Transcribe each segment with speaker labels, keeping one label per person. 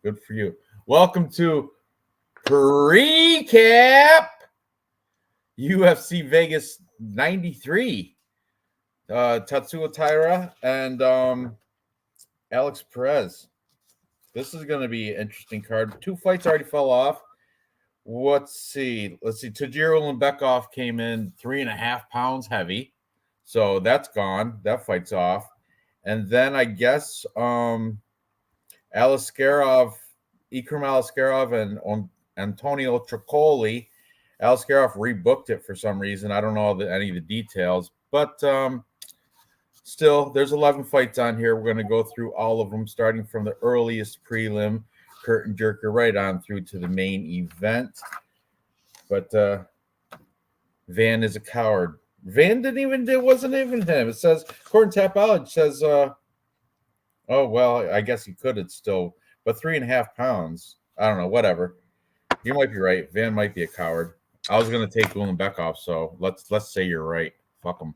Speaker 1: Good for you. Welcome to PREECAAAP UFC Vegas 93. Tatsuo Taira and Alex Perez. This is going to be an interesting card. 2 fights already fell off. Let's see. Tajiro Lembekov came in 3.5 pounds heavy. So that's gone. That fight's off. And then I guess Ikram Aliskerov and Antonio Tricoli. Aliskerov rebooked it for some reason. I don't know any of the details. But still, there's 11 fights on here. We're going to go through all of them, starting from the earliest prelim, curtain jerker, right on through to the main event. But Van is a coward. Van it wasn't even him. It says, according to Tapology, it says, oh, well, I guess he could have still, but 3.5 pounds. I don't know, whatever. You might be right. Van might be a coward. I was going to take Ulanbekov, so let's say you're right. Fuck him.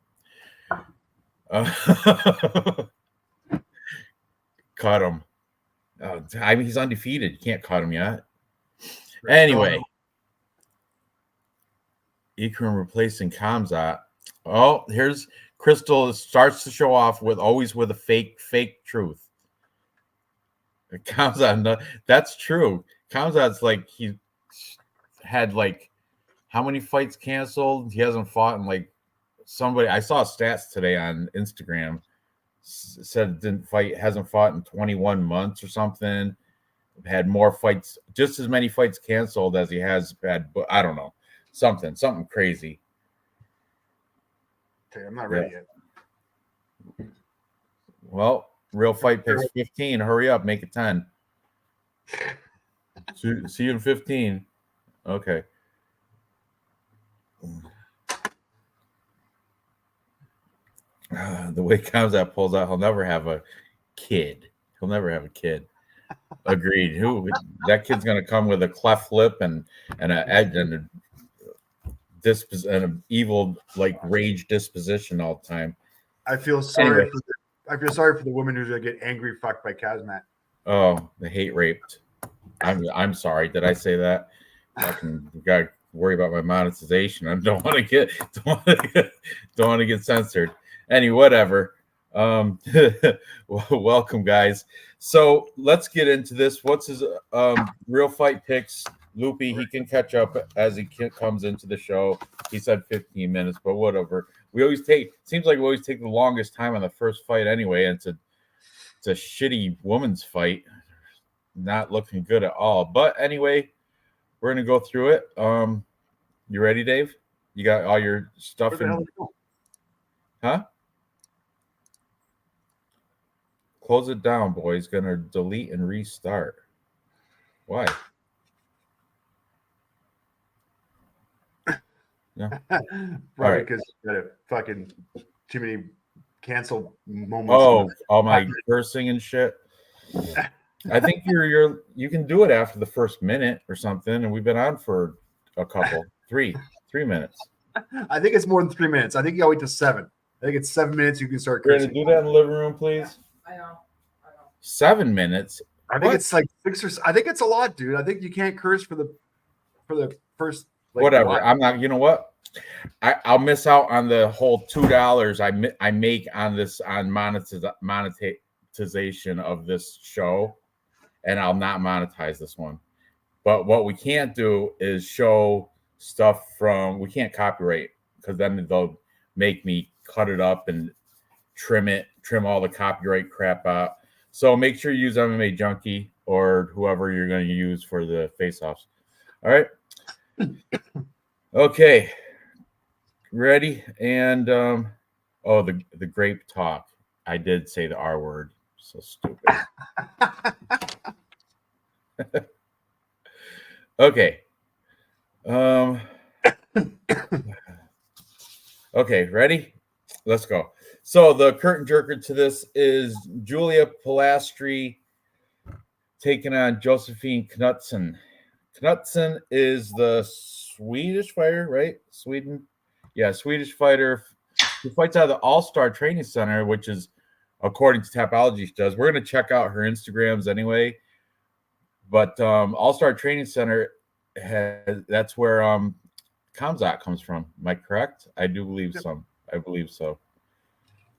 Speaker 1: Cut him. I mean, he's undefeated. You can't cut him yet. Anyway, Ikram replacing Khamzat. Oh, here's Crystal. Starts to show off with a fake truth. Khamzat, that's true. Khamzat's like he had how many fights canceled? He hasn't fought in somebody. I saw stats today on Instagram. Said hasn't fought in 21 months or something. Had more fights, just as many fights canceled as he has had. But I don't know, something crazy.
Speaker 2: Okay, I'm not ready yet.
Speaker 1: Well, Real Fight picks 15. Hurry up, make it 10. See you in 15. Okay. The way Khamzat pulls out, he'll never have a kid. Agreed. That kid's gonna come with a cleft lip and an evil rage disposition all the time.
Speaker 2: I feel sorry for the woman who's gonna get angry fucked by Kazmat.
Speaker 1: Oh, the hate raped. I'm sorry. Did I say that? Gotta worry about my monetization. I don't want to get censored. Anyway, whatever. Welcome, guys. So let's get into this. What's his Real Fight picks? Loopy, he can catch up as he comes into the show. He said 15 minutes, but whatever. Seems like we always take the longest time on the first fight anyway, and it's a shitty woman's fight. Not looking good at all. But anyway, we're gonna go through it. You ready, Dave? You got all your stuff in? Huh? Close it down, boys. Gonna delete and restart. Why? No.
Speaker 2: Probably because you got fucking too many canceled moments.
Speaker 1: Oh, all my cursing and shit. I think you can do it after the first minute or something, and we've been on for a couple, 3 minutes.
Speaker 2: I think it's more than 3 minutes. I think you gotta wait to 7. I think it's 7 minutes. You can start cursing.
Speaker 1: We're gonna do that in the living room, please.
Speaker 3: I know.
Speaker 1: 7 minutes.
Speaker 2: I think it's 6 or. I think it's a lot, dude. I think you can't curse for the first.
Speaker 1: Whatever. I'm not. You know what? I'll miss out on the whole $2 I make on this monetization of this show, and I'll not monetize this one. But what we can't do is show stuff we can't copyright, because then they'll make me cut it up and trim all the copyright crap out. So make sure you use MMA Junkie or whoever you're going to use for the face-offs. All right. Okay. Ready? And the grape talk. I did say the R word. So stupid. Okay. Okay, ready? Let's go. So the curtain jerker to this is Julia Pilastri taking on Josephine Knutsson. Knutsson is the Swedish fighter, right? Sweden. Yeah, Swedish fighter who fights out of the All-Star Training Center, which is, according to Tapology, she does. We're going to check out her Instagrams anyway. But All Star Training Center that's where Kamzat comes from. Am I correct? I do believe so. I believe so.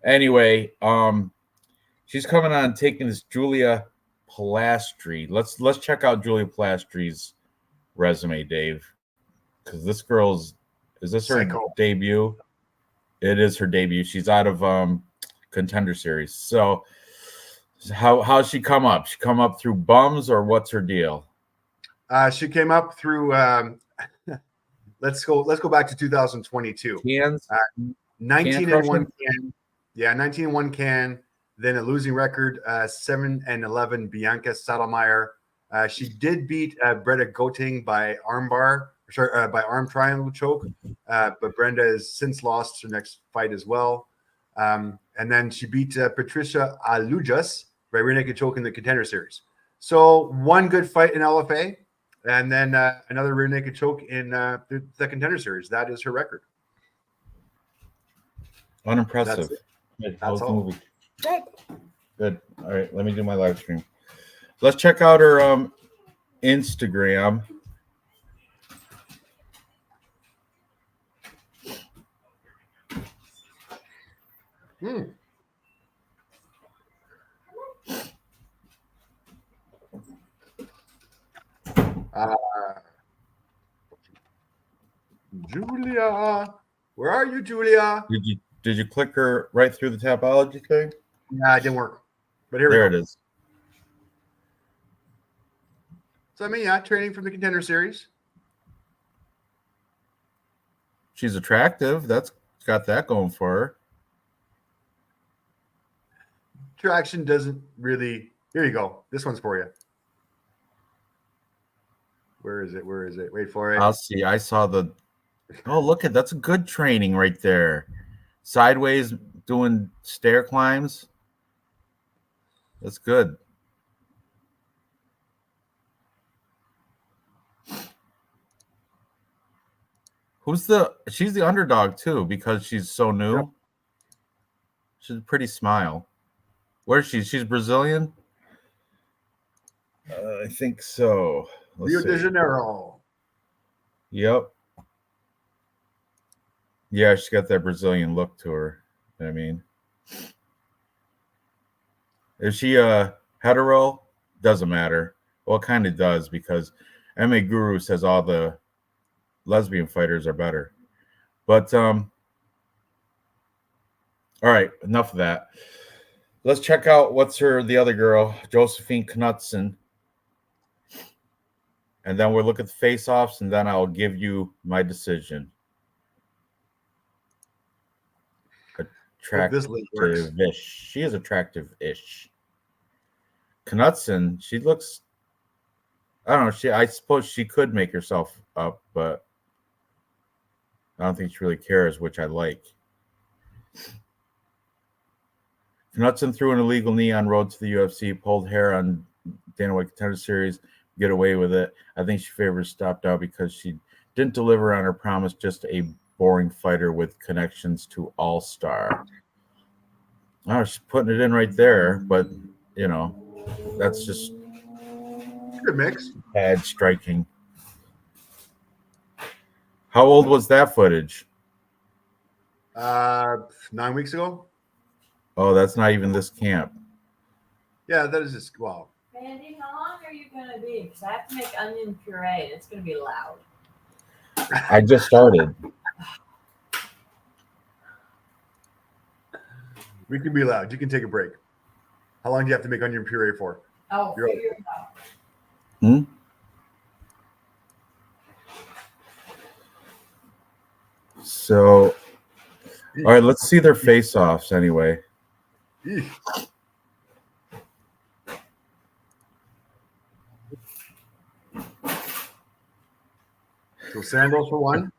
Speaker 1: Anyway, she's coming on taking this Julia Palastri. Let's check out Julia Palastri's resume, Dave, because this girl's is this her debut? It is her debut. She's out of Contender Series. So how's she come up? She come up through bums or what's her deal?
Speaker 2: She came up through. Let's go back to 2022.
Speaker 1: Cans,
Speaker 2: 19-1 can. Yeah, 19-1 can. Then a losing record, 7-11 Bianca Saddlemeyer. She did beat Brenda Goting by by arm triangle choke. But Brenda has since lost her next fight as well. And then she beat Patricia Alujas by rear naked choke in the Contender Series. So one good fight in LFA, and then another rear naked choke in the Contender Series. That is her record.
Speaker 1: Unimpressive.
Speaker 2: That's all.
Speaker 1: Movie? Good. All right, let me do my live stream. Let's check out her Instagram.
Speaker 2: Julia, where are you, Julia?
Speaker 1: Did you click her right through the Tapology thing?
Speaker 2: Yeah, it didn't work. But here
Speaker 1: there
Speaker 2: we go.
Speaker 1: It is.
Speaker 2: So I mean, yeah, training from the Contender Series.
Speaker 1: She's attractive. That's got that going for her.
Speaker 2: Traction doesn't really. Here you go. This one's for you. Where is it? Where is it? Wait for it.
Speaker 1: I'll see. I saw the. Oh, look at that's a good training right there. Sideways doing stair climbs. That's good. She's the underdog too because she's so new. Yep. She's a pretty smile. Where is she? She's Brazilian? I think so.
Speaker 2: Rio de Janeiro.
Speaker 1: Yep. Yeah, she's got that Brazilian look to her. I mean, is she a hetero? Doesn't matter. Well, it kind of does because MMA Guru says all the lesbian fighters are better. But all right, enough of that. Let's check out the other girl, Josephine Knudsen. And then we'll look at the face-offs, and then I'll give you my decision. Attractive-ish. She is attractive-ish. Knudsen, she looks. I don't know. I suppose she could make herself up, but I don't think she really cares, which I like. Knudsen threw an illegal knee on road to the UFC, pulled hair on Dana White Contender Series, get away with it. I think she favors stopped out because she didn't deliver on her promise, just a boring fighter with connections to All-Star. Oh, she's putting it in right there, but, you know, that's just
Speaker 2: good mix.
Speaker 1: Bad striking. How old was that footage?
Speaker 2: 9 weeks ago.
Speaker 1: Oh, that's not even this camp.
Speaker 2: Yeah, that is just wow.
Speaker 3: Mandy, how long are you going to be? Because I have to make onion puree, and it's going to be loud.
Speaker 1: I just started.
Speaker 2: We can be loud. You can take a break. How long do you have to make onion puree for?
Speaker 3: Oh, figure it out.
Speaker 1: So, all right, let's see their face-offs anyway.
Speaker 2: So sandals for one.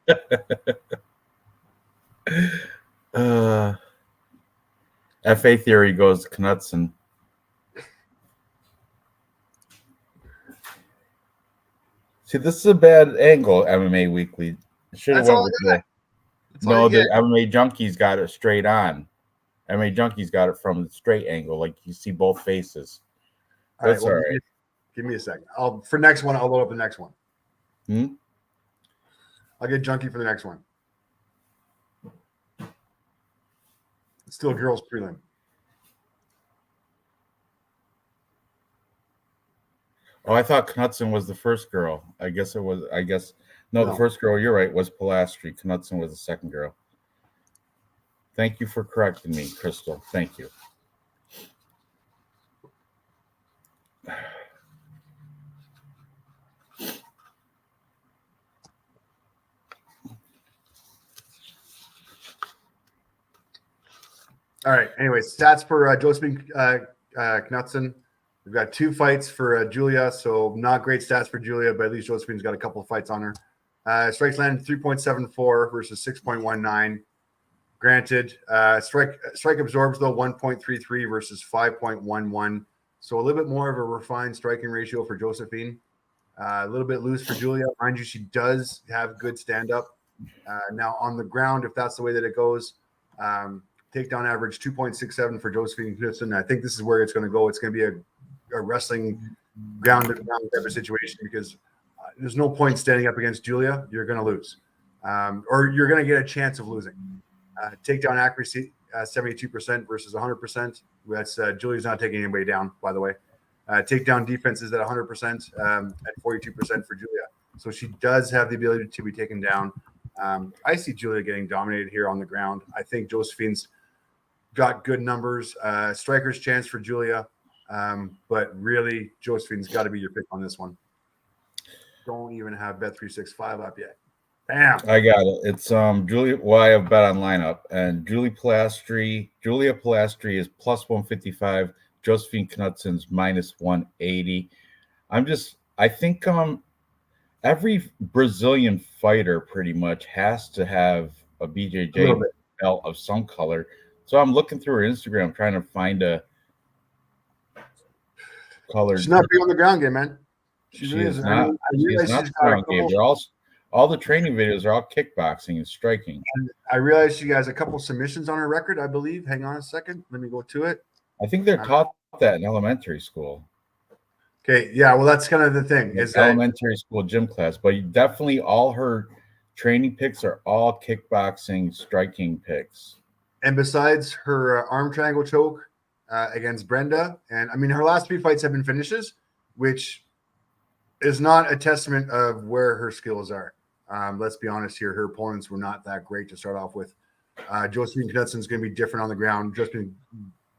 Speaker 1: FA theory goes Knudsen. See, this is a bad angle, MMA Weekly. Should have went with the. No, the MMA Junkies got it straight on. MMA Junkies got it from the straight angle, like you see both faces. That's all right.
Speaker 2: Give me a second. For next one, I'll load up the next one.
Speaker 1: Hmm?
Speaker 2: I'll get junkie for the next one. It's still girls prelim.
Speaker 1: Oh, I thought Knudsen was the first girl. I guess it was. No, the
Speaker 2: No.
Speaker 1: first girl. You're right. Was Pilastri. Knudsen was the second girl. Thank you for correcting me, Crystal. Thank you.
Speaker 2: All right. Anyway, stats for Josephine Knudsen. We've got 2 fights for Julia, so not great stats for Julia, but at least Josephine's got a couple of fights on her. Strikes landed 3.74 versus 6.19. Granted, strike absorbs though 1.33 versus 5.11. So a little bit more of a refined striking ratio for Josephine. A little bit loose for Julia. Mind you, she does have good stand up. Now on the ground, if that's the way that it goes, takedown average 2.67 for Josephine Knudsen. I think this is where it's going to go. It's going to be a wrestling ground type of situation because there's no point standing up against Julia. You're going to lose, or you're going to get a chance of losing. Takedown accuracy 72% versus 100%. That's Julia's not taking anybody down, by the way. Takedown defense is at 100% at 42% for Julia. So she does have the ability to be taken down. I see Julia getting dominated here on the ground. I think Josephine's got good numbers. Striker's chance for Julia. But really, Josephine's got to be your pick on this one. Don't even have Bet365 up yet. Bam.
Speaker 1: I got it. It's Julia. Well, I have Bet Online up, and Julia Pilastri is plus 155. Josephine Knudsen's minus 180. I think every Brazilian fighter pretty much has to have a BJJ belt of some color. So I'm looking through her Instagram trying to find a color.
Speaker 2: She's not big on the ground game, man.
Speaker 1: She is not. She is not ground game. They're all the training videos are all kickboxing and striking.
Speaker 2: And I realize she has a couple submissions on her record, I believe. Hang on a second. Let me go to it.
Speaker 1: I think they're taught that in elementary school.
Speaker 2: Okay, yeah, well, that's kind of the thing.
Speaker 1: Is elementary school gym class, but definitely all her training picks are all kickboxing, striking picks.
Speaker 2: And besides her arm triangle choke against Brenda, and I mean, her last 3 fights have been finishes, which is not a testament of where her skills are. Let's be honest here. Her opponents were not that great to start off with. Josephine Knudsen is going to be different on the ground. Josephine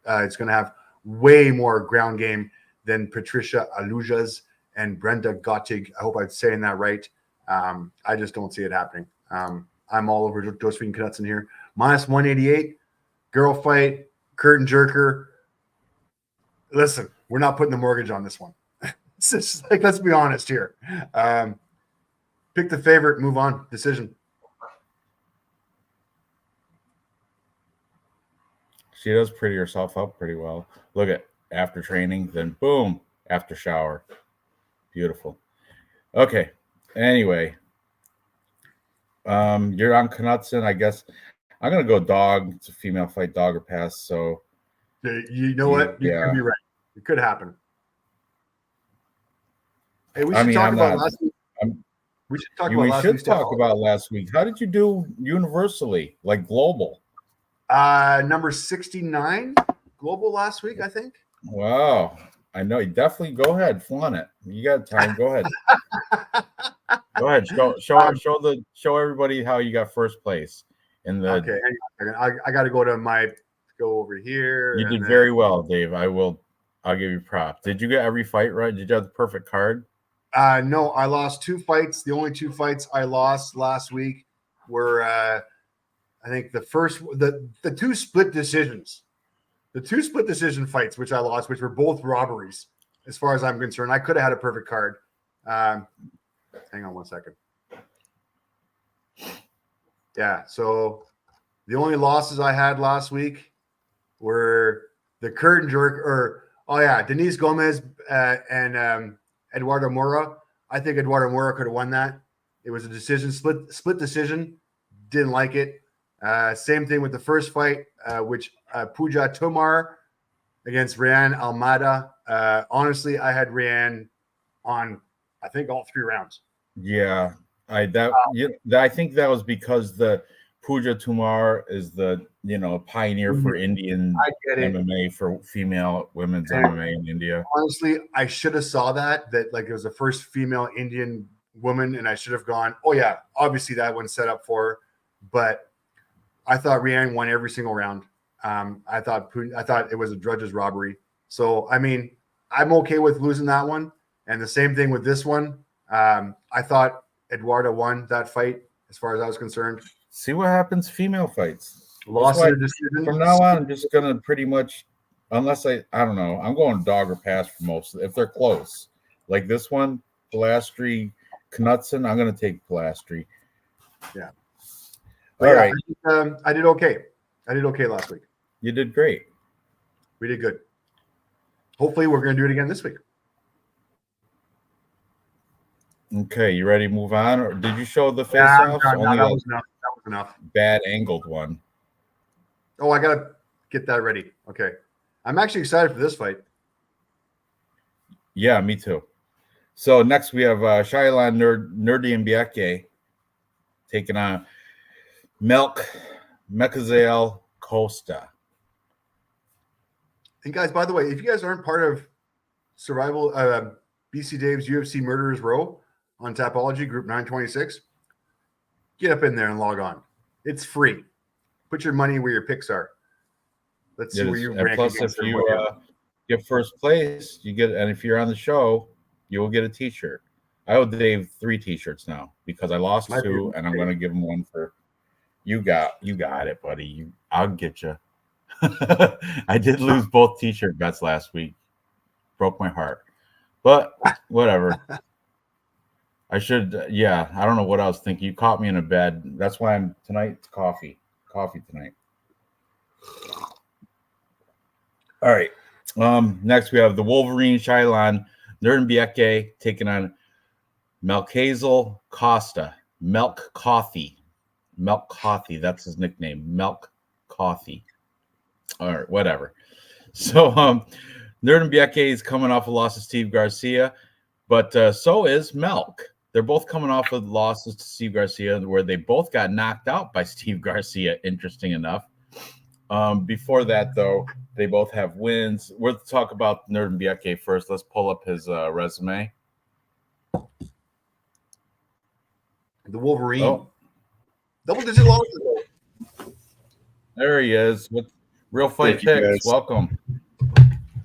Speaker 2: it's going to have way more ground game than Patricia Alujas and Brenda Gottig. I hope I'm saying that right. I just don't see it happening. I'm all over Josephine Knudsen here. Minus 188, girl fight, curtain jerker. Listen, we're not putting the mortgage on this one. It's just like, let's be honest here. Pick the favorite, move on. Decision.
Speaker 1: She does pretty herself up pretty well. Look at after training, then boom, after shower. Beautiful. Okay. Anyway, you're on Knudsen. I guess I'm gonna go dog. It's a female fight, dog or pass. So
Speaker 2: you know what? You could be right. It could happen. Hey, we should talk about last week. We should talk
Speaker 1: about last week. How did you do universally, like global?
Speaker 2: Number 69 global last week, I think.
Speaker 1: Wow. I know. You definitely go ahead, flaunt it. You got time. Go ahead. Go ahead. Show everybody how you got first place in the.
Speaker 2: Okay, I got to go over here.
Speaker 1: You did very well, Dave. I'll give you props. Did you get every fight right? Did you have the perfect card?
Speaker 2: No, I lost 2 fights. The only 2 fights I lost last week were, I think the 2 split decisions. The 2 split decision fights, which I lost, which were both robberies, as far as I'm concerned. I could have had a perfect card. Hang on one second. Yeah, so the only losses I had last week were the curtain jerk, Denise Gomez and Eduardo Mora. I think Eduardo Mora could have won that. It was a decision, split decision. Didn't like it. Same thing with the first fight, which Puja Tomar against Rayan Almada. Honestly, I had Rayan on, I think, all 3 rounds.
Speaker 1: Yeah, I think that was because the Pooja Tumar is the pioneer for Indian
Speaker 2: I get it.
Speaker 1: MMA, for female women's
Speaker 2: And
Speaker 1: MMA in India.
Speaker 2: honestly, I should have saw that like it was the first female Indian woman, and I should have gone, oh yeah, obviously that one's set up for her. But I thought Rian won every single round. I thought it was a judge's robbery. So I mean, I'm okay with losing that one. And the same thing with this one. I thought Eduardo won that fight as far as I was concerned.
Speaker 1: See what happens female fights.
Speaker 2: Lost in a decision.
Speaker 1: From now on, I'm just gonna pretty much, unless I don't know, I'm going dog or pass for most. If they're close, like this one, Pilastri, Knudsen, I'm gonna take Pilastri.
Speaker 2: Yeah.
Speaker 1: All right.
Speaker 2: I did okay. I did okay last week.
Speaker 1: You did great.
Speaker 2: We did good. Hopefully, we're going to do it again this week.
Speaker 1: Okay, you ready to move on, or did you show the face-offs?
Speaker 2: That was enough. That was enough.
Speaker 1: Bad angled one.
Speaker 2: Oh, I got to get that ready. Okay. I'm actually excited for this fight.
Speaker 1: Yeah, me too. So next we have Shailan Nerdiambieke taking on Mekazale Costa.
Speaker 2: And guys, by the way, if you guys aren't part of Survival BC Dave's UFC Murderers Row on Tapology Group 926, get up in there and log on. It's free. Put your money where your picks are. Let's see where you rank.
Speaker 1: Plus, if you get first place, you get, and if you're on the show, you will get a T-shirt. I owe Dave 3 T-shirts now because I lost 2, and I'm going to give him one for you. Got it, buddy. I'll get you. I did lose both T-shirt bets last week. Broke my heart, but whatever. I should. Yeah, I don't know what I was thinking. You caught me in a bed. That's why I'm tonight. Coffee tonight. All right. Next we have the Wolverine Shailan Nerdiambieke taking on Melkhazel Costa. Melk Coffee. That's his nickname. Melk Coffee. All right, whatever. So Nerdiambieke is coming off a loss to Steve Garcia, but so is Melk. They're both coming off of losses to Steve Garcia, where they both got knocked out by Steve Garcia, interesting enough. Before that, though, they both have wins. We'll talk about Nerdiambieke first. Let's pull up his resume.
Speaker 2: The Wolverine. Oh. Double-digit losses.
Speaker 1: There he is with Real Fight Picks. Welcome.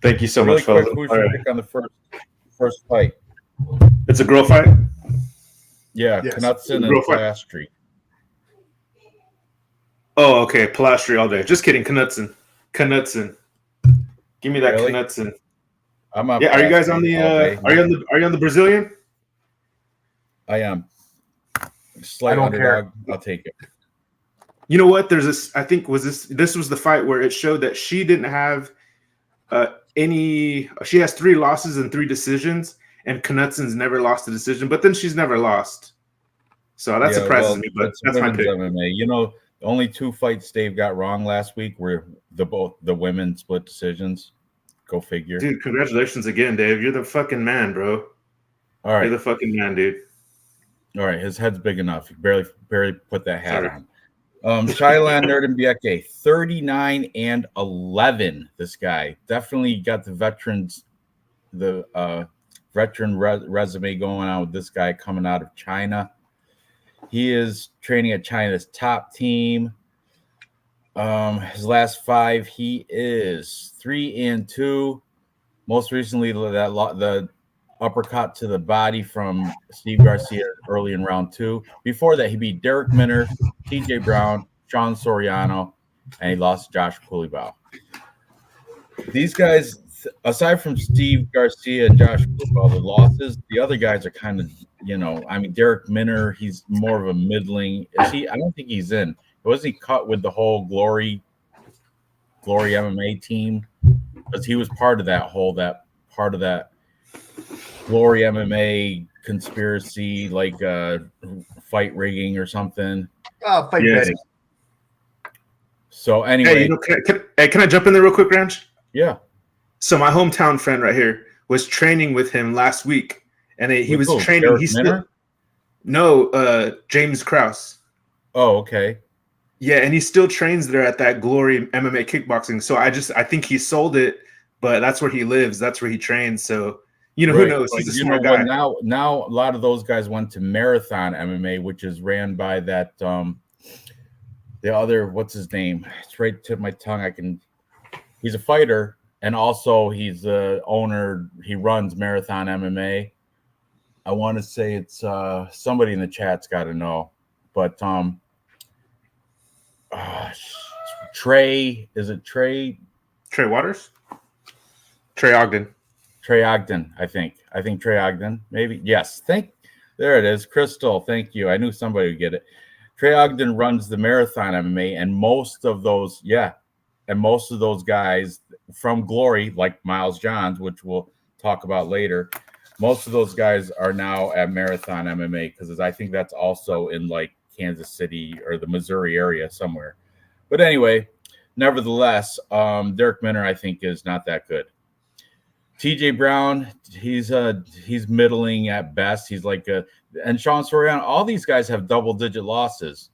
Speaker 4: Thank you so much, fellas.
Speaker 1: Who's your pick on the first fight?
Speaker 4: It's a girl fight?
Speaker 1: Yeah, yes. Knudsen and Pilastri.
Speaker 4: Oh, okay. Pilastri all day. Just kidding. Knudsen. Give me that really? Knudsen.
Speaker 1: I'm up.
Speaker 4: Yeah, are you guys on the are you on the Brazilian?
Speaker 1: I am. Slight underdog. I'll take it.
Speaker 4: You know what? There's this. I think this was the fight where it showed that she didn't have any. She has 3 losses and 3 decisions, and Knudsen's never lost a decision. But then she's never lost, so that surprises me. But that's my pick.
Speaker 1: MMA. You know, the only 2 fights Dave got wrong last week were both the women split decisions. Go figure.
Speaker 4: Dude, congratulations again, Dave. You're the fucking man, bro.
Speaker 1: All right,
Speaker 4: you're the fucking man, dude.
Speaker 1: All right, his head's big enough. He barely put that hat on. Shailan Nerdiambieke, 39-11. This guy definitely got the veteran resume going on with this guy coming out of China. He is training at China's top team. His last 5, he is 3-2. Most recently, the uppercut to the body from Steve Garcia early in round 2. Before that, he beat Derek Minner, TJ Brown, Sean Soriano, and he lost to Josh Kulibau. These guys, aside from Steve Garcia and Josh Kulibau, the losses, the other guys are kind of, Derek Minner, he's more of a middling. I don't think he's in. Was he cut with the whole Glory MMA team? Because he was part of that Glory MMA conspiracy, like fight rigging or something.
Speaker 2: Oh, fight betting.
Speaker 1: So anyway,
Speaker 4: hey, can I jump in there real quick, Ranj?
Speaker 1: Yeah.
Speaker 4: So my hometown friend right here was training with him last week, and he
Speaker 1: With
Speaker 4: was
Speaker 1: who?
Speaker 4: training.
Speaker 1: Derek
Speaker 4: He's still
Speaker 1: Minner?
Speaker 4: no James Krause.
Speaker 1: Oh, okay.
Speaker 4: Yeah, and he still trains there at that Glory MMA kickboxing. So I think he sold it, but that's where he lives. That's where he trains. So who
Speaker 1: Right.
Speaker 4: knows?
Speaker 1: But
Speaker 4: He's a
Speaker 1: you know
Speaker 4: smart
Speaker 1: what?
Speaker 4: guy.
Speaker 1: Now a lot of those guys went to Marathon MMA, which is ran by that the other, what's his name? It's right to my tongue. He's a fighter, and also he's the owner. He runs Marathon MMA. I want to say it's somebody in the chat's got to know, but Trey, is it Trey?
Speaker 4: Trey Waters? Trey Ogden.
Speaker 1: Trey Ogden, I think Trey Ogden, maybe. Yes, there it is. Crystal, thank you. I knew somebody would get it. Trey Ogden runs the Marathon MMA, and most of those guys from Glory, like Miles Johns, which we'll talk about later, most of those guys are now at Marathon MMA, because I think that's also in like Kansas City or the Missouri area somewhere. But anyway, nevertheless, Derek Minner, I think, is not that good. TJ Brown, he's middling at best. He's like and Sean Soriano, all these guys have double-digit losses.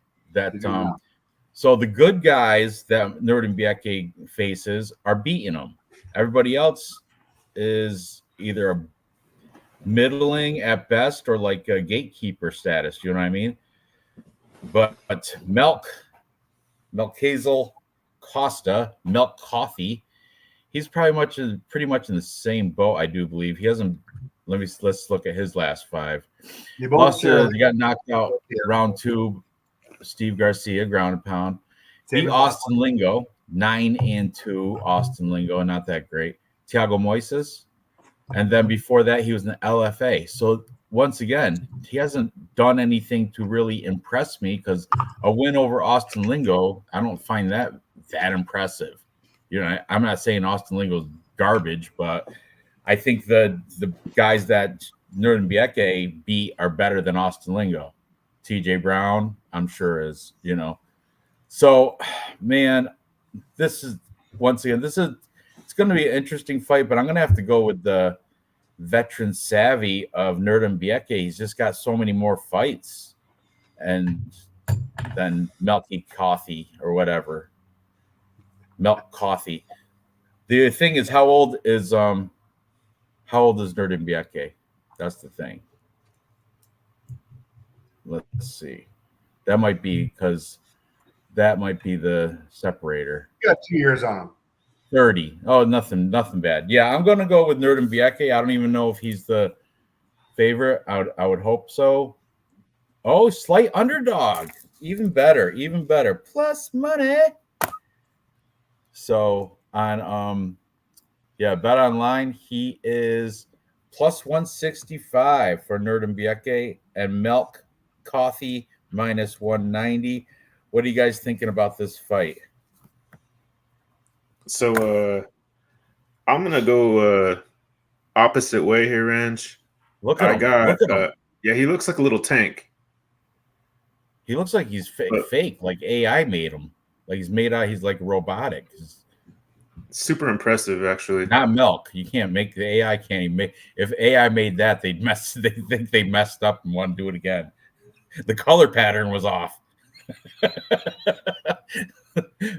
Speaker 1: So the good guys that Nuremberg faces are beating them. Everybody else is either a middling at best or like a gatekeeper status. You know what I mean? But Melkazel Costa, Milk Coffee, he's pretty much in the same boat, I do believe. He hasn't. Let's look at his last 5. He got knocked out round 2. Steve Garcia, ground and pound. Beat Austin Lingo, 9-2. Austin Lingo, not that great. Thiago Moises, and then before that, he was in the LFA. So once again, he hasn't done anything to really impress me, because a win over Austin Lingo, I don't find that impressive. I'm not saying Austin Lingo's garbage, but I think the guys that Nuremberg beat are better than Austin Lingo. TJ Brown, I'm sure is, So, man, this is it's going to be an interesting fight, but I'm going to have to go with the veteran savvy of Nuremberg. He's just got so many more fights than Milky Coffee or whatever. Milk Coffee. The thing is, how old is Nuremberg? That's the thing. Let's see. That might be the separator.
Speaker 2: You got 2 years on him.
Speaker 1: 30. Oh, nothing bad. Yeah, I'm gonna go with Nuremberg. I don't even know if he's the favorite. I would hope so. Oh, slight underdog. Even better. Plus money. So on Bet Online, he is plus 165 for Nuremberg, and Milk Coffee minus 190. What are you guys thinking about this fight?
Speaker 4: So I'm gonna go opposite way here, Ranj.
Speaker 1: Look at him.
Speaker 4: Yeah, he looks like a little tank.
Speaker 1: He looks like he's fake, like AI made him. Like he's like robotic.
Speaker 4: Super impressive, actually.
Speaker 1: Not Milk. You can't make the AI. Can't even make. If AI made that, they think they messed up and want to do it again. The color pattern was off.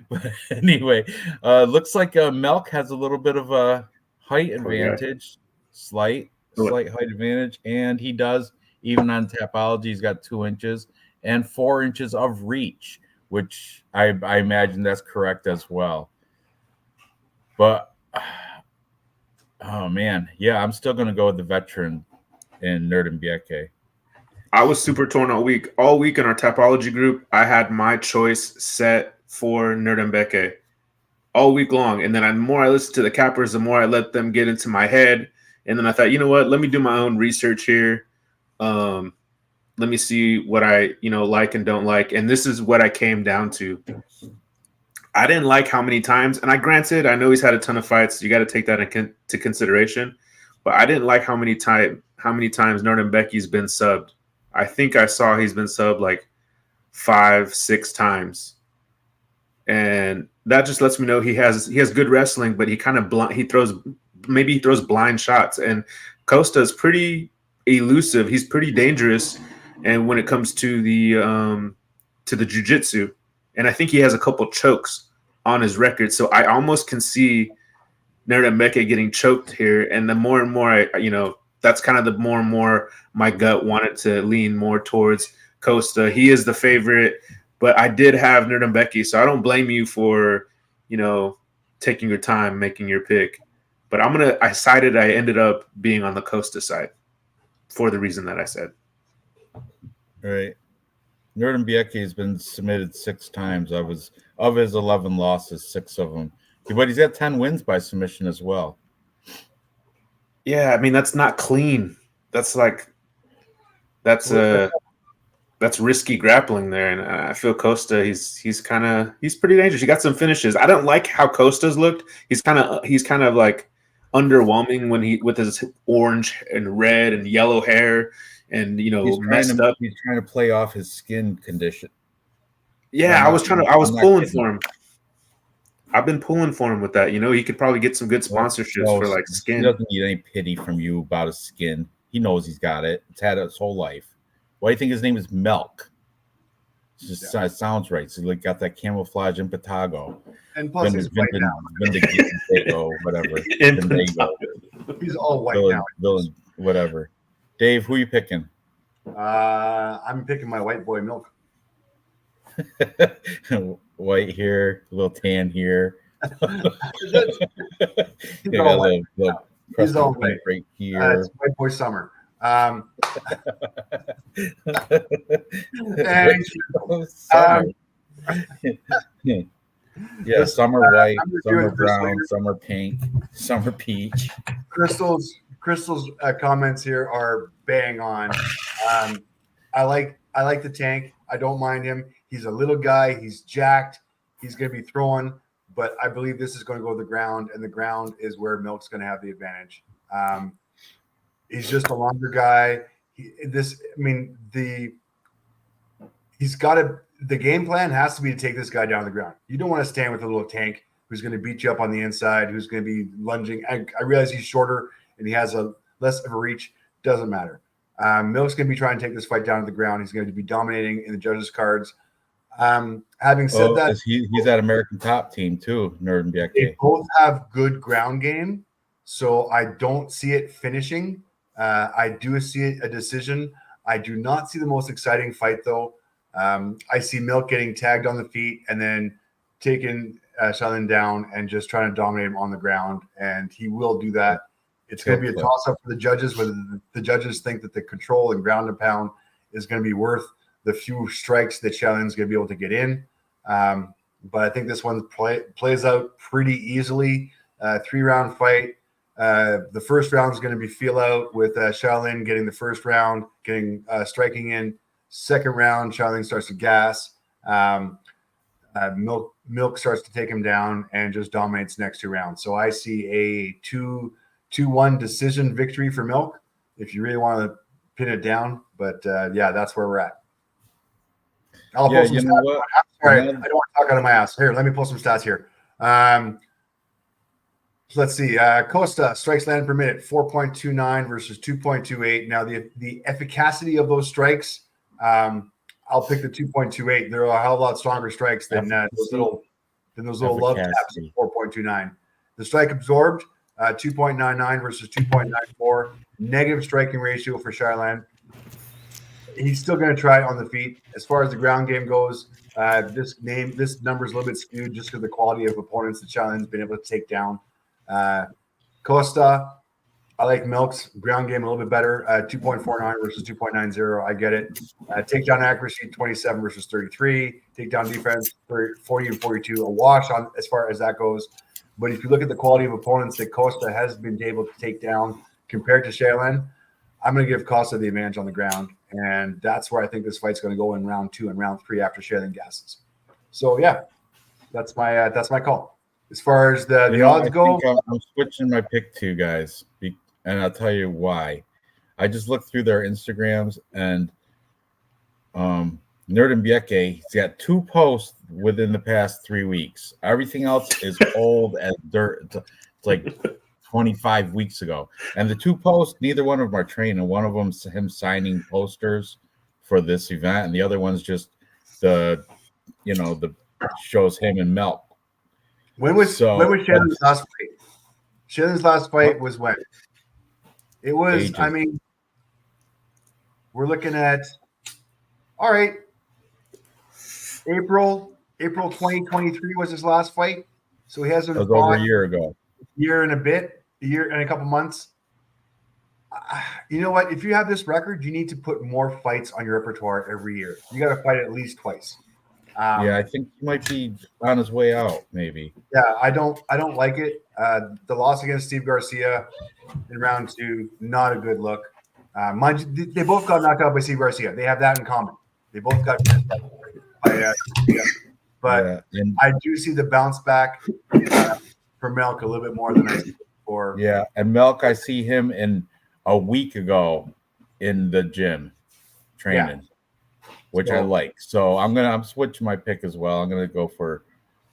Speaker 1: But anyway, looks like Milk has a little bit of a height advantage, slight height advantage, and he does, even on Tapology, he's got 2 inches and 4 inches of reach, which I imagine that's correct as well. But oh man, yeah, I'm still gonna go with the veteran in Nuremberg.
Speaker 4: I was super torn all week. All week in our Tapology group, I had my choice set for Nuremberg all week long. And then the more I listened to the cappers, the more I let them get into my head. And then I thought, you know what? Let me do my own research here. Let me see what I, like and don't like. And this is what I came down to. I didn't like how many times, and I know he's had a ton of fights. You got to take that into consideration. But I didn't like how many times Nuremberg's been subbed. I think I saw he's been subbed like 5-6 times. And that just lets me know he has good wrestling, but he kind of he throws blind shots. And Costa is pretty elusive. He's pretty dangerous, and when it comes to the jiu-jitsu, and I think he has a couple chokes on his record. So I almost can see Nurmagomedov getting choked here, and the more and more that's kind of the more and more my gut wanted to lean more towards Costa. He is the favorite, but I did have Nurmagomedov, so I don't blame you for taking your time making your pick. But I ended up being on the Costa side for the reason that I said.
Speaker 1: All right. Nurmagomedov has been submitted 6 times. Of his 11 losses, 6 of them. But he's got 10 wins by submission as well.
Speaker 4: Yeah, I mean, that's not clean. That's risky grappling there, and I feel Costa. He's pretty dangerous. He got some finishes. I don't like how Costa's looked. He's kind of like underwhelming with his orange and red and yellow hair, and messed up.
Speaker 1: He's trying to play off his skin condition.
Speaker 4: Yeah, I was pulling for him. I've been pulling for him with that. He could probably get some good sponsorships for like skin.
Speaker 1: He doesn't need any pity from you about his skin. He knows he's got it. It's had it his whole life. Why do you think his name is Milk? It sounds right. So like got that camouflage impetigo.
Speaker 2: And plus he's white now.
Speaker 1: Whatever.
Speaker 2: He's all white now.
Speaker 1: Villain, whatever. Dave, who are you picking?
Speaker 2: I'm picking my white boy Milk.
Speaker 1: White here, a little tan here.
Speaker 2: He's all white. He's all white
Speaker 1: right here.
Speaker 2: It's white boy Summer.
Speaker 1: Summer. Yeah, summer white, summer brown, summer pink, summer peach.
Speaker 2: Crystal's comments here are bang on. I like the tank. I don't mind him. He's a little guy. He's jacked. He's going to be throwing, but I believe this is going to go to the ground, and the ground is where Milk's going to have the advantage. He's just a longer guy. The game plan has to be to take this guy down to the ground. You don't want to stand with a little tank who's going to beat you up on the inside, who's going to be lunging. I realize he's shorter and he has a less of a reach. Doesn't matter. Milk's going to be trying to take this fight down to the ground. He's going to be dominating in the judges' cards. Having said that,
Speaker 1: he's that American Top Team too, Nurmagomedov.
Speaker 2: They both have good ground game, so I don't see it finishing. I do see it a decision. I do not see the most exciting fight though. I see Milk getting tagged on the feet and then taking Shaolin down and just trying to dominate him on the ground, and he will do that. It's going to be a toss-up for the judges, whether the judges think that the control and ground and pound is going to be worth the few strikes that Shaolin's going to be able to get in. But I think this one plays out pretty easily. 3-round fight. The first round is going to be feel out with Shaolin getting the first round, getting striking in. Second round, Shaolin starts to gas. Milk starts to take him down and just dominates next 2 rounds. So I see a 2-1 decision victory for Milk if you really want to pin it down. But yeah, that's where we're at. I'll pull some stats. Sorry, I don't want to talk out of my ass. Here, let me pull some stats here. Let's see. Costa strikes landed per minute 4.29 versus 2.28. Now the efficacy of those strikes, I'll pick the 2.28. They're a hell of a lot stronger strikes than those little love taps of 4.29. The strike absorbed 2.99 versus 2.94. Negative striking ratio for Shaolin. He's still going to try it on the feet. As far as the ground game goes, this number is a little bit skewed just because of the quality of opponents that Shaolin's been able to take down. Costa, I like Milk's ground game a little bit better. 2.49 versus 2.90. I get it. Takedown accuracy 27 versus 33. Takedown defense 40 and 42. A wash on as far as that goes. But if you look at the quality of opponents that Costa has been able to take down compared to Shaolin, I'm going to give Costa the advantage on the ground, and that's where I think this fight's going to go in round 2 and round 3 after Shaolin gasses. So yeah, that's my call. As far as the odds go,
Speaker 1: I'm switching my pick to guys, and I'll tell you why. I just looked through their Instagrams, and Nurmagomedov, he's got 2 posts within the past 3 weeks. Everything else is old as dirt. It's like 25 weeks ago. And the two posts, neither one of them are training. One of them's him signing posters for this event, and the other one's just the shows him and Milk.
Speaker 2: When was Shannon's last fight? Shannon's last fight was when? It was,
Speaker 1: Ages.
Speaker 2: I mean, we're looking at, all right, April 2023 was his last fight. So he hasn't
Speaker 1: fought over a year ago.
Speaker 2: A year and a couple months. You know what? If you have this record, you need to put more fights on your repertoire every year. You got to fight at least twice.
Speaker 1: I think he might be on his way out, maybe.
Speaker 2: Yeah, I don't like it. The loss against Steve Garcia in round 2, not a good look. Mind you, they both got knocked out by Steve Garcia. They have that in common. They both got by but I do see the bounce back for Milk a little bit more than I see before.
Speaker 1: Yeah, and Milk, I see him in a week ago in the gym training, which I like. So I'm switching my pick as well. I'm gonna go for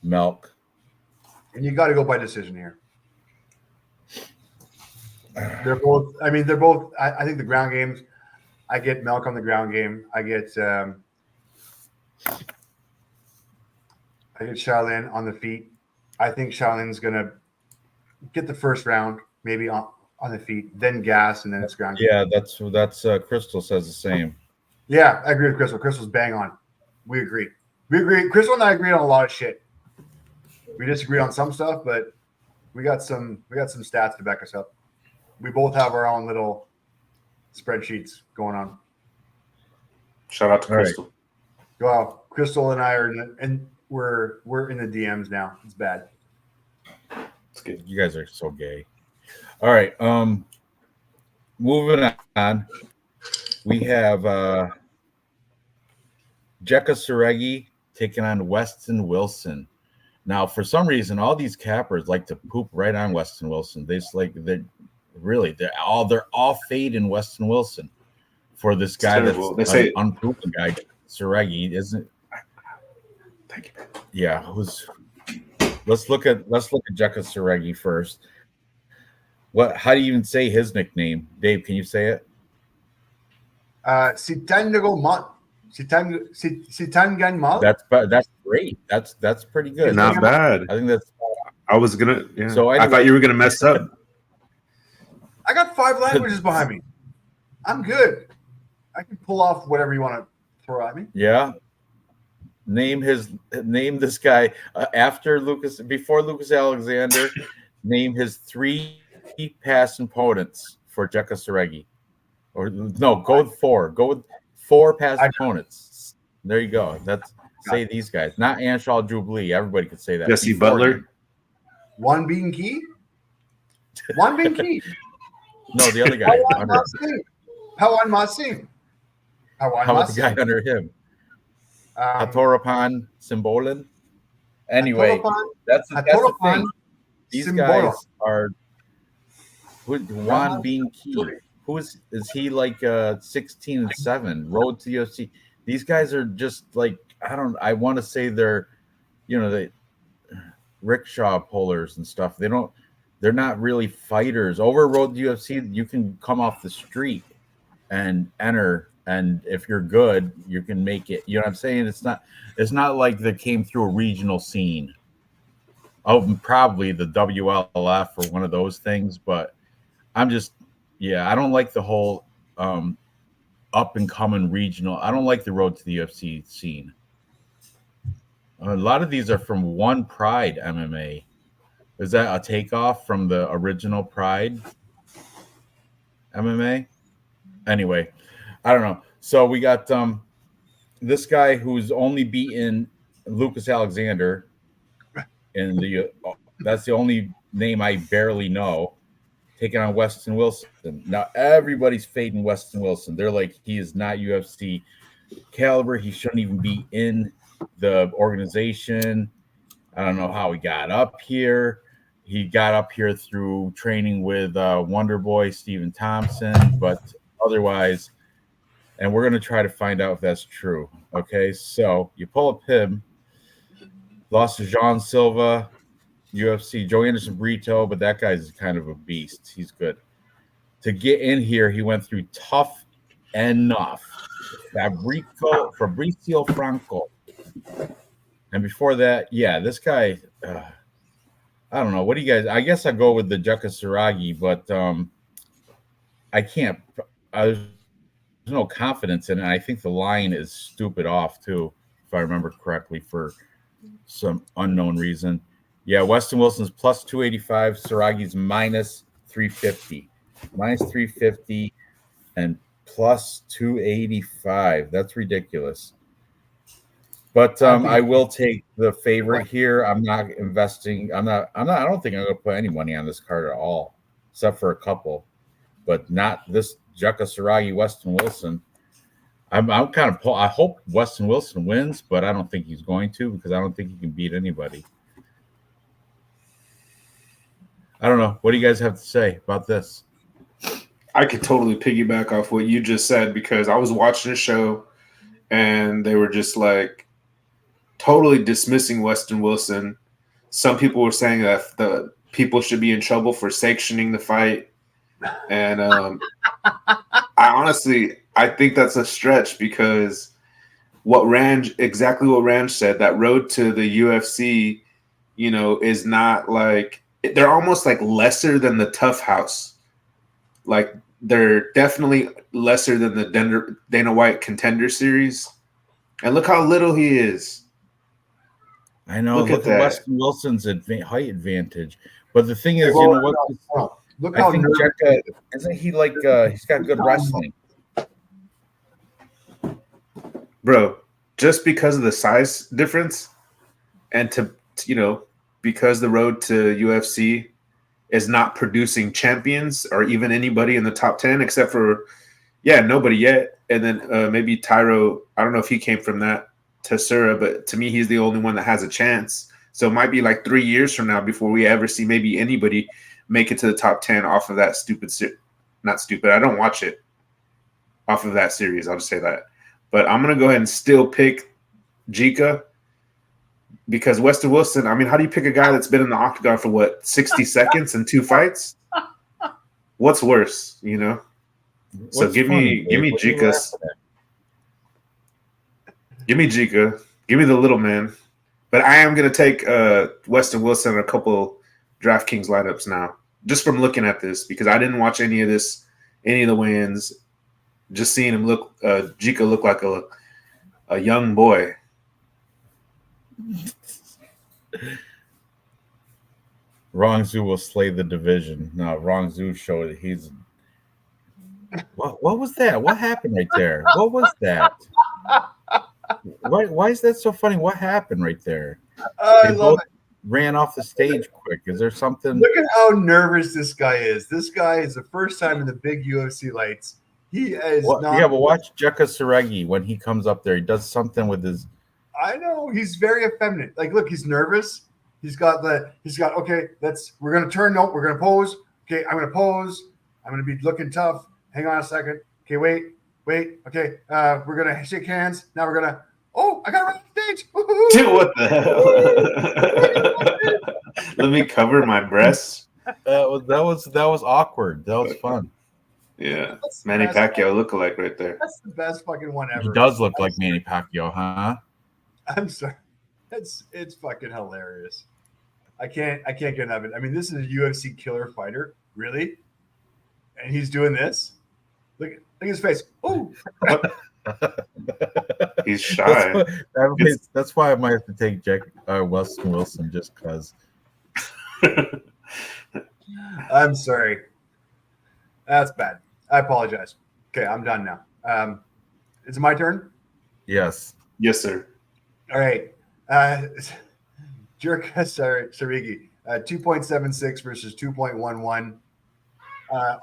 Speaker 1: Milk.
Speaker 2: And you got to go by decision here. They're both. I think the ground games. I get Milk on the ground game. I get Shaolin on the feet. I think Shaolin's gonna get the first round, maybe on the feet, then gas, and then it's ground game.
Speaker 1: Yeah, that's Crystal says the same.
Speaker 2: Yeah, I agree with Crystal. Crystal's bang on. We agree. Crystal and I agree on a lot of shit. We disagree on some stuff, but we got some stats to back us up. We both have our own little spreadsheets going on.
Speaker 4: Shout out to Crystal.
Speaker 2: Wow, Crystal and I are we're in the DMs now. It's bad.
Speaker 1: It's good. You guys are so gay. All right. Moving on. We have Jekka Saregi taking on Weston Wilson. Now, for some reason, all these cappers like to poop right on Weston Wilson. They're all fading Weston Wilson for this guy that's an unproven guy. Saregi isn't.
Speaker 4: Thank you.
Speaker 1: Yeah, let's look at Jekka Saregi first. How do you even say his nickname? Dave, can you say it?
Speaker 2: Sitangan Mal.
Speaker 1: That's great. That's pretty good.
Speaker 4: Not bad.
Speaker 1: I think that's.
Speaker 4: I was gonna. Yeah.
Speaker 1: So anyway,
Speaker 4: I thought you were gonna mess up.
Speaker 2: I got 5 languages behind me. I'm good. I can pull off whatever you want to throw at me.
Speaker 1: Yeah. Name this guy before Lucas Alexander. Name his 3 past opponents for Jekka Saregi. Or no, go with 4. Go with 4 past opponents. There you go. Say these guys, not Anshul Jubilee. Everybody could say that.
Speaker 4: Jesse Butler.
Speaker 2: One being key.
Speaker 1: No, the other guy.
Speaker 2: Pawan Masim.
Speaker 1: How about the guy under him? Hatorapan Simbolin. Anyway, that's the thing. These guys are Juan Bean Key. Is he like 16-7? Road to the UFC. These guys are just like I want to say they're they rickshaw pullers and stuff. They're not really fighters. Over Road to UFC, you can come off the street and enter. And if you're good, you can make it. You know what I'm saying? It's not like they came through a regional scene. Oh, probably the WLF or one of those things. But I don't like the whole up and coming regional. I don't like the Road to the UFC scene. A lot of these are from One Pride MMA. Is that a takeoff from the original Pride MMA? Anyway. I don't know. So we got this guy who's only beaten Lucas Alexander in that's the only name I barely know, taking on Weston Wilson. Now everybody's fading Weston Wilson. They're like, he is not UFC caliber. He shouldn't even be in the organization. I don't know how he got up here. He got up here through training with Wonder Boy Stephen Thompson, but otherwise. And we're going to try to find out if that's true. Okay, so you pull up him. Lost to Jean Silva, UFC. Joe Anderson Brito, but that guy's kind of a beast. He's good. To get in here, he went through Tough Enough. Fabricio Franco. And before that, yeah, this guy, I don't know. What do you guys? I guess I go with the Jukka Saragi, but I can't. There's no confidence in it. I think the line is stupid off too, if I remember correctly, for some unknown reason. Yeah, Weston Wilson's plus 285, Saragi's minus 350, and plus 285. That's ridiculous. But I will take the favorite here. I'm not investing. I don't think I'm going to put any money on this card at all, except for a couple. But not this Jukka Saragi, Weston Wilson. I'm kind of. I hope Weston Wilson wins, but I don't think he's going to because I don't think he can beat anybody. I don't know. What do you guys have to say about this?
Speaker 4: I could totally piggyback off what you just said because I was watching a show and they were just like totally dismissing Weston Wilson. Some people were saying that the people should be in trouble for sanctioning the fight. And I think that's a stretch because exactly what Ranj said, that road to the UFC, is not like, they're almost like lesser than the Tough House. Like they're definitely lesser than the Dana White Contender Series. And look how little he is.
Speaker 1: I know. Look at Weston Wilson's height advantage. But the thing is, what?
Speaker 2: Look
Speaker 1: I
Speaker 2: how
Speaker 1: think Jekka, isn't he like he's got good wrestling?
Speaker 4: Bro, just because of the size difference and because the road to UFC is not producing champions or even anybody in the top 10 except for nobody yet. And then maybe Tyro, I don't know if he came from that Tessera, but to me he's the only one that has a chance. So it might be like 3 years from now before we ever see maybe anybody make it to the top 10 off of that not stupid. I don't watch it off of that series. I'll just say that. But I'm going to go ahead and still pick Jika because Weston Wilson, I mean, how do you pick a guy that's been in the octagon for 60 seconds in 2 fights? What's worse, So give me Jika. Give me Jika. Give me the little man. But I am going to take Weston Wilson in a couple DraftKings lineups now, just from looking at this, because I didn't watch any of the weigh-ins. Just seeing him Jika look like a young boy.
Speaker 1: Rongzhu will slay the division. No, Rongzhu showed that he's. What was that? What happened right there? What was that? Why is that so funny? What happened right there?
Speaker 2: I love it.
Speaker 1: Ran off the stage quick. Is there something?
Speaker 2: Look at how nervous this guy is. This guy is the first time in the big UFC lights. He is not.
Speaker 1: Yeah, but watch Jukka Saragi when he comes up there. He does something with his.
Speaker 2: I know he's very effeminate. Like, look, he's nervous. Okay, we're gonna turn. No, we're gonna pose. Okay, I'm gonna pose. I'm gonna be looking tough. Hang on a second. Okay, wait. Okay, we're gonna shake hands. Now we're gonna. Oh, I got to run off stage.
Speaker 4: Dude, what the hell? Let me cover my breasts.
Speaker 1: That was awkward. That was fun.
Speaker 4: Yeah, Manny Pacquiao lookalike right there.
Speaker 2: That's the best fucking one ever.
Speaker 1: He does look like Manny Pacquiao, huh?
Speaker 2: I'm sorry. It's fucking hilarious. I can't get enough of it. I mean, this is a UFC killer fighter, really, and he's doing this. Look at his face. Oh,
Speaker 4: he's shy.
Speaker 1: That's why I might have to take Weston Wilson just because.
Speaker 2: I'm sorry. That's bad. I apologize. Okay, I'm done now. Is it my turn?
Speaker 1: Yes.
Speaker 4: Yes, sir.
Speaker 2: All right. Sarigi, 2.76 versus 2.11.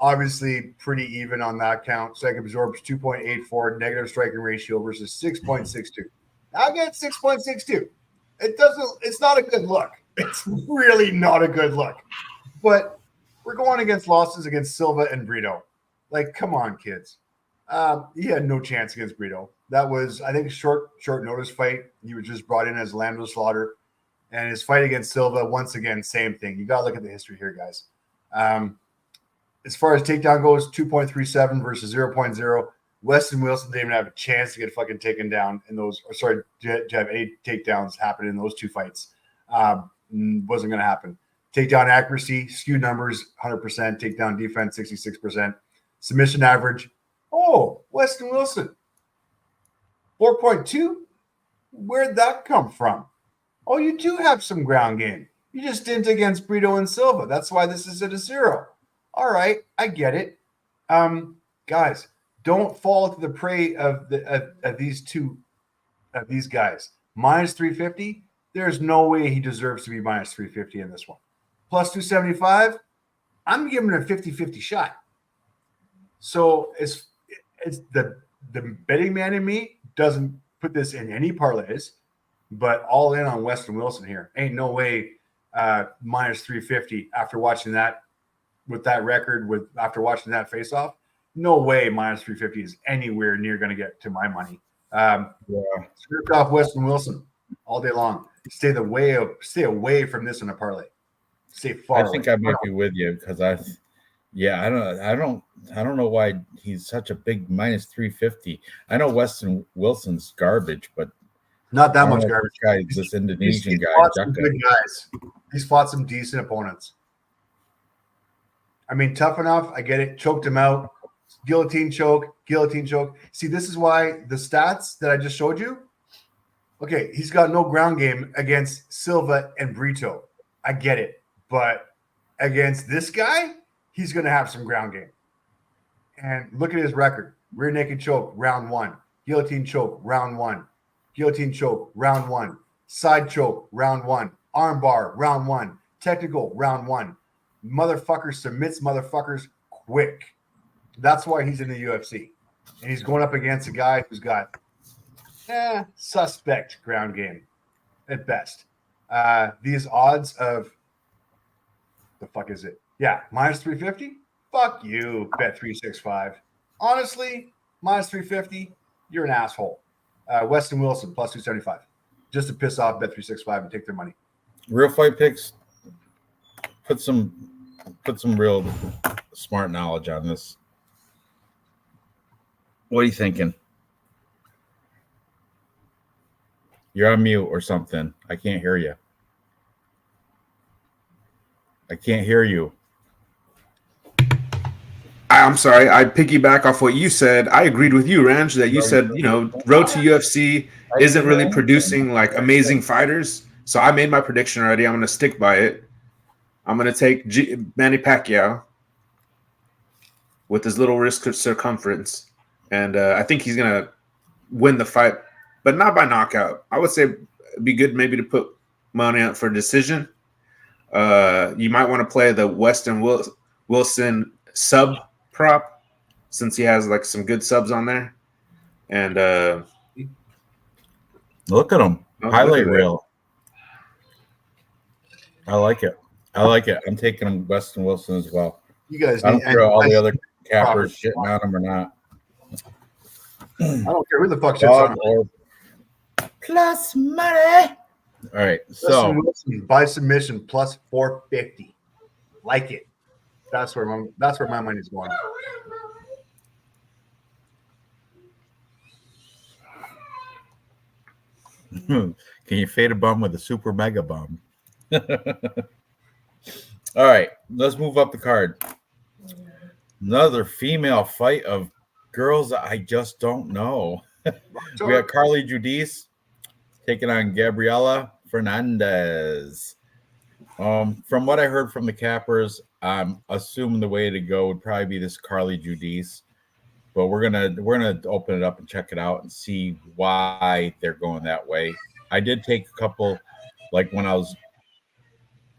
Speaker 2: Obviously, pretty even on that count. Second absorbs 2.84 negative striking ratio versus 6.62. I get 6.62. It's not a good look. It's really not a good look. But we're going against losses against Silva and Brito. Like, come on, kids. He had no chance against Brito. That was, I think, short notice fight. He was just brought in as Lando Slaughter. And his fight against Silva, once again, same thing. You got to look at the history here, guys. As far as takedown goes, 2.37 versus 0.0. Weston Wilson didn't even have a chance to get fucking taken down in those, or sorry, to have any takedowns happen in those two fights. Wasn't going to happen. Takedown accuracy, skewed numbers, 100%. Takedown defense, 66%. Submission average, Weston Wilson, 4.2. Where'd that come from? Oh, you do have some ground game. You just didn't against Brito and Silva. That's why this is at a 0. All right, I get it. Guys, don't fall to the prey of these guys. Minus 350. There's no way he deserves to be minus 350 in this one. Plus 275. I'm giving him a 50-50 shot. So it's the betting man in me doesn't put this in any parlays, but all in on Weston Wilson here. Ain't no way minus 350 after watching that with that record, after watching that face off. No way minus 350 is anywhere near going to get to my money. Script off Weston Wilson all day long. Stay away from this in a parlay. Stay far.
Speaker 1: I think I might be with you because I don't know why he's such a big minus 350. I know Weston Wilson's garbage, but
Speaker 2: not that much garbage.
Speaker 1: This Indonesian guy.
Speaker 2: Fought some good guys. He's fought some decent opponents. I mean, tough enough. I get it. Choked him out. Guillotine choke. See, this is why the stats that I just showed you. Okay, he's got no ground game against Silva and Brito. I get it. But against this guy, he's going to have some ground game. And look at his record. Rear naked choke, round 1. Guillotine choke, round 1. Guillotine choke, round 1. Side choke, round 1. Arm bar, round 1. Technical, round 1. Motherfucker submits motherfuckers quick. That's why he's in the UFC. And he's going up against a guy who's got suspect ground game at best. These odds of the fuck is it? Yeah, minus 350? Fuck you, bet 365. Honestly, minus 350, you're an asshole. Weston Wilson, plus 275. Just to piss off bet 365 and take their money.
Speaker 1: Real fight picks. Put some real smart knowledge on this. What are you thinking? You're on mute or something. I can't hear you.
Speaker 4: I'm sorry. I piggyback off what you said. I agreed with you, Ranj, that you said, road to UFC isn't really producing like amazing fighters. So I made my prediction already. I'm going to stick by it. I'm going to take Manny Pacquiao with his little wrist circumference. And I think he's going to win the fight, but not by knockout. I would say it'd be good maybe to put money out for a decision. You might want to play the Weston Wilson sub prop since he has like some good subs on there. And
Speaker 1: look at him. Highlight reel. I like it. I'm taking Weston Wilson as well.
Speaker 2: You guys,
Speaker 1: I don't care all the other cappers shitting on him or not.
Speaker 2: I don't care who the fuck shits on him.
Speaker 1: Plus money. All right, so
Speaker 2: Wilson by submission plus 450. Like it. That's where my money's going.
Speaker 1: Can you fade a bum with a super mega bum? All right, let's move up the card. Another female fight of girls that I just don't know. We got Carly Judice taking on Gabriela Fernandez. From what I heard from the cappers, I'm assuming the way to go would probably be this Carly Judice, but we're gonna open it up and check it out and see why they're going that way. I did take a couple, like when I was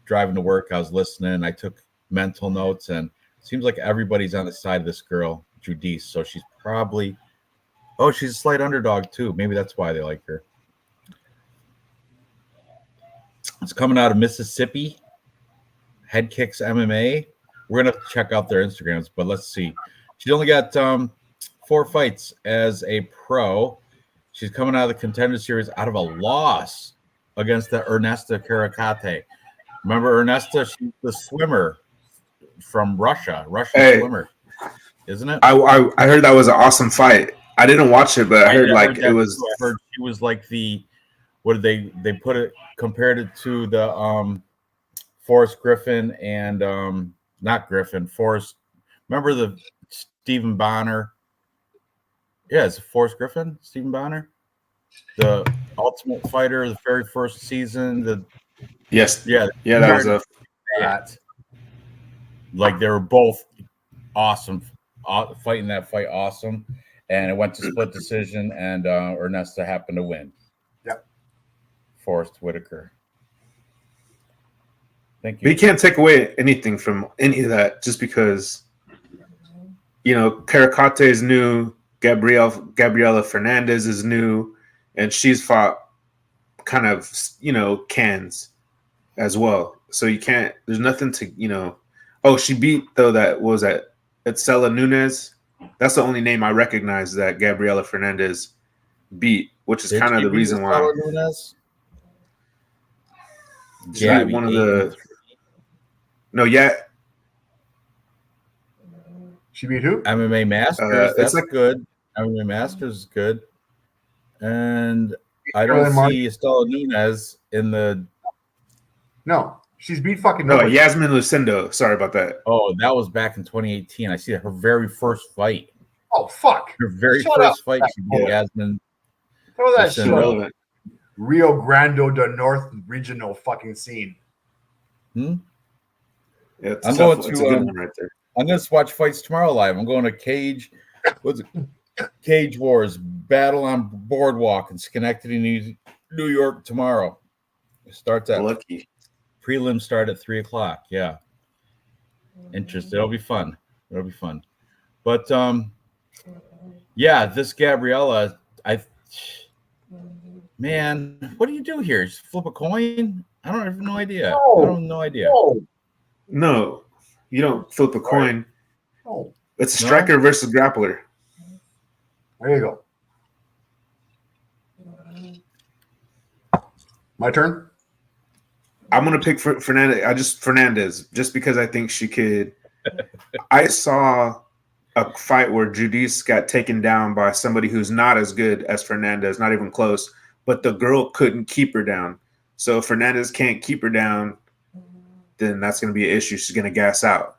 Speaker 1: driving to work, I was listening. I took mental notes, and it seems like everybody's on the side of this girl, Judice. So she's probably, she's a slight underdog too. Maybe that's why they like her. It's coming out of Mississippi. Head Kicks MMA. We're gonna have to check out their Instagrams, but let's see. She's only got 4 fights as a pro. She's coming out of the Contender Series out of a loss against the Ernesta PREECAAAP. Remember Ernesta? She's the swimmer from Russia, Russian swimmer, isn't it?
Speaker 4: I heard that was an awesome fight. I didn't watch it, but I heard like it was.
Speaker 1: I heard she was like the what did they put it compared it to the Forrest Griffin and not Griffin Forrest. Remember the Stephen Bonner? Yeah, it's Forrest Griffin, Stephen Bonner, the Ultimate Fighter, the very first season.
Speaker 4: Yes,
Speaker 1: yeah,
Speaker 4: that was
Speaker 1: that. Like they were both awesome, fighting that fight awesome, and it went to split decision, and Ernesta happened to win.
Speaker 2: Yep.
Speaker 1: Forrest Whitaker. Thank you.
Speaker 4: But you can't take away anything from any of that just because, you know, PREECAAAP is new, Gabriela Fernandez is new, and she's fought kind of, you know, cans as well. So you can't, there's nothing to, you know. Oh, she beat, though, that was at Etzela Nunes. That's the only name I recognize that Gabriela Fernandez beat, which is kind of the reason why.
Speaker 1: Nunes?
Speaker 4: Yeah, one of the. No, yeah.
Speaker 2: She beat who?
Speaker 1: MMA Masters. That's
Speaker 4: like,
Speaker 1: good. MMA Masters is good. And I don't see Estela Nunes in the.
Speaker 2: No, she's beat fucking
Speaker 4: no.
Speaker 2: nobody.
Speaker 4: Yasmin Lucindo. Sorry about that.
Speaker 1: Oh, that was back in 2018. I see her very first fight.
Speaker 2: Oh, fuck.
Speaker 1: Her very first fight, she beat Yasmin.
Speaker 2: Throw that shit
Speaker 4: irrelevant.
Speaker 2: Rio Grande do Norte regional fucking scene.
Speaker 1: Hmm?
Speaker 4: Yeah,
Speaker 1: I'm going to right there. I'm going to watch fights tomorrow live. I'm going to Cage. What's it? Cage Wars Battle on Boardwalk in Schenectady, New York tomorrow. It starts at
Speaker 4: lucky.
Speaker 1: Prelims start at 3:00. Yeah, interesting. It'll be fun. It'll be fun. But yeah, this Gabriela, man, what do you do here? Just flip a coin? I don't have no idea.
Speaker 2: No.
Speaker 1: I don't have no idea.
Speaker 4: No, you don't flip a coin.
Speaker 2: No.
Speaker 4: It's a striker versus grappler.
Speaker 2: There you go. My turn.
Speaker 4: I'm gonna pick Fernandez just because I think she could. I saw a fight where Judice got taken down by somebody who's not as good as Fernandez, not even close, but the girl couldn't keep her down. So if Fernandez can't keep her down, then that's gonna be an issue. She's gonna gas out.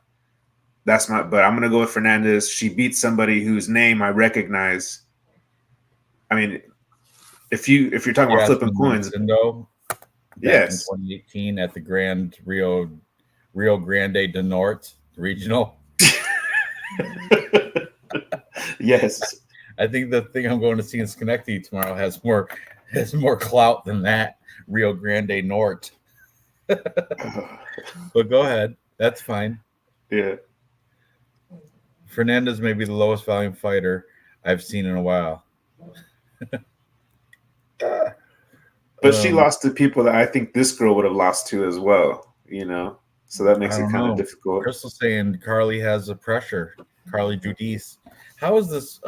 Speaker 4: But I'm gonna go with Fernandez. She beat somebody whose name I recognize. I mean, if you're talking about flipping coins, yes,
Speaker 1: in 2018 at the Grand Rio Grande do Norte regional.
Speaker 4: Yes,
Speaker 1: I think the thing I'm going to see in Schenectady tomorrow has more clout than that Rio Grande Norte. But go ahead, that's fine.
Speaker 4: Yeah,
Speaker 1: Fernandez may be the lowest volume fighter I've seen in a while.
Speaker 4: But she lost to people that I think this girl would have lost to as well, you know. So that makes it kind of difficult.
Speaker 1: Crystal's saying Carly has the pressure. Carly Judice. How is this?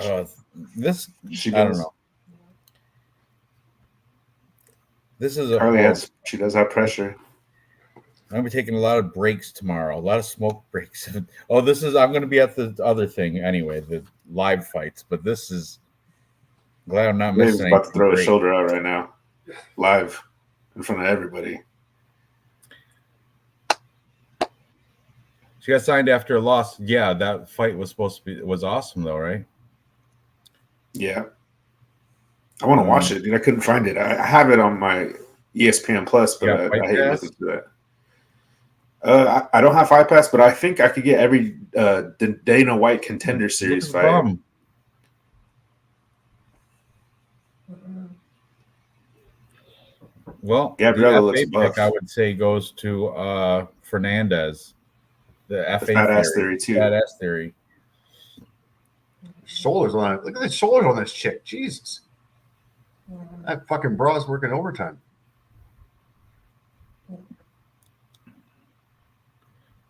Speaker 1: This I don't know. This is
Speaker 4: she does have pressure.
Speaker 1: I'm gonna be taking a lot of breaks tomorrow. A lot of smoke breaks. I'm gonna be at the other thing anyway, the live fights. But this is glad I'm not missing.
Speaker 4: He's about to throw his shoulder out right now, live in front of everybody.
Speaker 1: She got signed after a loss. Yeah, that fight was awesome though, right?
Speaker 4: Yeah. I want to watch it, dude. I couldn't find it. I have it on my ESPN Plus, but I hate listening to that. I don't have Fight Pass, but I think I could get every Dana White Contender Series fight.
Speaker 1: Well,
Speaker 4: Gabriella looks
Speaker 1: buff. I would say goes to Fernandez. The
Speaker 4: Fat ass theory too.
Speaker 1: Fat ass theory.
Speaker 2: Shoulders on it. Look at the shoulders on this chick. Jesus. That fucking bra's working overtime.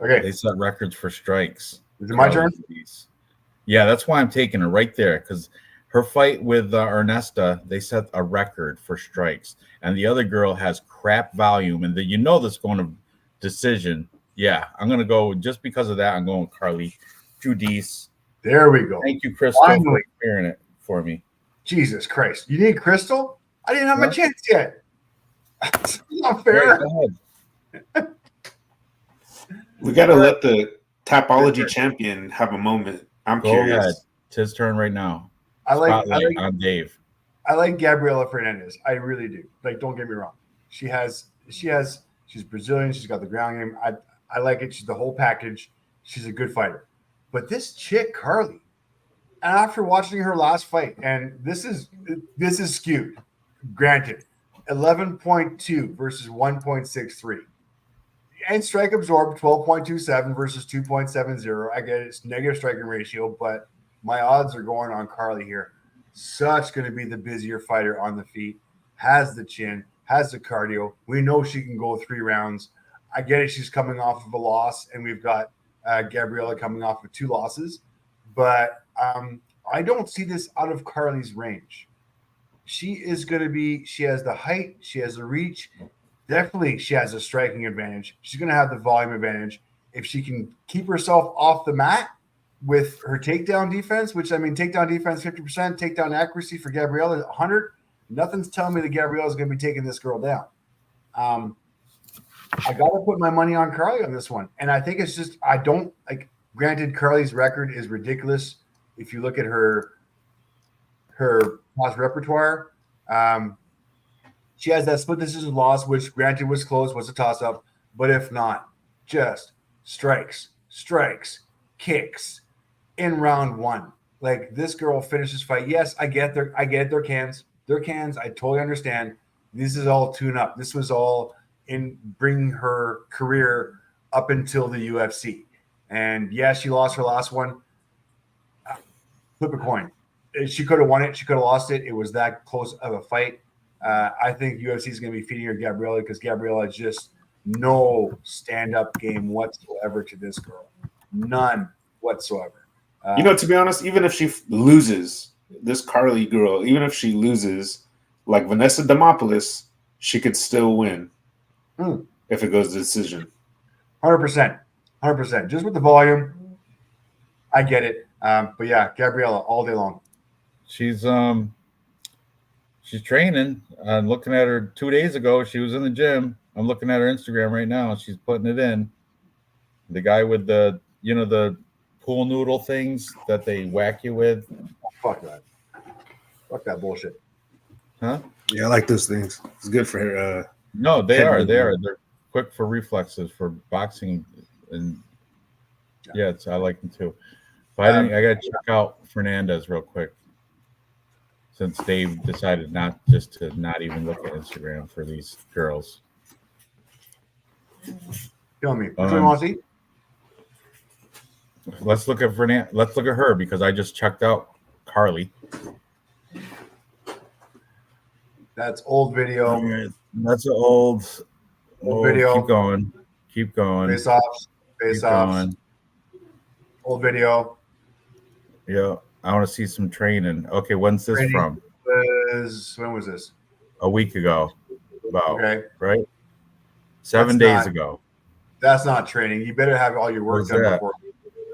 Speaker 2: Okay.
Speaker 1: They set records for strikes.
Speaker 2: Is it my turn?
Speaker 1: Yeah, that's why I'm taking it right there, because Her fight with Ernesta, they set a record for strikes, and the other girl has crap volume, and you know this going to decision. Yeah, I'm gonna go just because of that. I'm going with Carly Judice.
Speaker 2: There we go.
Speaker 1: Thank you, Crystal,
Speaker 2: Finally.
Speaker 1: for clearing it for me.
Speaker 2: Jesus Christ. You need Crystal? I didn't have my
Speaker 1: Huh?
Speaker 2: chance yet. It's not
Speaker 1: All
Speaker 2: fair.
Speaker 1: right, go ahead.
Speaker 4: We got to let the Tapology champion have a moment. I'm
Speaker 1: Go
Speaker 4: curious.
Speaker 1: ahead. It's his turn right now.
Speaker 2: I like
Speaker 1: Spotlight on Dave.
Speaker 2: I like Gabriela Fernandez. I really do. Like, don't get me wrong. She's Brazilian. She's got the ground game. I like it. She's the whole package. She's a good fighter. But this chick, Carly, and after watching her last fight, and this is skewed. Granted, 11.2 versus 1.63. And strike absorbed 12.27 versus 2.70. I get it's negative striking ratio, but my odds are going on Carly here. Such going to be the busier fighter on the feet. Has the chin, has the cardio. We know she can go 3 rounds. I get it. She's coming off of a loss, and we've got Gabriela coming off of 2 losses. But I don't see this out of Carly's range. She is going to be – she has the height. She has the reach. Definitely she has a striking advantage. She's going to have the volume advantage. If she can keep herself off the mat with her takedown defense, which, I mean, takedown defense 50%, takedown accuracy for Gabriela 100, nothing's telling me that Gabriela is going to be taking this girl down. I got to put my money on Carly on this one. And I think it's just – I don't – like, granted, Carly's record is ridiculous if you look at her past repertoire. She has that split decision loss, which granted was close, was a toss-up. But if not, just strikes, kicks in round 1. Like, this girl finishes fight. Yes, I get their cans. Their cans, I totally understand. This is all tune-up. This was all in bringing her career up until the UFC. And, yeah, she lost her last one. Flip a coin. She could have won it. She could have lost it. It was that close of a fight. I think UFC is going to be feeding her Gabriela because Gabriela has just no stand-up game whatsoever to this girl. None whatsoever.
Speaker 4: To be honest, even if she loses, this Carly girl, even if she loses, like Vanessa Demopoulos, she could still win if it goes to decision.
Speaker 2: 100%. Just with the volume, I get it. But, yeah, Gabriela all day long.
Speaker 1: She's training. I'm looking at her 2 days ago. She was in the gym. I'm looking at her Instagram right now. She's putting it in. The guy with the pool noodle things that they whack you with.
Speaker 2: Fuck that. Fuck that bullshit.
Speaker 1: Huh?
Speaker 4: Yeah, I like those things. It's good for her.
Speaker 1: No, they are. They're quick for reflexes for boxing, and yeah, I like them too. But I got to check out Fernandez real quick, since Dave decided not even look at Instagram for these girls.
Speaker 2: Tell me. Which one you want to see?
Speaker 1: Let's look at Let's look at her because I just checked out Carly.
Speaker 2: That's old video.
Speaker 1: That's an old
Speaker 2: video.
Speaker 1: Keep going.
Speaker 2: Face offs. Old video.
Speaker 1: Yeah, I want to see some training. Okay, when's this from?
Speaker 2: When was this?
Speaker 1: A week ago. About,
Speaker 2: okay.
Speaker 1: Right? 7 days ago.
Speaker 2: That's not training. You better have all your work done before.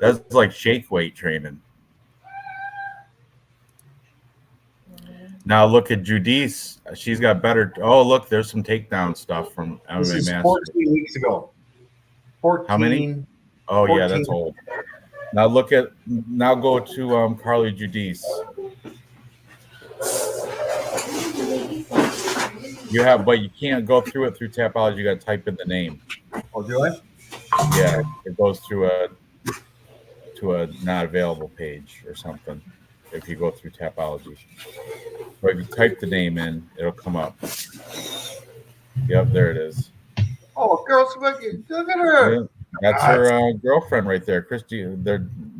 Speaker 1: That's like shake weight training. Now look at Judice. She's got better. Oh, look, there's some takedown stuff from MMA
Speaker 2: This is
Speaker 1: Masters.
Speaker 2: 14 weeks ago. 14.
Speaker 1: How many? Oh, 14. Yeah, that's old. Now go to Carly Judice. But you can't go through it through Tapology. You got to type in the name.
Speaker 2: Oh, do I?
Speaker 1: Yeah, it goes through a not available page or something. If you go through Tapology, or if you type the name in, it'll come up. Yep, there it is.
Speaker 2: Oh, girls, look at her.
Speaker 1: Yeah, that's her girlfriend right there, Christy. Their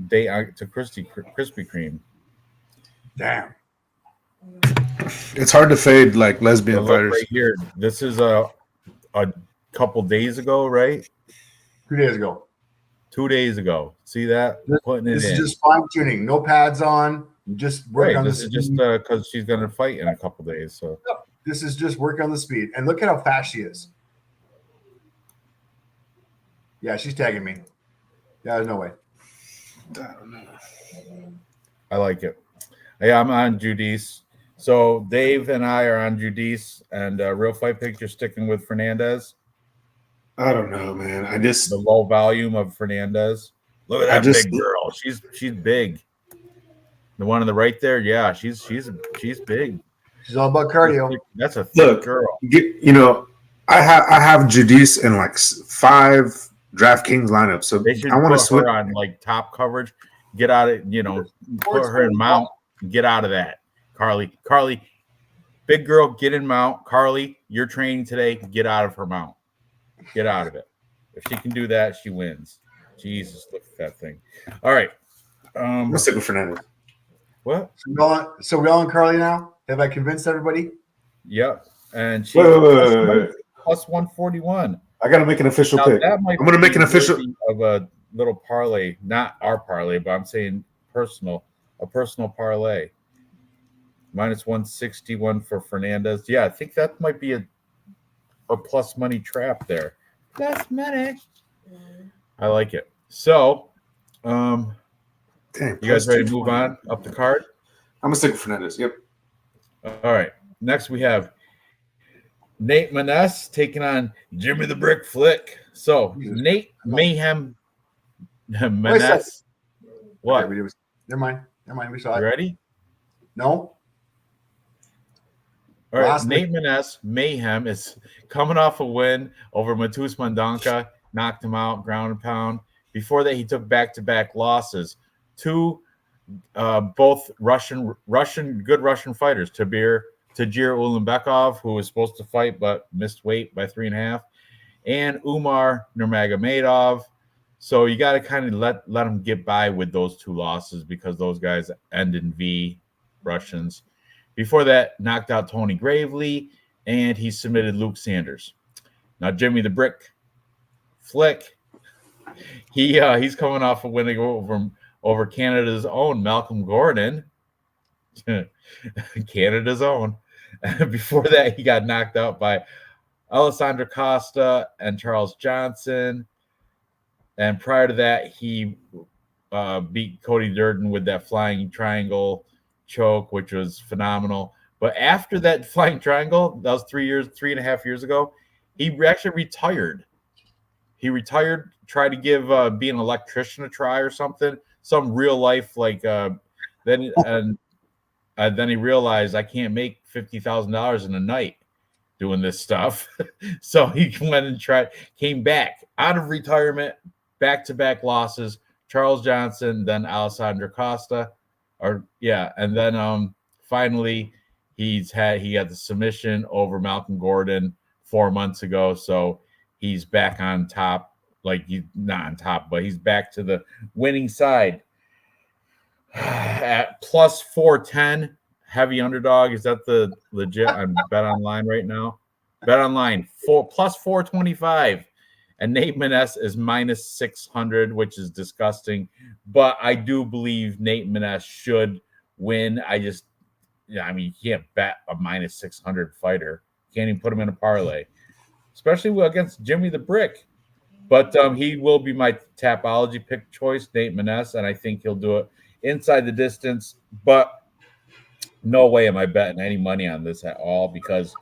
Speaker 1: date to Krispy Kreme.
Speaker 2: Damn.
Speaker 4: It's hard to fade like lesbian fighters.
Speaker 1: Right here, this is a couple days ago, right?
Speaker 2: 2 days ago.
Speaker 1: 2 days ago. See that? Putting it in.
Speaker 2: This is just fine tuning. No pads on. Just work on
Speaker 1: This
Speaker 2: the
Speaker 1: is just
Speaker 2: speed.
Speaker 1: because she's going to fight in a couple days. So
Speaker 2: This is just work on the speed. And look at how fast she is. Yeah, she's tagging me. Yeah, no way.
Speaker 1: I like it. Yeah, I'm on Judice. So Dave and I are on Judice, and Real Fight Picture sticking with Fernandez.
Speaker 4: I don't know, man.
Speaker 1: The low volume of Fernandez. Look at that big girl. She's big. The one on the right there, yeah, she's big.
Speaker 2: She's all about cardio.
Speaker 1: That's a thick girl.
Speaker 4: You know, I have Judice in like 5 DraftKings lineups, so
Speaker 1: They should
Speaker 4: I want to
Speaker 1: put
Speaker 4: switch
Speaker 1: her on like top coverage. Get out of put her in mount. Get out of that, Carly. Big girl, get in mount. Carly, you're training today. Get out of her mount. Get out of it. If she can do that, she wins. Jesus, look at that thing. All right.
Speaker 4: I'm gonna stick with Fernandez.
Speaker 1: What?
Speaker 2: So we all on Carly now? Have I convinced everybody?
Speaker 1: Yep. And she's plus 141.
Speaker 4: I gotta make an official pick. I'm gonna make an official
Speaker 1: of a little parlay, not our parlay, but I'm saying a personal parlay. Minus 161 for Fernandez. Yeah, I think that might be a plus money trap there. Plus money. I like it. So,
Speaker 4: Damn,
Speaker 1: you guys ready to move on up the card?
Speaker 4: I'm gonna stick with Fernandez. Yep.
Speaker 1: All right. Next we have Nate Maness taking on Jimmy the Brick Flick. So Nate Mayhem Maness. What?
Speaker 2: Okay, never mind. We saw it.
Speaker 1: You ready?
Speaker 2: No.
Speaker 1: All right. Nate Maness Mayhem is coming off a win over Matus Mandanka, knocked him out, ground and pound. Before that, he took back-to-back losses to both good Russian fighters, Tagir Ulanbekov, who was supposed to fight but missed weight by 3.5, and Umar Nurmagomedov. So you got to kind of let them get by with those 2 losses because those guys end in V, Russians. Before that, knocked out Tony Gravely, and he submitted Luke Sanders. Now Jimmy the Brick Flick, he's coming off a winning over Canada's own Malcolm Gordon. Canada's own. Before that, he got knocked out by Alessandro Costa and Charles Johnson. And prior to that, he beat Cody Durden with that flying triangle choke, which was phenomenal. But after that flying triangle, that was 3.5 years ago, he actually retired. He retired, tried to give being an electrician a try or something, some real life then he realized I can't make $50,000 in a night doing this stuff. So he went and came back out of retirement, back-to-back losses, Charles Johnson, then Alessandro Costa, and then finally he got the submission over Malcolm Gordon 4 months ago. So he's back on top, he's not on top, but he's back to the winning side at plus 410. Heavy underdog. Is that the legit? I'm Bet Online right now. Bet Online plus 425. And Nate Maness is minus 600, which is disgusting. But I do believe Nate Maness should win. You can't bet a minus 600 fighter. Can't even put him in a parlay, especially against Jimmy the Brick. But he will be my Tapology pick choice, Nate Maness, and I think he'll do it inside the distance. But no way am I betting any money on this at all because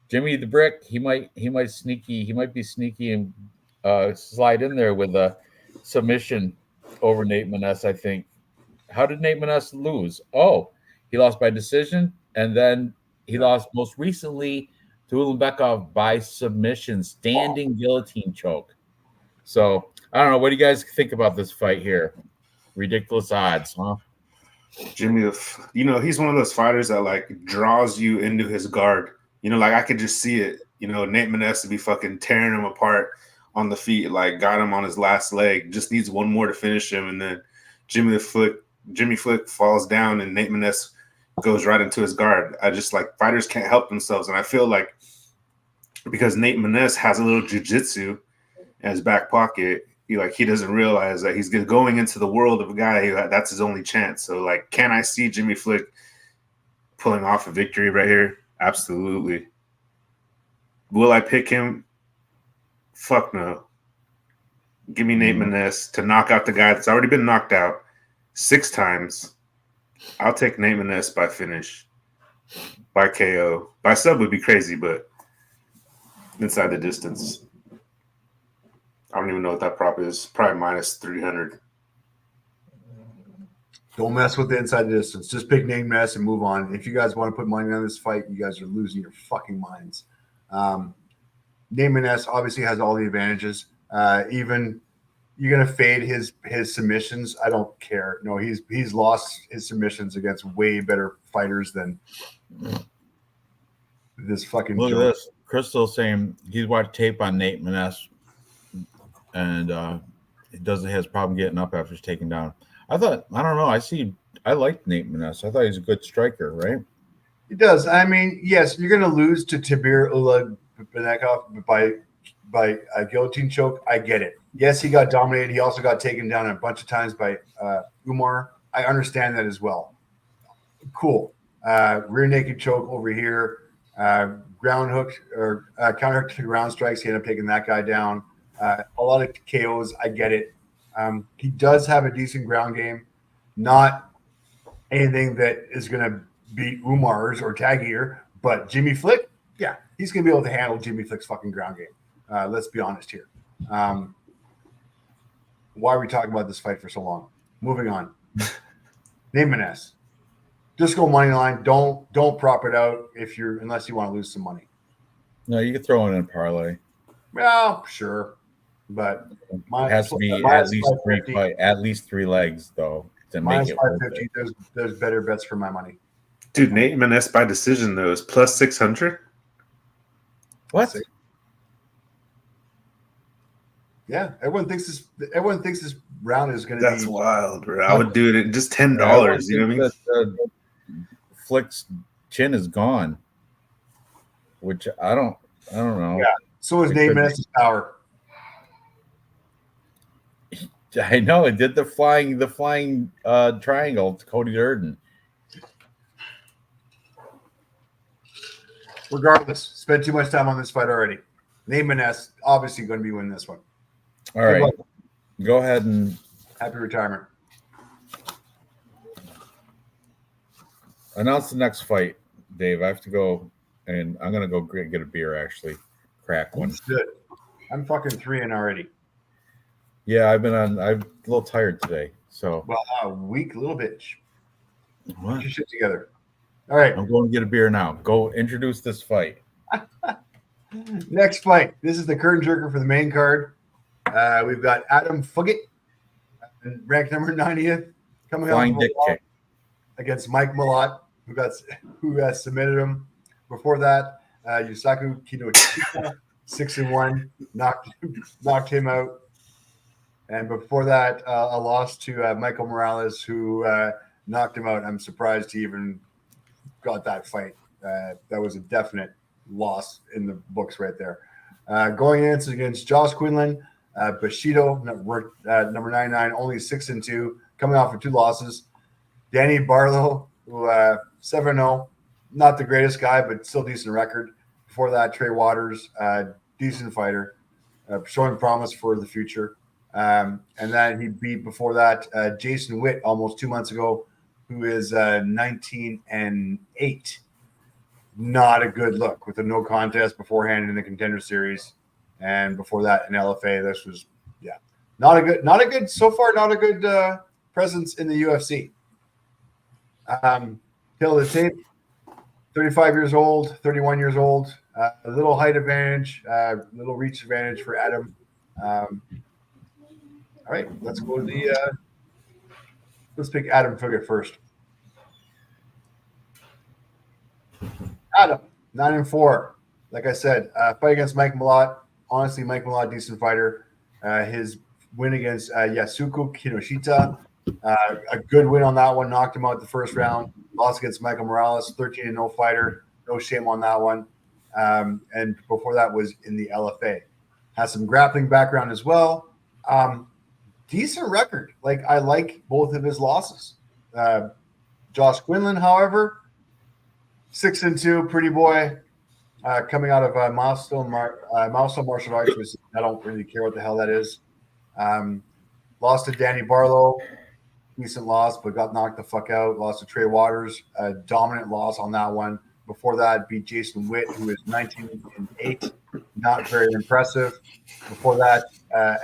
Speaker 1: Jimmy the Brick, he might be sneaky and slide in there with a submission over Nate Maness, I think. How did Nate Maness lose? Oh, he lost by decision, and then he lost most recently to Ulanbekov by submission, standing guillotine choke. So, I don't know. What do you guys think about this fight here? Ridiculous odds, huh?
Speaker 4: Jimmy, he's one of those fighters that draws you into his guard. I could just see it. Nate Maness to be fucking tearing him apart on the feet, got him on his last leg. Just needs one more to finish him, and then Jimmy Flick falls down, and Nate Maness goes right into his guard. I just fighters can't help themselves, and I feel because Nate Maness has a little jiu-jitsu in his back pocket, he doesn't realize that he's going into the world of a guy who that's his only chance. So like, can I see Jimmy Flick pulling off a victory right here? Absolutely. Will I pick him? Fuck no. Give me Nate Maness to knock out the guy that's already been knocked out 6 times. I'll take Nate Maness by finish, by KO. By sub would be crazy, but inside the distance. I don't even know what that prop is. Probably minus 300.
Speaker 2: Don't mess with the inside the distance. Just pick Nate Maness and move on. If you guys want to put money on this fight, you guys are losing your fucking minds. Nate Maness obviously has all the advantages. Even you're gonna fade his submissions. I don't care. No, he's lost his submissions against way better fighters than this fucking.
Speaker 1: Look at this. Crystal saying he's watched tape on Nate Maness, and he has problem getting up after he's taken down. I don't know. I liked Nate Maness. I thought he's a good striker, right?
Speaker 2: He does. I mean, yes, you're gonna lose to Tibir Ulanbekov by a guillotine choke. I get it. Yes, he got dominated. He also got taken down a bunch of times by Umar. I understand that as well. Cool. Rear naked choke over here. Ground hook or counter hook to ground strikes. He ended up taking that guy down. A lot of KOs. I get it. He does have a decent ground game. Not anything that is going to beat Umar's or Tagir, but Jimmy Flick, yeah, he's going to be able to handle Jimmy Flick's fucking ground game. Let's be honest here. Why are we talking about this fight for so long? Moving on. Nate Maness. Just go money line. Don't prop it out unless you want to lose some money.
Speaker 1: No, you can throw it in a parlay.
Speaker 2: Well, sure, but
Speaker 1: it has to be at least 3 legs though to make it worth it.
Speaker 2: There's better bets for my money.
Speaker 4: Dude, Nate Maness by decision though is plus 600.
Speaker 1: What?
Speaker 2: Yeah, everyone thinks this round is going to be.
Speaker 4: That's wild, bro. I would do it at just $10. You know what I mean?
Speaker 1: Flick's chin is gone, which I don't know.
Speaker 2: Yeah. So is Nate Maness's power.
Speaker 1: I know it did the flying triangle to Cody Durden.
Speaker 2: Regardless, spent too much time on this fight already. Nate Maness obviously going to be winning this one.
Speaker 1: All right, go ahead and
Speaker 2: happy retirement.
Speaker 1: Announce the next fight, Dave. I have to go, and I'm gonna go get a beer. Actually, crack one.
Speaker 2: That's good. I'm fucking 3-in already.
Speaker 1: Yeah, I'm a little tired today. So
Speaker 2: weak little bitch.
Speaker 1: What?
Speaker 2: Get your shit together. All right,
Speaker 1: I'm going to get a beer now. Go introduce this fight.
Speaker 2: Next fight. This is the curtain jerker for the main card. We've got Adam Fugit, ranked number 90th, coming
Speaker 1: Flying
Speaker 2: out
Speaker 1: dick kick
Speaker 2: against Mike Malott, who has submitted him. Before that, Yusaku Kinoshita, 6-1, knocked him out. And before that, a loss to Michael Morales, who knocked him out. I'm surprised he even got that fight. That was a definite loss in the books right there. Going in against Josh Quinlan, Bushido, number 99, only 6-2, coming off of 2 losses. Danny Barlow, who 7-0, not the greatest guy, but still decent record. Before that, Trey Waters, decent fighter, showing promise for the future. And then he beat before that Jason Witt almost 2 months ago, who is 19-8. Not a good look with a no contest beforehand in the Contender Series, and before that in LFA. This was not a good so far. Not a good presence in the UFC. Kill the tape. 35 years old, 31 years old. A little height advantage, little reach advantage for Adam. All right, let's go to the. Let's pick Adam Fugit first. Adam, 9-4. Like I said, fight against Mike Malott. Honestly, Mike Malott, decent fighter. His win against Yasuko Kinoshita, a good win on that one. Knocked him out the first round. Lost against Michael Morales, 13-0 fighter. No shame on that one. And before that was in the LFA. Has some grappling background as well. Decent record. Like, I like both of his losses. Josh Quinlan, however, 6-2, pretty boy, coming out of milestone martial arts, which I don't really care what the hell that is. Lost to Danny Barlow, decent loss, but got knocked the fuck out. Lost to Trey Waters, a dominant loss on that one. Before that, beat Jason Witt, who is 19-8, not very impressive. Before that,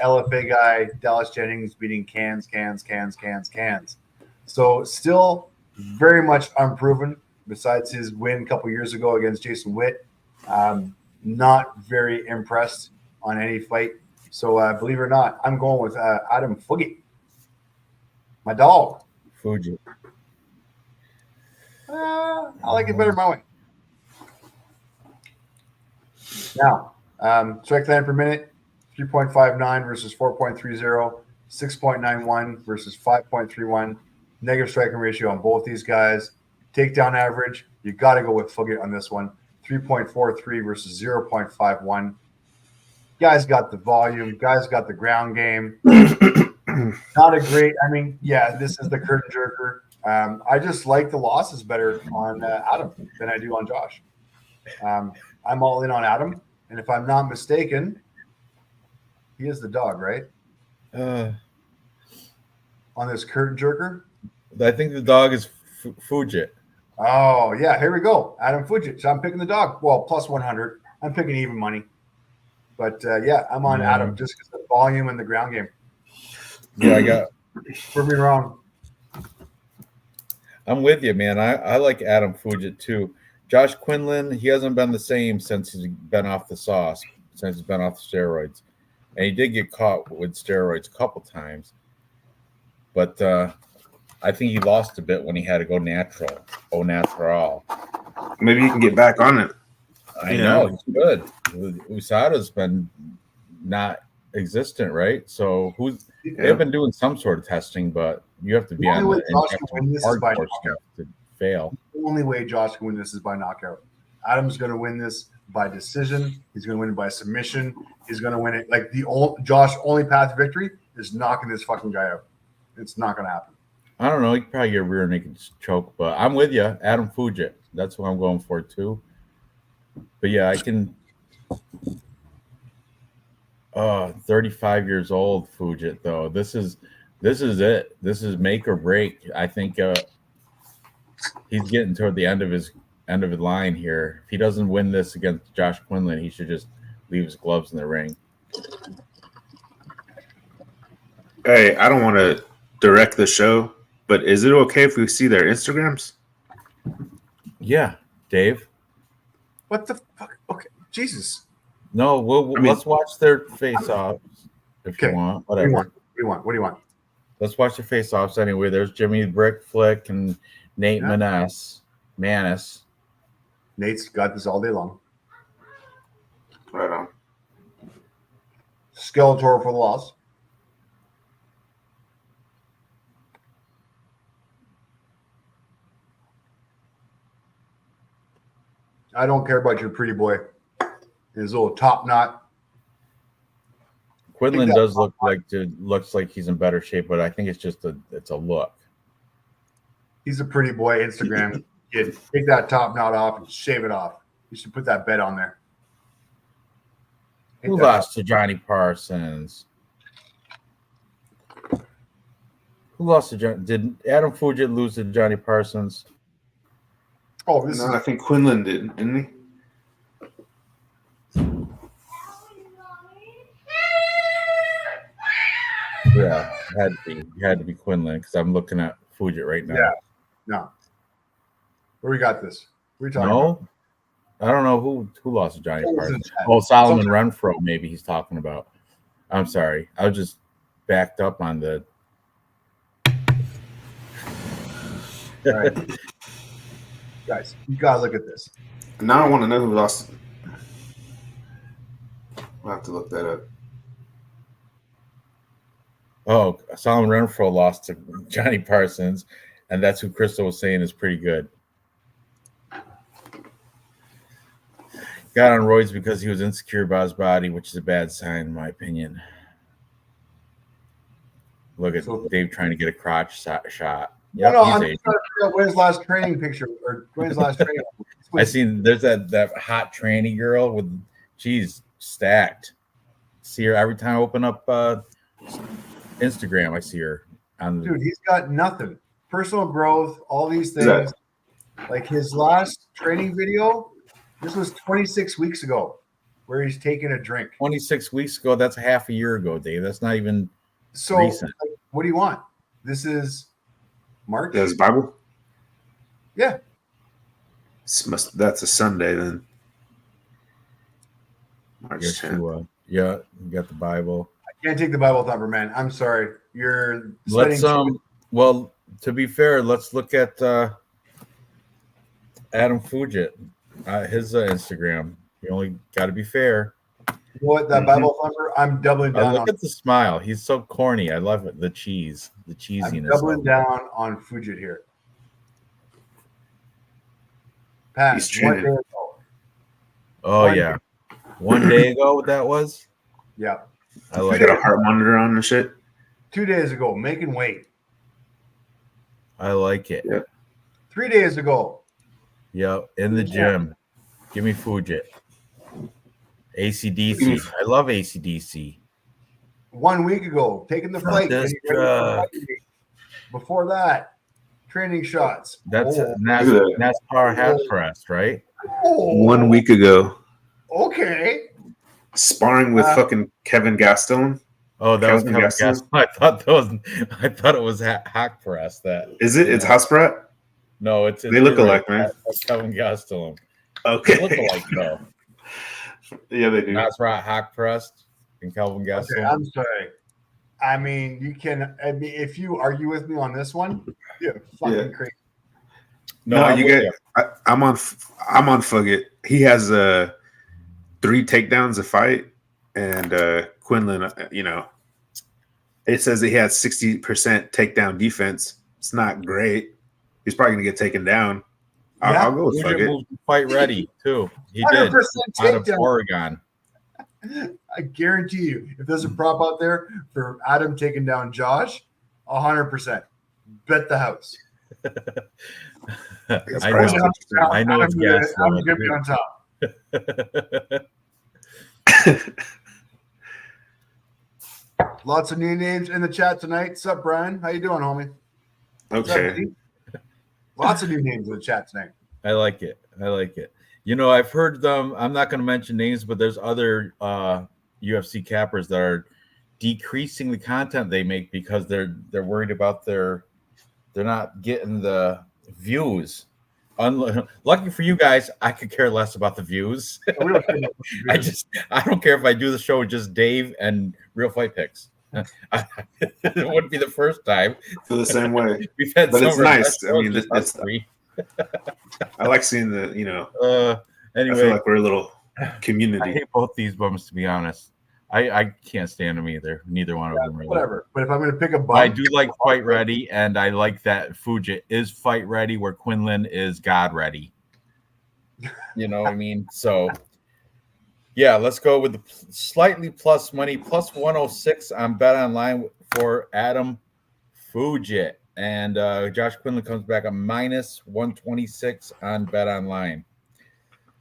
Speaker 2: LFA guy Dallas Jennings beating cans. So still very much unproven. Besides his win a couple years ago against Jason Witt, not very impressed on any fight. So believe it or not, I'm going with Adam Fugi, my dog.
Speaker 1: Fuji.
Speaker 2: I like it better my way. Now, strike line per minute, 3.59 versus 4.30, 6.91 versus 5.31. Negative striking ratio on both these guys. Takedown average, you got to go with Fugit on this one. 3.43 versus 0.51. Guys got the volume. Guys got the ground game. Not a great, I mean, yeah, this is the curtain jerker. I just like the losses better on Adam than I do on Josh. I'm all in on Adam. And if I'm not mistaken, he is the dog, right? On this curtain jerker?
Speaker 1: I think the dog is Fujit.
Speaker 2: Oh, yeah, here we go. Adam Fujit. So I'm picking the dog. Well, plus 100. I'm picking even money. But, yeah, I'm on Adam just because of the volume and the ground game.
Speaker 1: Yeah, I got.
Speaker 2: Prove me wrong.
Speaker 1: I'm with you, man. I like Adam Fujit too. Josh Quinlan, he hasn't been the same since he's been off the sauce, since he's been off the steroids. And he did get caught with steroids a couple times. But I think he lost a bit when he had to go natural. Au natural.
Speaker 4: Maybe you can get back on it.
Speaker 1: I know, he's good. USADA's been not existent, right? So they've been doing some sort of testing, but you have to be on the hardcore stuff to fail.
Speaker 2: The only way Josh can win this is by knockout. Adam's going to win this by decision. He's going to win it by submission. He's going to win it like Josh only path to victory is knocking this fucking guy out. It's not going to happen.
Speaker 1: I don't know. He could probably get a rear naked choke, but I'm with you. Adam Fujit. That's what I'm going for too. But yeah, I can. 35 years old, Fujit. Though this is it. This is make or break. I think he's getting toward the end of his line here. If he doesn't win this against Josh Quinlan, he should just leave his gloves in the ring.
Speaker 4: Hey, I don't want to direct the show, but is it okay if we see their Instagrams?
Speaker 1: Yeah, Dave.
Speaker 2: What the fuck? Okay, Jesus.
Speaker 1: No, let's watch their face-offs if you want. Whatever.
Speaker 2: What do you want?
Speaker 1: Let's watch their face-offs anyway. There's Jimmy Brick Flick and Nate Manis.
Speaker 2: Nate's got this all day long.
Speaker 4: Right on.
Speaker 2: Skeletor for the loss. I don't care about your pretty boy. His little top knot.
Speaker 1: Quinlan does looks like he's in better shape, but I think it's just it's a look.
Speaker 2: He's a pretty boy Instagram kid. Take that top knot off and shave it off. You should put that bet on there.
Speaker 1: Who lost to Johnny Parsons? Who lost to Johnny? Did Adam Fujit lose to Johnny Parsons?
Speaker 2: Oh,
Speaker 4: I think Quinlan didn't he?
Speaker 1: Yeah, it had to be Quinlan because I'm looking at Fujit right now.
Speaker 2: Yeah, no. Where we got this? What are you talking about?
Speaker 1: I don't know who lost to Johnny Parsons. Oh, Solomon Renfro, maybe he's talking about. I'm sorry, I was just backed up on the.
Speaker 2: All right. Guys, you gotta look at this.
Speaker 4: Now I want to know who lost. I'll have to look that up.
Speaker 1: Oh, Solomon Renfro lost to Johnny Parsons, and that's who Crystal was saying is pretty good. Got on roids because he was insecure about his body, which is a bad sign, in my opinion. Look at
Speaker 2: So-
Speaker 1: Dave trying to get a crotch shot.
Speaker 2: No,
Speaker 1: Yep,
Speaker 2: no,
Speaker 1: he's
Speaker 2: I'm
Speaker 1: Asian.
Speaker 2: just trying to figure out when his last training picture or when his last training.
Speaker 1: I seen there's that hot tranny girl with she's stacked. See her every time I open up Instagram. I see her on the
Speaker 2: Dude, he's got nothing. Personal growth, all these
Speaker 4: Is that-
Speaker 2: things. Like his last training video, this was 26 weeks ago, where he's taking a drink.
Speaker 1: 26 weeks ago. That's half a year ago, Dave. That's not even
Speaker 2: So,
Speaker 1: recent.
Speaker 2: like, what do you want? This is March.
Speaker 4: That's Bible.
Speaker 2: Yeah.
Speaker 4: That's a Sunday then. March
Speaker 1: Yes,
Speaker 4: 10th.
Speaker 1: yeah, you got the Bible.
Speaker 2: I can't take the Bible thumper, man. I'm sorry. You're
Speaker 1: Let's
Speaker 2: spending
Speaker 1: well, to be fair, let's look at Adam Fugit, his Instagram. You only got to be fair.
Speaker 2: You know what? That Bible thumper, I'm doubling down
Speaker 1: Look
Speaker 2: on.
Speaker 1: at the smile. He's so corny. I love it. The cheese, the
Speaker 2: I'm
Speaker 1: cheesiness.
Speaker 2: doubling down on Fujit here. Pat,
Speaker 4: He's
Speaker 2: one
Speaker 4: training.
Speaker 2: day ago.
Speaker 1: Oh
Speaker 2: One
Speaker 1: yeah, one day ago that was.
Speaker 2: Yeah.
Speaker 1: I
Speaker 4: I
Speaker 1: like
Speaker 4: got
Speaker 1: it.
Speaker 4: a heart monitor on and shit.
Speaker 2: 2 days ago, making weight.
Speaker 1: I like it.
Speaker 4: Yeah.
Speaker 2: 3 days ago,
Speaker 1: Yeah, in the gym. Give me Fugit. ACDC. I love ACDC.
Speaker 2: 1 week ago, taking the flight.
Speaker 1: This
Speaker 2: getting ready for
Speaker 1: truck.
Speaker 2: fighting week. Before that, training shots.
Speaker 1: That's
Speaker 2: Oh,
Speaker 1: NASCAR half press, right?
Speaker 2: oh,
Speaker 4: 1 week ago,
Speaker 2: Okay.
Speaker 4: sparring with fucking Kevin Gaston.
Speaker 1: Oh, that was
Speaker 4: Kevin
Speaker 1: Kevin
Speaker 4: Gastelum?
Speaker 1: Gastelum. I thought it was hack press. That
Speaker 4: Is it? It's Hasprat?
Speaker 1: no, it's
Speaker 4: They look
Speaker 1: you're
Speaker 4: alike, man.
Speaker 1: That's Kevin Gastelum.
Speaker 4: Okay.
Speaker 1: They look alike though.
Speaker 4: Yeah, they do.
Speaker 1: That's right, hack pressed and Kelvin
Speaker 2: Okay,
Speaker 1: Gastelum.
Speaker 2: I'm sorry. I mean, you can. I mean, if you argue with me on this one, you're fucking
Speaker 4: Yeah.
Speaker 2: crazy.
Speaker 4: No,
Speaker 1: I'm
Speaker 4: you
Speaker 1: with
Speaker 4: get. I'm on Fugit. He has 3 takedowns a fight, and Quinlan. It says that he has 60% takedown defense. It's not great. He's probably gonna get taken down.
Speaker 2: Yeah.
Speaker 4: I'll go with
Speaker 1: Fugit
Speaker 4: Fugit.
Speaker 1: moved to fight ready too. He
Speaker 2: 100%
Speaker 1: did out of
Speaker 2: takedown.
Speaker 1: Oregon.
Speaker 2: I guarantee you, if there's a prop out there for Adam taking down Josh, 100%. Bet the house.
Speaker 4: That's
Speaker 1: I
Speaker 4: probably
Speaker 1: know.
Speaker 4: interesting.
Speaker 1: I know it's
Speaker 2: I'm
Speaker 1: Gastelum.
Speaker 2: gonna be on top. Lots of new names in the chat tonight. What's up, Brian? How you doing, homie? What's up,
Speaker 4: Okay.
Speaker 2: buddy? Lots of new names in the chat tonight.
Speaker 1: I like it. I like it. I've heard them. I'm not going to mention names, but there's other UFC cappers that are decreasing the content they make because they're worried about they're not getting the views. Lucky for you guys, I could care less about the views.
Speaker 2: We don't care about what you do.
Speaker 1: I don't care if I do the show with just Dave and Real Fight Picks. It wouldn't be the first time.
Speaker 4: Feel the same way.
Speaker 1: We've had
Speaker 4: But
Speaker 1: some
Speaker 4: it's
Speaker 1: of our
Speaker 4: nice.
Speaker 1: best
Speaker 4: I mean,
Speaker 1: shows just
Speaker 4: it's-
Speaker 1: us three.
Speaker 4: I like seeing the. I
Speaker 1: Anyway,
Speaker 4: feel like we're a little
Speaker 1: I
Speaker 4: community.
Speaker 1: hate both these bums, to be honest. I can't stand them either. Neither one of them really.
Speaker 2: Whatever. But if I'm going to pick a bum,
Speaker 1: I do like Fight Ready, and I like that Fugit is Fight Ready, where Quinlan is God Ready. You know what I mean? So, yeah, let's go with the slightly plus money, plus 106 on Bet Online for Adam Fugit. And Josh Quinlan comes back a minus 126 on Bet Online.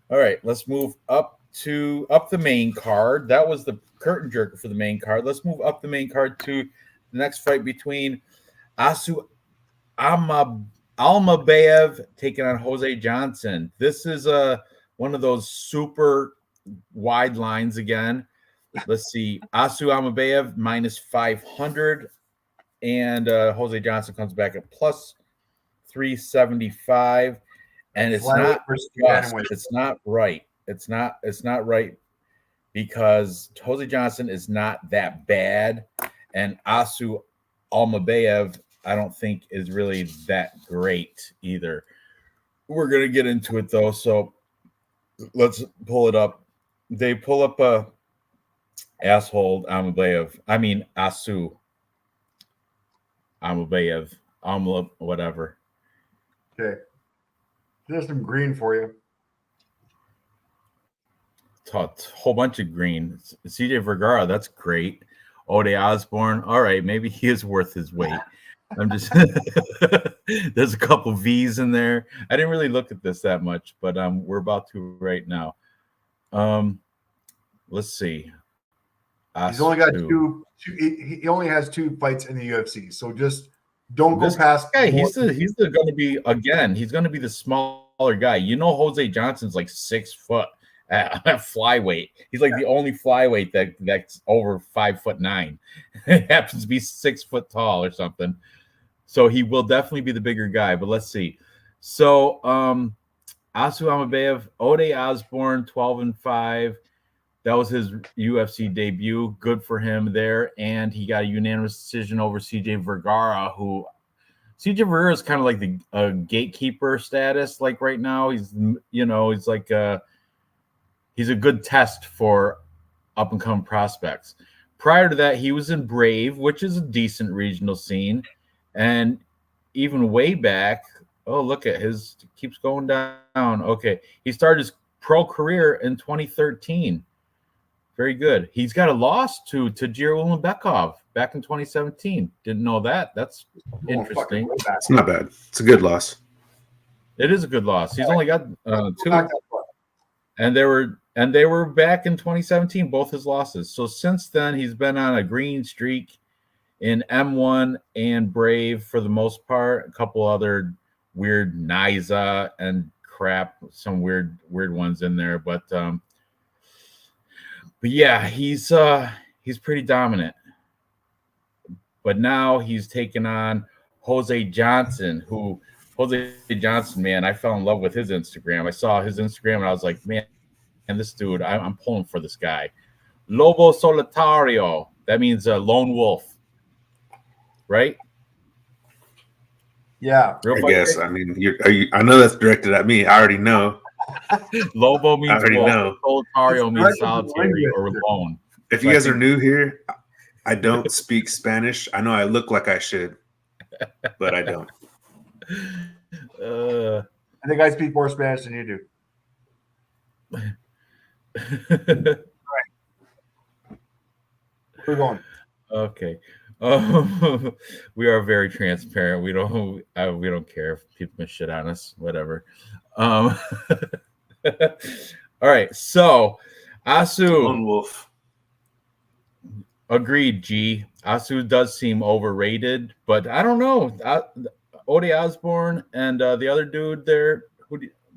Speaker 1: All right, let's move up the main card. That was the curtain jerker for the main card. Let's move up the main card to the next fight between Asu Almabayev taking on Jose Johnson. This is one of those super wide lines again. Let's see. Asu Almabayev minus 500, and Jose Johnson comes back at plus 375. And it's not just, it's not right. It's not right because Jose Johnson is not that bad, and Asu Almabayev I don't think is really that great either. We're gonna get into it though, so let's pull it up. They pull up a asshole Almabayev. I mean Asu Almabayev. Whatever.
Speaker 2: Okay. There's some green for you.
Speaker 1: A whole bunch of green. CJ Vergara, that's great. Ode Osborne. All right, maybe he is worth his weight. I'm just there's a couple V's in there. I didn't really look at this that much, but we're about to right now. Let's see.
Speaker 2: He's only got two. He only has 2 fights in the UFC, so just don't go past.
Speaker 1: Guy, he's going to be again. He's going to be the smaller guy. You know, Jose Johnson's like 6 foot at flyweight. He's like the only flyweight that's over 5'9". It happens to be 6 foot tall or something. So he will definitely be the bigger guy. But let's see. So Asu Amabayev, Ode Osborne, 12-5. That was his UFC debut. Good for him there. And he got a unanimous decision over CJ Vergara, who CJ Vergara is kind of like the gatekeeper status. Like right now, he's like he's a good test for up and coming prospects. Prior to that, he was in Brave, which is a decent regional scene. And even way back, oh, look at his keeps going down. Okay. He started his pro career in 2013. Very good. He's got a loss to Tajir Ulanbekov back in 2017. Didn't know that. That's interesting.
Speaker 4: It's not bad. It's a good loss.
Speaker 1: It is a good loss. He's only got 2, and they were back in 2017. Both his losses. So since then, he's been on a green streak in M1 and Brave for the most part. A couple other weird Niza and crap, some weird ones in there, but yeah, he's pretty dominant. But now he's taken on Jose Johnson, man, I fell in love with his Instagram. I saw his Instagram and I was like, man, and this dude, I'm pulling for this guy. Lobo Solitario. That means a lone wolf, right?
Speaker 2: Yeah.
Speaker 4: I guess. I mean, I know that's directed at me. I already know.
Speaker 1: Lobo means wolf. Solitario means solitary or
Speaker 2: language.
Speaker 1: lone.
Speaker 4: If you guys are new here, I don't speak Spanish. I know I look like I should, but I don't.
Speaker 2: I think I speak more Spanish than you do. We're going.
Speaker 1: Okay. We are very transparent. We don't care if people can shit on us, whatever. All right. So Asu.
Speaker 4: Lone wolf.
Speaker 1: Agreed, G. Asu does seem overrated, but I don't know. Ode Osborne and the other dude there,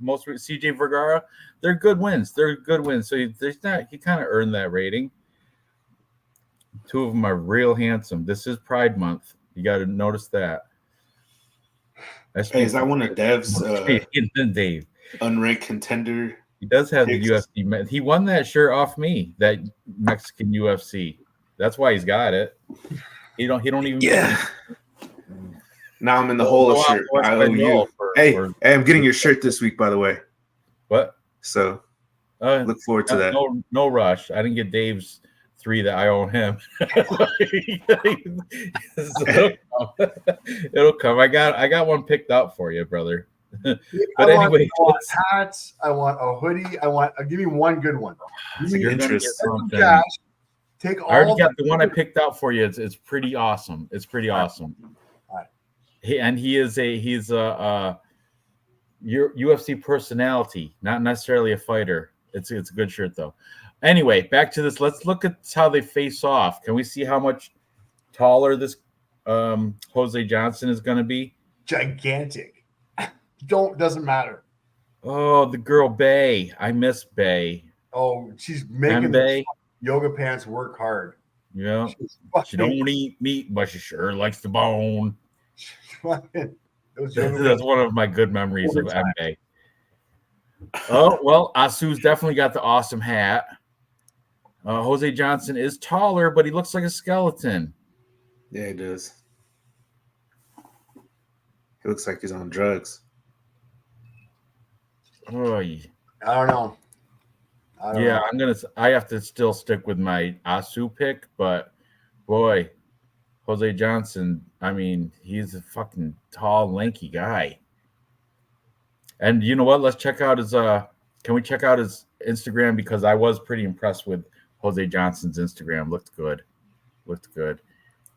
Speaker 1: CJ Vergara, they're good wins. So he kind of earned that rating. 2 of them are real handsome. This is Pride Month. You got to notice that.
Speaker 4: Hey, is that one of Dev's
Speaker 1: Dave
Speaker 4: unranked contender?
Speaker 1: He does have
Speaker 4: picks?
Speaker 1: the UFC. He won that shirt off me. That Mexican UFC. That's why he's got it. He don't even.
Speaker 4: Yeah. Now I'm in the hole of shirt. I owe you. Hey, I'm getting your shirt this week, by the way.
Speaker 1: What?
Speaker 4: So look forward to that.
Speaker 1: No rush. I didn't get Dave's 3 that I owe him. It'll come. I got one picked out for you, brother. But anyway,
Speaker 2: I want hats. I want a hoodie. Give me one good one.
Speaker 1: You're gonna get something.
Speaker 2: Cash, take all.
Speaker 1: I already got the one I picked out for you. It's pretty awesome. It's pretty awesome.
Speaker 2: All right.
Speaker 1: He's a UFC personality, not necessarily a fighter. It's a good shirt though. Anyway, back to this. Let's look at how they face off. Can we see how much taller this Jose Johnson is going to be?
Speaker 2: Gigantic. Doesn't matter.
Speaker 1: Oh, the girl Bay. I miss Bay.
Speaker 2: Oh, she's making the yoga pants work hard.
Speaker 1: Yeah. She don't eat meat, but she sure likes the bone. That's one of my good memories of MBA. Oh, well, Asu's definitely got the awesome hat. Jose Johnson is taller, but he looks like a skeleton.
Speaker 4: Yeah, he does. He looks like he's on drugs.
Speaker 1: Oh,
Speaker 2: I don't know.
Speaker 1: I have to still stick with my Asu pick, but boy, Jose Johnson, I mean, he's a fucking tall, lanky guy. And you know what? Let's check out his can we check out his Instagram, because I was pretty impressed with Jose Johnson's Instagram. Looked Looked good.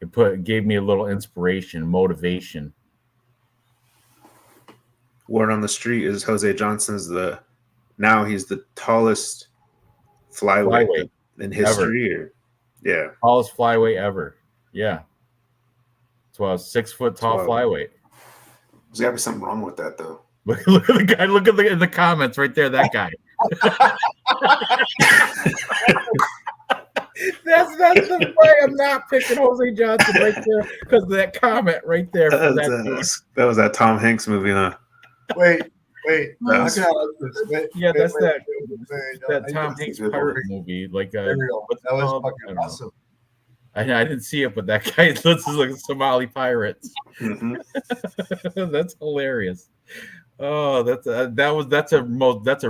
Speaker 1: It gave me a little inspiration, motivation.
Speaker 4: Word on the street is Jose Johnson's now he's the tallest flyweight in history. Yeah,
Speaker 1: tallest flyweight ever. Yeah, so I was 6 foot tall flyweight.
Speaker 4: There's got to be something wrong with that though.
Speaker 1: Look at the guy. Look at in the comments right there. That guy. That's the way I'm not picking Jose Johnson right there because of that comment right there.
Speaker 4: That was that Tom Hanks movie, huh?
Speaker 2: Wait.
Speaker 1: That's that Tom Hanks pirate movie. Like
Speaker 2: that was fucking awesome.
Speaker 1: I didn't see it, but that guy looks like Somali pirates.
Speaker 4: Mm-hmm.
Speaker 1: That's hilarious. Oh, that's a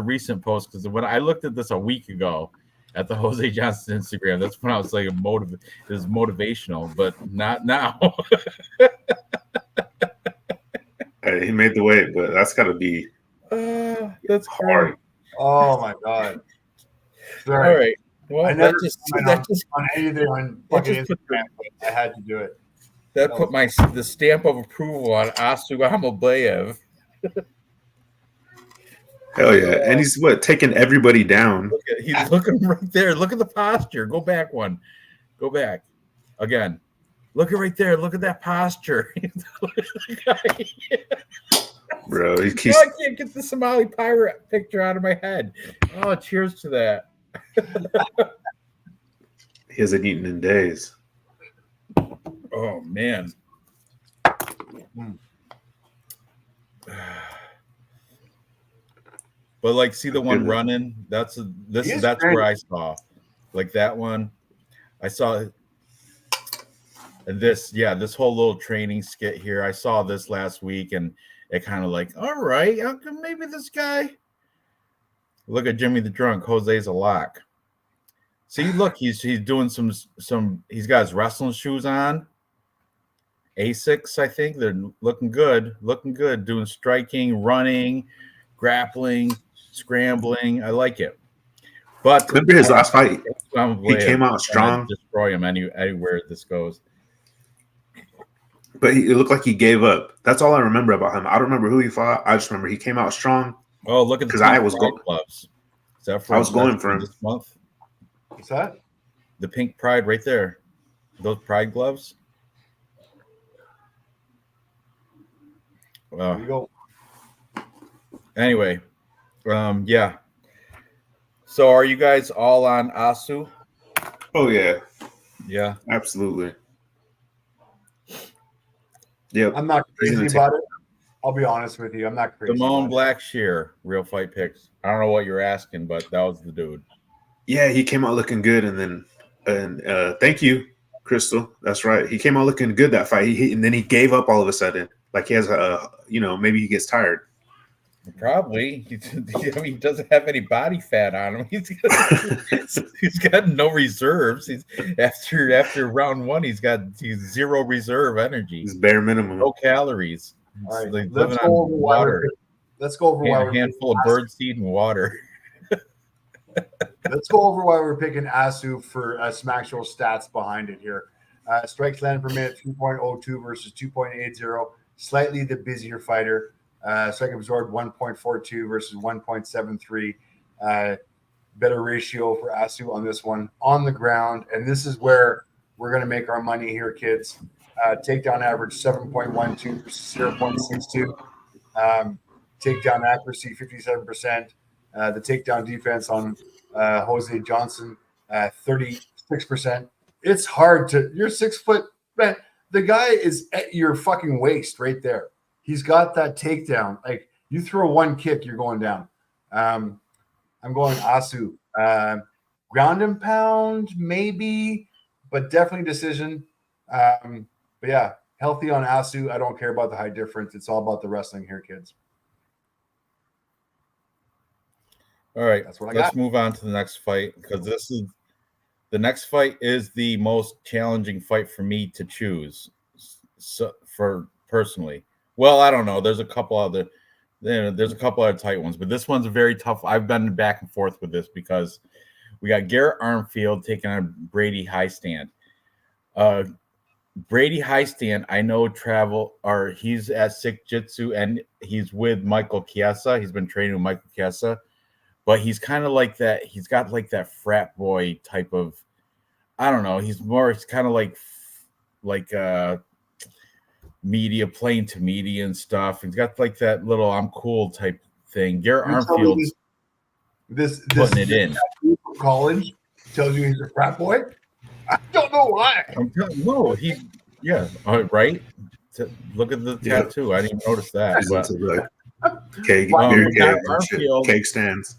Speaker 1: recent post because when I looked at this a week ago at the Jose Johnson Instagram, that's when I was like, it was motivational, but not now.
Speaker 4: Hey, he made the weight, but that's got to be
Speaker 1: that's
Speaker 4: hard.
Speaker 1: Great.
Speaker 2: Oh my god!
Speaker 1: Sorry. All right. Well,
Speaker 2: I never on anything on fucking Instagram, but I had to do it.
Speaker 1: That put the stamp of approval on Asu Amabayev.
Speaker 4: Hell yeah. And he's taking everybody down.
Speaker 1: He's looking right there. Look at the posture. Go back one. Go back. Again. Look at right there. Look at that posture.
Speaker 4: Bro,
Speaker 1: I can't get the Somali pirate picture out of my head. Oh, cheers to that.
Speaker 4: He hasn't eaten in days.
Speaker 1: Oh man. But like, see the one running? That's where I saw. Like that one. I saw this whole little training skit here. I saw this last week and it kind of like, all right, how come maybe this guy? Look at Jimmy the Drunk. Jose's a lock. See, look, he's doing some. He's got his wrestling shoes on. Asics, I think they're looking good. Doing striking, running, grappling, scrambling. I like it. But
Speaker 4: remember his last fight? He came out strong.
Speaker 1: Destroy him anywhere this goes.
Speaker 4: But it looked like he gave up. That's all I remember about him. I don't remember who he fought. I just remember he came out strong.
Speaker 1: Oh, look at the
Speaker 4: I was going
Speaker 1: gloves.
Speaker 4: I was going for him
Speaker 1: this month.
Speaker 2: What's that?
Speaker 1: The pink Pride right there. Those Pride gloves.
Speaker 2: There you go.
Speaker 1: Anyway, yeah. So are you guys all on Asu?
Speaker 4: Oh yeah.
Speaker 1: Yeah.
Speaker 4: Absolutely. Yep.
Speaker 2: I'm not crazy about it. I'll be honest with you. I'm not crazy.
Speaker 1: Damone Blackshear, Real Fight Picks. I don't know what you're asking, but that was the dude.
Speaker 4: Yeah, he came out looking good, and thank you, Crystal. That's right. He came out looking good that fight. And then he gave up all of a sudden. Like he has maybe he gets tired.
Speaker 1: Probably. He doesn't have any body fat on him. He's got no reserves. He's after round one, he's zero reserve energy.
Speaker 4: He's bare minimum.
Speaker 1: No calories.
Speaker 2: All right,
Speaker 1: like
Speaker 2: let's go over water. Let's go over why
Speaker 1: a handful of bird seed and water.
Speaker 2: Let's go over why we're picking Asu for some actual stats behind it here. Strikes landed per minute 2.02 versus 2.80. Slightly the busier fighter. Strike absorbed 1.42 versus 1.73. Better ratio for Asu on this one on the ground. And this is where we're going to make our money here, kids. Takedown average 7.12 versus 0.62. Takedown accuracy 57%. The takedown defense on Jose Johnson 36%. It's hard to. You're 6 foot, man. The guy is at your fucking waist right there. He's got that takedown. Like you throw one kick, you're going down. I'm going Asu. Ground and pound, maybe, but definitely decision. But yeah, healthy on Asu. I don't care about the height difference. It's all about the wrestling here, kids.
Speaker 1: All right, let's move on to the next fight because the next fight is the most challenging fight for me to choose. So for personally, well, I don't know. There's a couple other tight ones, but this one's a very tough. I've been back and forth with this because we got Garrett Armfield taking on Brady Highstand. Brady Highstand, I know he's at Sick Jitsu and he's with Michael Chiesa. He's been training with Michael Chiesa, but he's kind of like that. He's got like that frat boy type of, I don't know. It's kind of like media, playing to media and stuff. He's got like that little I'm cool type thing. Garrett Armfield's putting it in.
Speaker 2: College tells you he's a frat boy. I don't know why.
Speaker 1: No, right. Look at the tattoo. I didn't notice that.
Speaker 4: Cake stands.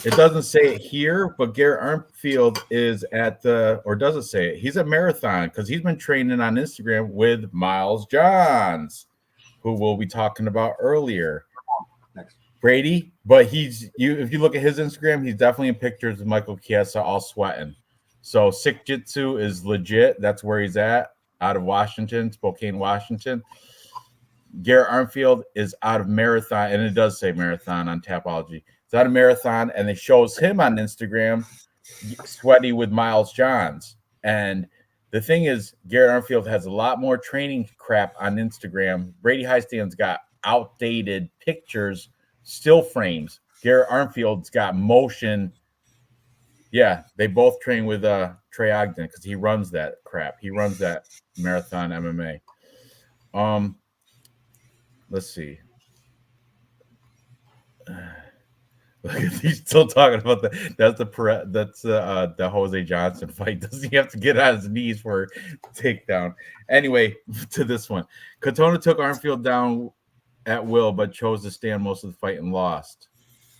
Speaker 1: It doesn't say it here, but Garrett Armfield is does it say it? He's at Marathon because he's been training on Instagram with Miles Johns, who we'll be talking about earlier.
Speaker 2: Next.
Speaker 1: Brady, but if you look at his Instagram, he's definitely in pictures with Michael Chiesa all sweating. So Sick Jitsu is legit. That's where he's at, out of Washington, Spokane, Washington. Garrett Armfield is out of Marathon, and it does say Marathon on Tapology. It's out of Marathon, and it shows him on Instagram sweaty with Miles Johns. And the thing is, Garrett Armfield has a lot more training crap on Instagram. Brady Highstand's got outdated pictures, still frames. Garrett Armfield's got motion. Yeah, they both train with Trey Ogden because he runs that crap. He runs that Marathon MMA. Let's see. He's still talking about that. That's the Jose Johnson fight. Doesn't he have to get on his knees for a takedown? Anyway, to this one. Katona took Armfield down at will, but chose to stand most of the fight and lost.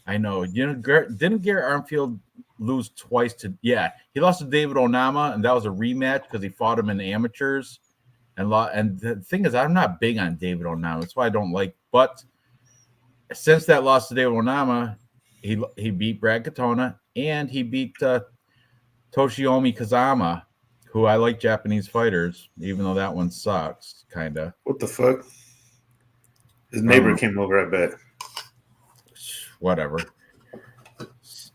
Speaker 1: I know. Didn't Garrett Armfield lose twice he lost to David Onama, and that was a rematch because he fought him in the amateurs and the thing is, I'm not big on David Onama. That's why I don't like, but since that loss to David Onama, he beat Brad Katona and he beat Toshiomi Kazama, who I like Japanese fighters, even though that one sucks, kind of.
Speaker 4: What the fuck? His neighbor came over, I bet.
Speaker 1: Whatever.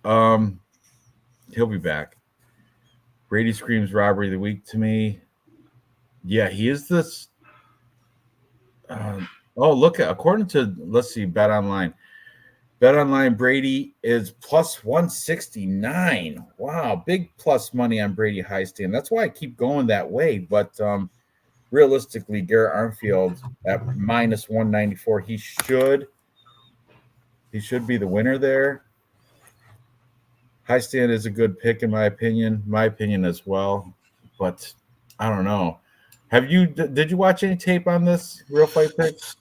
Speaker 1: He'll be back. Brady screams robbery of the week to me. Yeah, he is this. Look, according to, let's see, Bet Online, Brady is plus 169. Wow, big plus money on Brady Highstand. That's why I keep going that way. But realistically, Garrett Armfield at minus 194, he should be the winner there. Highstand is a good pick in my opinion as well. But I don't know. Did you watch any tape on this Real Fight Picks?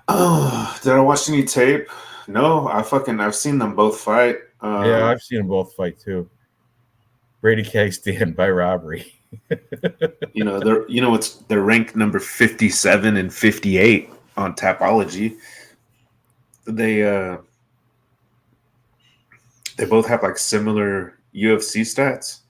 Speaker 4: Oh, did I watch any tape? No, I've seen them both fight.
Speaker 1: Yeah, I've seen them both fight too. Brady Highstand by robbery.
Speaker 4: They're ranked number 57 and 58 on Tapology. They both have like similar UFC stats.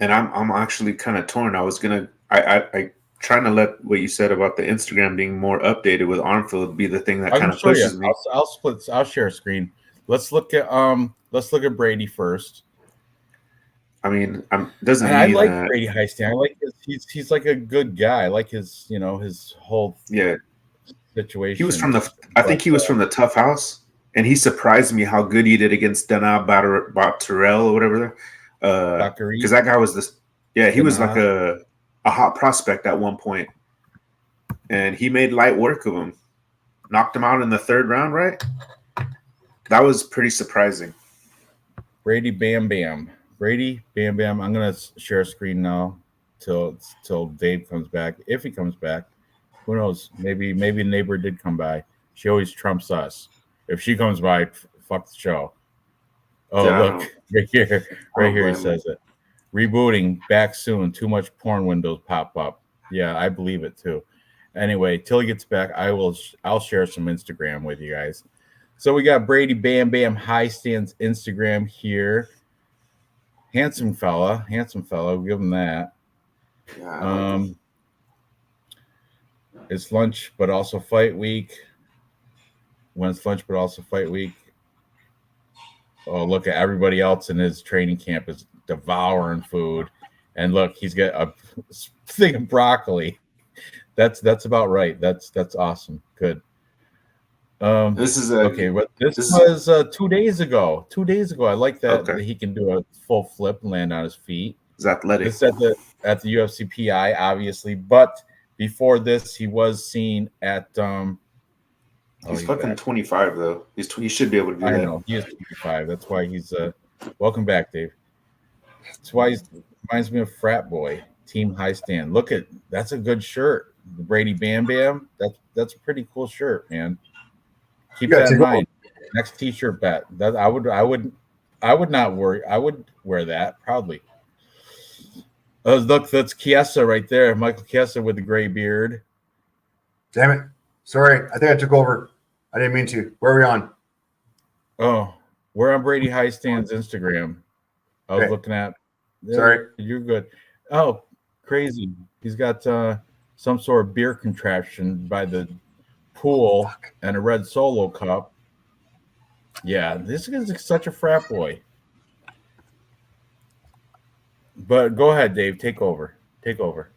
Speaker 4: And I'm actually kind of torn. I trying to let what you said about the Instagram being more updated with Armfield be the thing that kind of pushes me.
Speaker 1: I'll share a screen. Let's look at Brady first.
Speaker 4: I mean,
Speaker 1: I like Brady Highstand. I like he's like a good guy. I like his whole situation.
Speaker 4: He was from the Tough House, and he surprised me how good he did against Dana Batterell or whatever. Because that guy was he was like a hot prospect at one point, and he made light work of him, knocked him out in the third round, right? That was pretty surprising.
Speaker 1: Brady Bam Bam. I'm gonna share a screen now till Dave comes back. If he comes back, who knows? Maybe a neighbor did come by. She always trumps us. If she comes by, fuck the show. Oh, look, right here he says it. Rebooting, back soon. Too much porn windows pop up. Yeah, I believe it too. Anyway, till he gets back, I'll share some Instagram with you guys. So we got Brady Bam Bam Highstand's Instagram here. Handsome fella. We'll give him that. Yeah, it's lunch, but also fight week. When it's lunch, but also fight week. Oh, look at everybody else in his training camp is devouring food. And look, he's got a thing of broccoli. That's about right. That's awesome. Good.
Speaker 4: This is
Speaker 1: okay, but this was 2 days ago. 2 days ago. I like that,
Speaker 4: Okay.
Speaker 1: that he can do a full flip and land on his feet.
Speaker 4: It's athletic.
Speaker 1: This is at the UFC PI, obviously, but before this, he was seen at.
Speaker 4: He's fucking 25 though. He should be able to do that.
Speaker 1: I know he is 25. That's why he's. Welcome back, Dave. That's why he reminds me of Frat Boy Team High Stand. Look at that's a good shirt. The Brady Bam Bam. That's a pretty cool shirt, man. Keep that in mind. Next T-shirt bet. That I would not worry. I would wear that proudly. Look, that's Chiesa right there. Michael Chiesa with the gray beard.
Speaker 2: Damn it. Sorry. I think I took over. I didn't mean to. Where are we on?
Speaker 1: Oh, we're on Brady High Stand's Instagram. I was looking at.
Speaker 2: Sorry.
Speaker 1: You're good. Oh, crazy. He's got some sort of beer contraption by the pool and a red Solo cup. Yeah, this is such a frat boy. But go ahead, Dave. Take over. Take over.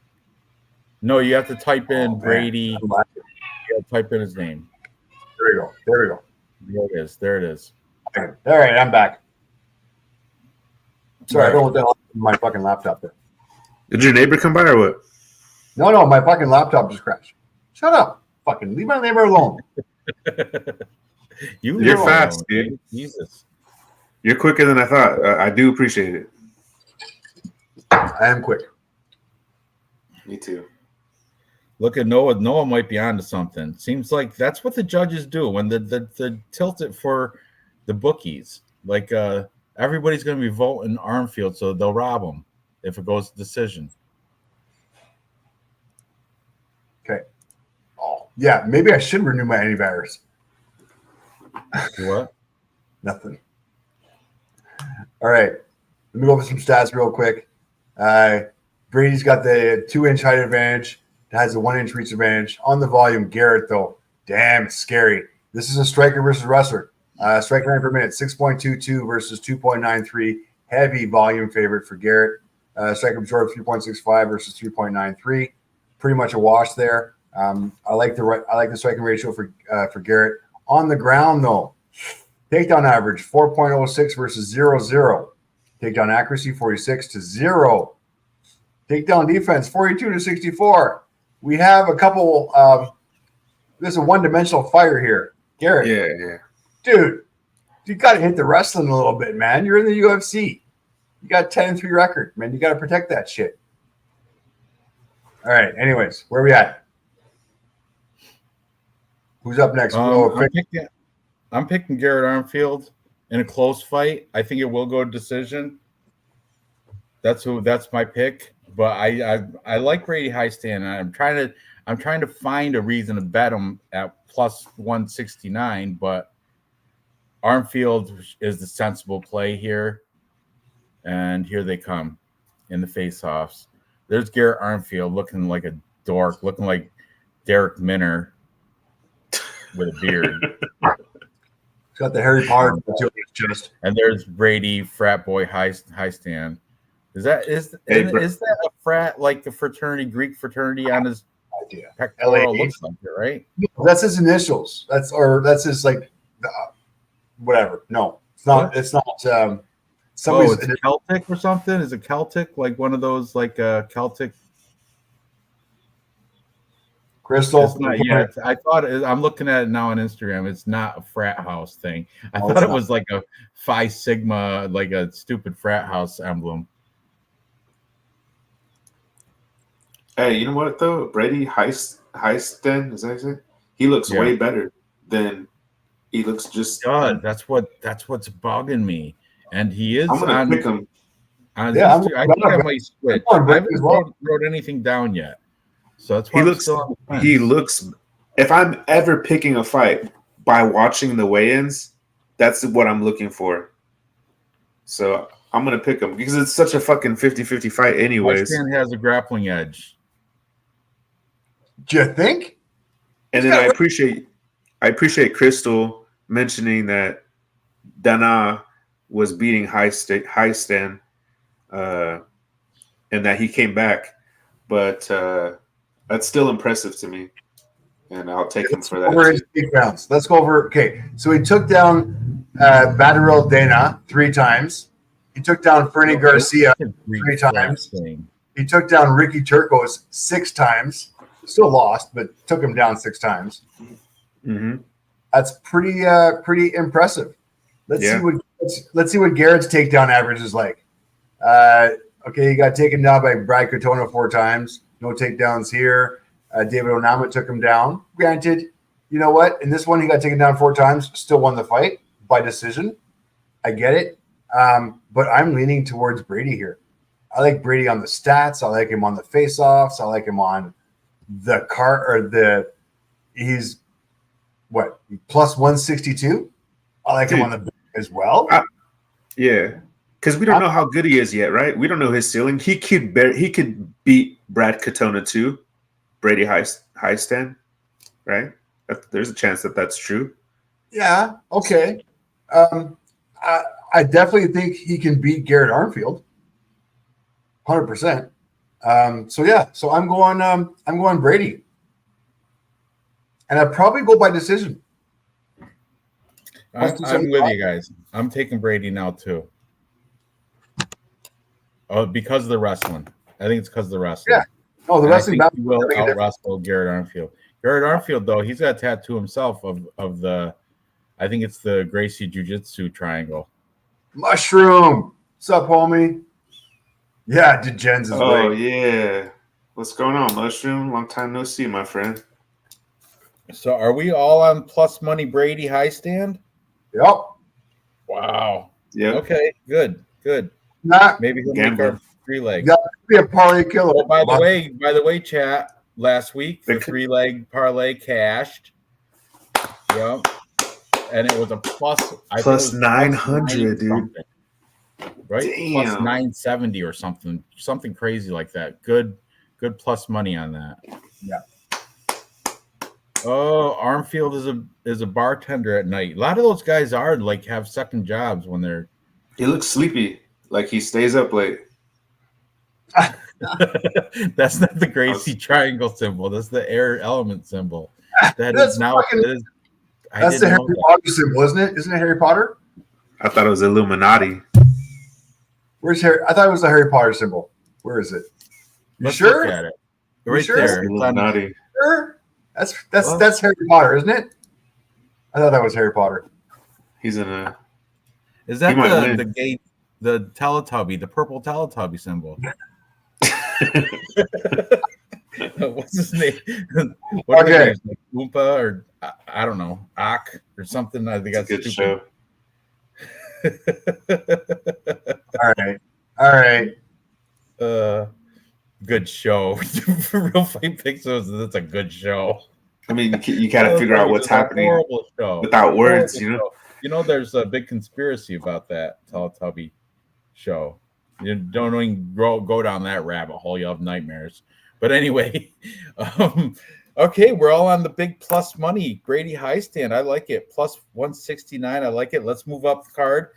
Speaker 1: No, you have to type in Brady. You have to type in his name.
Speaker 2: There we go. There we go.
Speaker 1: There it is. There it is.
Speaker 2: All right, I'm back. Sorry, I don't want that on my fucking laptop there.
Speaker 4: Did your neighbor come by or what?
Speaker 2: No, my fucking laptop just crashed. Shut up. Fucking leave my neighbor alone.
Speaker 1: You're
Speaker 4: fast, dude.
Speaker 1: Jesus.
Speaker 4: You're quicker than I thought. I do appreciate it.
Speaker 2: I am quick.
Speaker 4: Me too.
Speaker 1: Look at Noah. Noah might be onto something. Seems like that's what the judges do when the tilt it for the bookies. Like everybody's going to be voting Armfield, so they'll rob him if it goes to decision.
Speaker 2: Okay. Oh, yeah. Maybe I should renew my antivirus.
Speaker 1: What?
Speaker 2: Nothing. All right. Let me go over some stats real quick. Brady's got the 2-inch height advantage. Has a 1-inch reach advantage. On the volume, Garrett, though, damn, it's scary. This is a striker versus wrestler. Strike rate per minute, 6.22 versus 2.93. Heavy volume favorite for Garrett. Striker majority, 3.65 versus 3.93. Pretty much a wash there. I like the striking ratio for Garrett. On the ground, though, takedown average, 4.06 versus 0.0. Takedown accuracy, 46 to 0. Takedown defense, 42 to 64. We have a couple. There's a one-dimensional fighter here, Garrett.
Speaker 4: Yeah.
Speaker 2: Dude, you got to hit the wrestling a little bit, man. You're in the UFC. You got 10-3 record, man. You got to protect that shit. All right. Anyways, where are we at? Who's up next?
Speaker 1: I'm picking Garrett Armfield in a close fight. I think it will go to decision. That's my pick. But I like Brady High Stand. I'm trying to find a reason to bet him at plus 169. But Armfield is the sensible play here, and here they come in the face-offs. There's Garrett Armfield looking like a dork, looking like Derek Minner with a beard.
Speaker 2: He's got the Harry Potter tattoo on his chest.
Speaker 1: And there's Brady, frat boy, high stand. Is that a frat, like the fraternity, Greek fraternity on his pectoral? Looks like it, right?
Speaker 2: No, that's his initials. That's his like whatever. No, it's not. What? It's not.
Speaker 1: It's Celtic or something. Is it Celtic? Like one of those like Celtic.
Speaker 2: Crystal.
Speaker 1: It's not yet. I thought I'm looking at it now on Instagram. It's not a frat house thing. I thought it was like a Phi Sigma, like a stupid frat house emblem.
Speaker 4: Hey, you know what though? Brady Heisten, is that his name? He looks way better than he looks just.
Speaker 1: God, that's what's bugging me. And he is.
Speaker 4: I'm gonna pick him.
Speaker 1: I think I might switch. I haven't wrote anything down yet, so that's why
Speaker 4: he looks. If I'm ever picking a fight by watching the weigh-ins, that's what I'm looking for. So I'm gonna pick him because it's such a fucking 50-50 fight, anyways.
Speaker 1: Heisten has a grappling edge.
Speaker 2: Do you think?
Speaker 4: And then I appreciate Crystal mentioning that Dana was beating Heisten and that he came back. But that's still impressive to me, and I'll take him for that.
Speaker 2: Over his takedowns. Let's go over. Okay, so he took down Badaril Dana 3 times. He took down Fernie Garcia 3 times. He took down Ricky Turcos 6 times. Still lost, but took him down 6 times.
Speaker 4: Mm-hmm.
Speaker 2: That's pretty impressive. Let's see what Garrett's takedown average is like. Okay, he got taken down by Brad Katona 4 times. No takedowns here. David Onama took him down. Granted, you know what? In this one, he got taken down 4 times. Still won the fight by decision. I get it. But I'm leaning towards Brady here. I like Brady on the stats. I like him on the face-offs. I like him on the he's what, plus 162? I like him on the as well.
Speaker 4: Yeah, because we don't know how good he is yet, right? We don't know his ceiling. He could beat Brad Katona too, Brady Highstand, right? There's a chance that that's true. Yeah.
Speaker 2: Okay. I definitely think he can beat Garrett Armfield. 100%. So I'm going Brady, and I'd probably go by decision.
Speaker 1: I'm with you guys. I'm taking Brady now too. Oh, because of the wrestling. I think it's because of the wrestling.
Speaker 2: Yeah. Oh, the wrestling
Speaker 1: battle will out wrestle Garrett Armfield. Garrett Armfield, though, he's got a tattoo himself of the, I think it's the Gracie Jiu-Jitsu triangle.
Speaker 2: Mushroom. What's up, homie? Yeah, DeGens is
Speaker 4: Oh, yeah. What's going on, Mushroom? Long time no see, my friend.
Speaker 1: So are we all on plus money Brady Highstand?
Speaker 2: Yep.
Speaker 1: Wow.
Speaker 4: Yeah.
Speaker 1: Okay, good. Maybe he'll make our 3-leg.
Speaker 2: Got to be a parlay killer.
Speaker 1: Oh, by the way, chat, last week the 3-leg parlay cashed. Yep. And it was a plus
Speaker 4: 900, dude.
Speaker 1: Right?
Speaker 4: Damn.
Speaker 1: Plus 970 or something crazy like that. Good plus money on that.
Speaker 2: Yeah.
Speaker 1: Oh, Armfield is a bartender at night. A lot of those guys have second jobs when they're.
Speaker 4: He looks sleepy, like he stays up late.
Speaker 1: That's not the Gracie triangle symbol. That's the air element symbol.
Speaker 2: That's the Harry Potter symbol, isn't it? Isn't it Harry Potter?
Speaker 4: I thought it was Illuminati.
Speaker 2: Where's Harry? I thought it was the Harry Potter symbol. Where is it?
Speaker 1: Let's look at it. Right there.
Speaker 4: Illuminati.
Speaker 2: Sure. That's Harry Potter, isn't it? I thought that was Harry Potter.
Speaker 4: He's in a.
Speaker 1: Is that the Teletubby, the purple Teletubby symbol? What's his name? What are names? Like Oompa or I don't know, Ak or something. I think that's
Speaker 4: a good show.
Speaker 2: All right.
Speaker 1: Good show. Real Fight Picks. That's a good show.
Speaker 4: I mean, you got to figure out what's happening without words.
Speaker 1: You know, there's a big conspiracy about that Teletubby show. You don't even go down that rabbit hole. You'll have nightmares. But anyway, okay, we're all on the big plus money. Brady Highstand, I like it. Plus 169, I like it. Let's move up the card.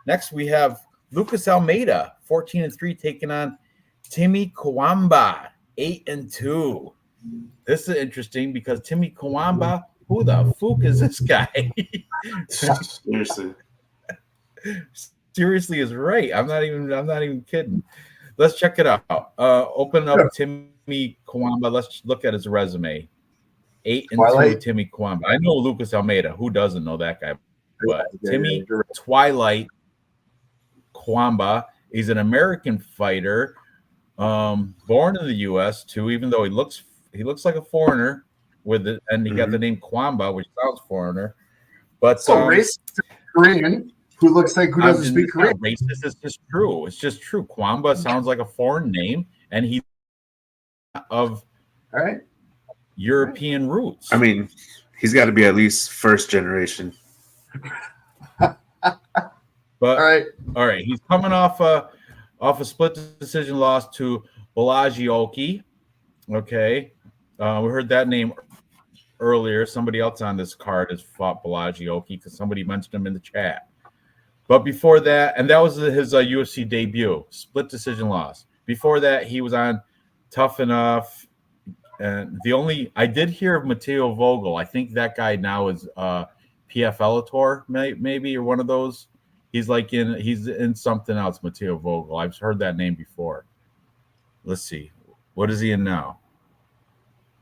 Speaker 1: Next, we have Lucas Almeida, 14-3, taking on Timmy Kawamba, 8-2. This is interesting because Timmy Kawamba, who the fuck is this guy? Seriously is right. I'm not even kidding. Let's check it out. Open up Timmy Kawamba. Let's look at his resume. 8-2 Timmy Kawamba. I know Lucas Almeida. Who doesn't know that guy? But Timmy Twilight Kawamba. He's an American fighter, born in the U.S. too. Even though he looks like a foreigner with it, and he got the name Kawamba, which sounds foreigner. But
Speaker 2: racist Korean. Who looks like who doesn't speak Korean?
Speaker 1: Racist. It's just true. It's just true. Kawamba sounds like a foreign name, and he's of European roots.
Speaker 4: I mean, he's got to be at least first generation.
Speaker 1: But all right, he's coming off a split decision loss to Balaji. Okay, we heard that name earlier. Somebody else on this card has fought Balaji because somebody mentioned him in the chat. But before that, and that was his UFC debut, split decision loss. Before that, he was on Tough Enough. And I did hear of Matteo Vogel. I think that guy now is PFL maybe, or one of those. He's in something else, Matteo Vogel. I've heard that name before. Let's see. What is he in now?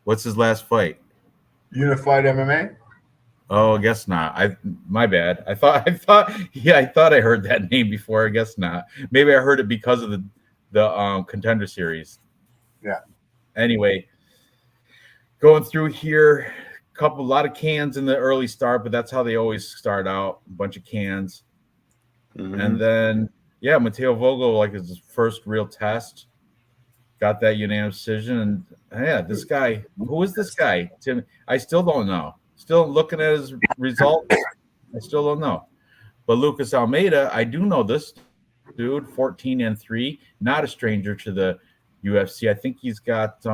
Speaker 1: What's his last fight?
Speaker 2: Unified MMA?
Speaker 1: Oh, I guess not. My bad. I thought I heard that name before. I guess not. Maybe I heard it because of the Contender Series.
Speaker 2: Yeah.
Speaker 1: Anyway, going through here, a lot of cans in the early start, but that's how they always start out, a bunch of cans. Mm-hmm. And then, yeah, Matteo Vogel, like his first real test, got that unanimous decision. And yeah, this guy, who is this guy? Tim, I still don't know. Still looking at his results, I still don't know. But Lucas Almeida, I do know this dude, 14-3, not a stranger to the UFC. I think he's got,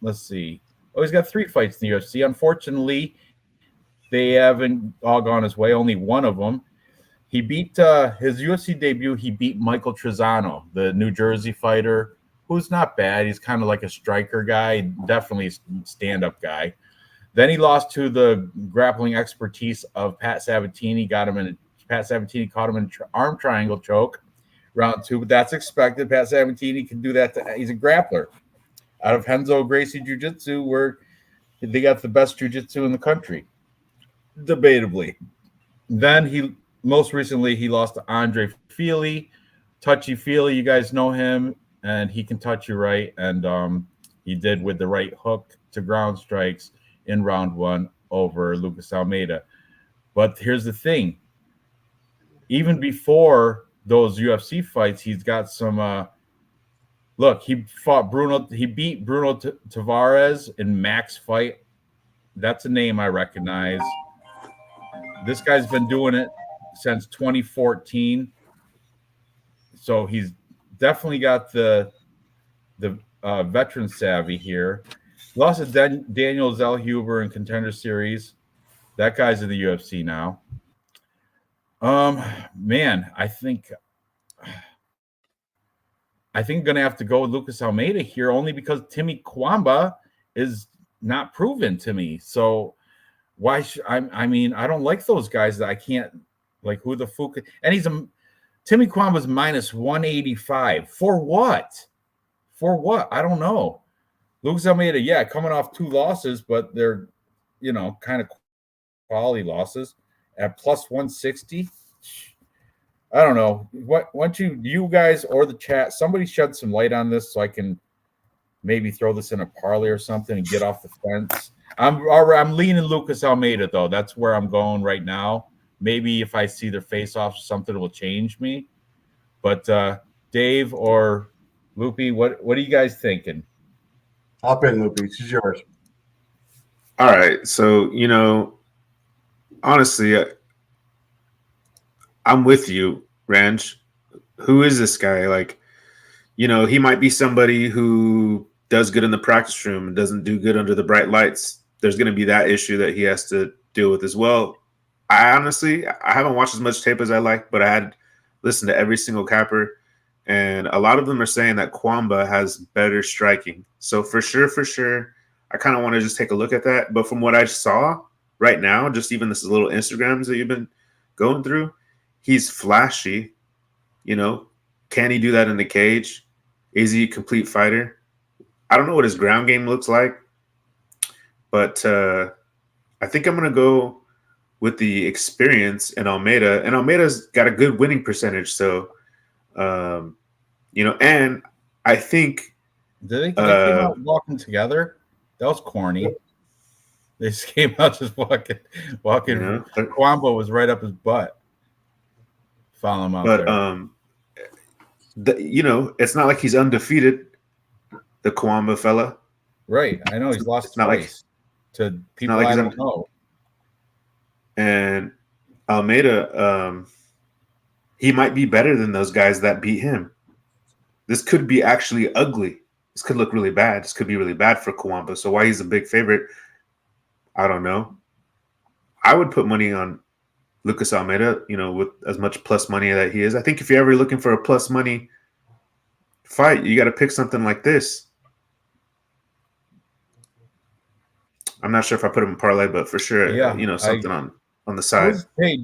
Speaker 1: let's see. Oh, he's got 3 fights in the UFC. Unfortunately, they haven't all gone his way. Only one of them. He beat his UFC debut. He beat Michael Trezano, the New Jersey fighter, who's not bad. He's kind of like a striker guy, definitely a stand-up guy. Then he lost to the grappling expertise of Pat Sabatini. Pat Sabatini caught him in an arm triangle choke, round 2. But that's expected. Pat Sabatini can do that. He's a grappler out of Renzo Gracie Jiu-Jitsu, where they got the best jiu-jitsu in the country, debatably. Then most recently he lost to Andre Feely, touchy-feely. You guys know him, and he can touch you right. And he did with the right hook to ground strikes in round 1 over Lucas Almeida. But here's the thing. Even before those UFC fights, he's got some look, he beat Bruno Tavares in Max fight. That's a name I recognize. This guy's been doing it since 2014. So he's definitely got the veteran savvy here. Lost to Daniel Zellhuber in Contender Series. That guy's in the UFC now. Man, I think I'm gonna have to go with Lucas Almeida here, only because Timmy Kwamba is not proven to me. So why should I mean, I don't like those guys that I can't, like, who the fuck, and Timmy Kwamba's minus 185. For what? I don't know. Lucas Almeida, yeah, coming off 2 losses, but they're, kind of quality losses at plus 160. I don't know. Why don't you guys or the chat, somebody shed some light on this so I can maybe throw this in a parlay or something and get off the fence. I'm leaning Lucas Almeida, though. That's where I'm going right now. Maybe if I see their face-offs or something, it will change me. But Dave or Loopy, what are you guys thinking?
Speaker 2: Hop in, Loopy. This is yours.
Speaker 4: All right. So, honestly, I'm with you, Ranj. Who is this guy? Like, he might be somebody who does good in the practice room and doesn't do good under the bright lights. There's going to be that issue that he has to deal with as well. I haven't watched as much tape as I like, but I had listened to every single capper, and a lot of them are saying that Kwamba has better striking. So for sure, I kind of want to just take a look at that. But from what I saw right now, just even this little Instagrams that you've been going through, he's flashy. Can he do that in the cage? Is he a complete fighter? I don't know what his ground game looks like, but I think I'm going to go with the experience in Almeida. And Almeida's got a good winning percentage. So, and I think...
Speaker 1: Did they came out walking together? That was corny. They just came out just walking. Kwamba was right up his butt. Follow him out
Speaker 4: there. It's not like he's undefeated, the Kwamba fella.
Speaker 1: Right. I know he's lost twice to people I don't know.
Speaker 4: And Almeida, he might be better than those guys that beat him. This could be actually ugly. This could look really bad. This could be really bad for Kwamba. So why he's a big favorite, I don't know. I would put money on Lucas Almeida, with as much plus money that he is. I think if you're ever looking for a plus money fight, you got to pick something like this. I'm not sure if I put him in parlay, but for sure,
Speaker 1: Yeah,
Speaker 4: something on the side.
Speaker 1: Hey,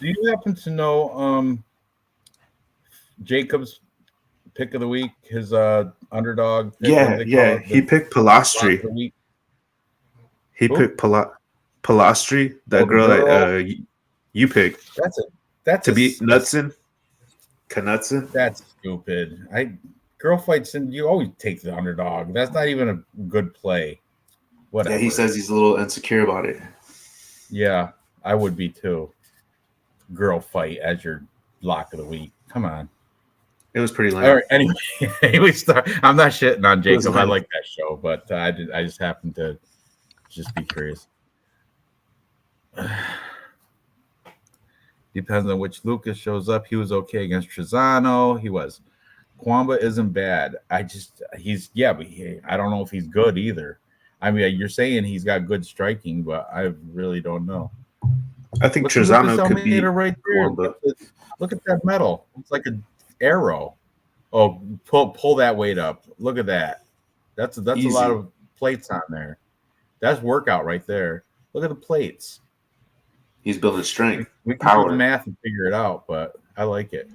Speaker 1: do you happen to know Jacob's pick of the week? His underdog.
Speaker 4: Yeah. He picked Palastri. He picked Palastri, that girl that you picked.
Speaker 1: That's
Speaker 4: to beat Knudsen. Knudsen.
Speaker 1: That's stupid. Girl fights, and you always take the underdog. That's not even a good play. Whatever.
Speaker 4: Yeah, he says he's a little insecure about it.
Speaker 1: Yeah, I would be too. Girl fight as your lock of the week. Come on.
Speaker 4: It was pretty lame.
Speaker 1: All right. Anyway, I'm not shitting on Jacob. I like that show, but I just happened to just be curious. Depends on which Lucas shows up. He was okay against Trezano. He was. Kwamba isn't bad. But I don't know if he's good either. I mean, you're saying he's got good striking, but I really don't know.
Speaker 4: I think Trezano could be
Speaker 1: right there. Look at that medal. It's like an arrow. Oh, pull that weight up. Look at that. That's easy. A lot of plates on there. That's workout right there. Look at the plates.
Speaker 4: He's building strength.
Speaker 1: We can do the math and figure it out, but I like it.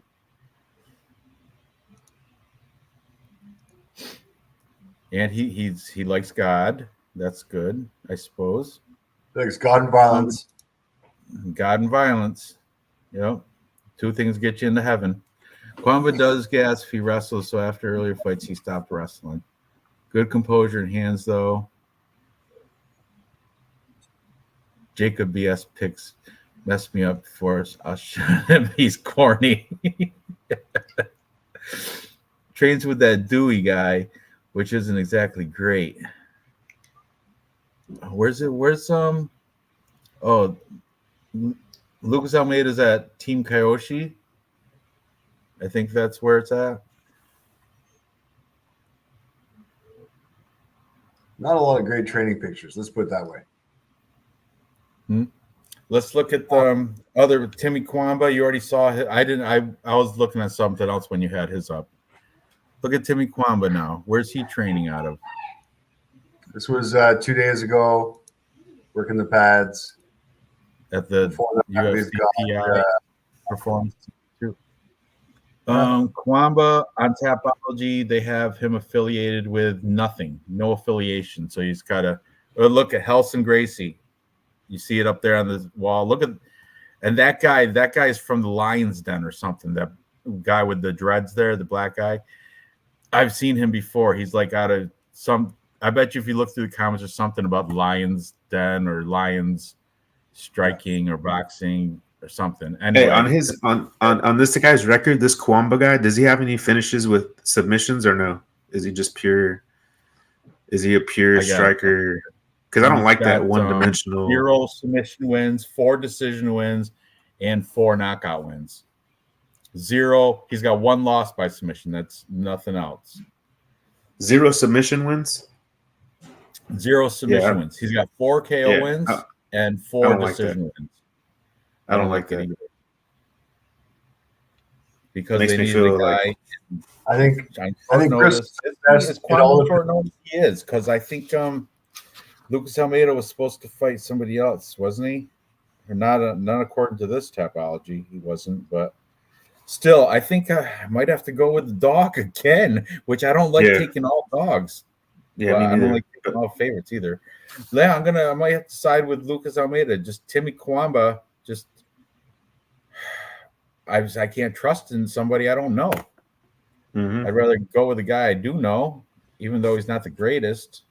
Speaker 1: And he likes God. That's good, I suppose.
Speaker 2: Thanks, God and violence.
Speaker 1: God and violence. Yep. Two things get you into heaven. Kwamba does gas if he wrestles, so after earlier fights, he stopped wrestling. Good composure and hands, though. Jacob BS picks messed me up for us. I'll shut him. He's corny. Trains with that Dewey guy, which isn't exactly great. Where's Lucas Almeida's at Team Kyoshi. I think that's where it's at.
Speaker 2: Not a lot of great training pictures. Let's put it that way.
Speaker 1: Let's look at the other Timmy Kwamba. You already saw it. I was looking at something else when you had his up. Look at Timmy Kwamba now. Where's he training out of?
Speaker 2: This was 2 days ago. Working the pads
Speaker 1: at the UFC PI Performance. Kwamba on Tapology, they have him affiliated with nothing, no affiliation. So he's got to look at Helson Gracie. You see it up there on the wall. Look at, and that guy's from the Lion's Den or something. That guy with the dreads there, the black guy. I've seen him before. He's like out of some. I bet you if you look through the comments, there's something about Lion's Den or Lions striking or boxing or something. Anyway,
Speaker 4: hey, on this guy's record, this Kwamba guy, does he have any finishes with submissions or no? Is he just pure? Is he a pure striker? Because I don't like that one-dimensional.
Speaker 1: 0 submission wins, 4 decision wins, and 4 knockout wins. 0. He's got 1 loss by submission. That's nothing else.
Speaker 4: 0 submission wins.
Speaker 1: 0 submission wins. He's got 4 KO wins and 4 decision wins.
Speaker 4: I don't like that either.
Speaker 1: Because they need a guy.
Speaker 2: I think
Speaker 1: Chris he is, because I think Lucas Almeida was supposed to fight somebody else, wasn't he? Or not according to this Tapology, he wasn't. But still, I think I might have to go with the dog again, which I don't like taking all dogs.
Speaker 4: Yeah,
Speaker 1: I don't like taking all favorites either. Yeah, I might have to side with Lucas Almeida. Just Timmy Kwamba. Just I can't trust in somebody I don't know.
Speaker 4: Mm-hmm.
Speaker 1: I'd rather go with a guy I do know, even though he's not the greatest.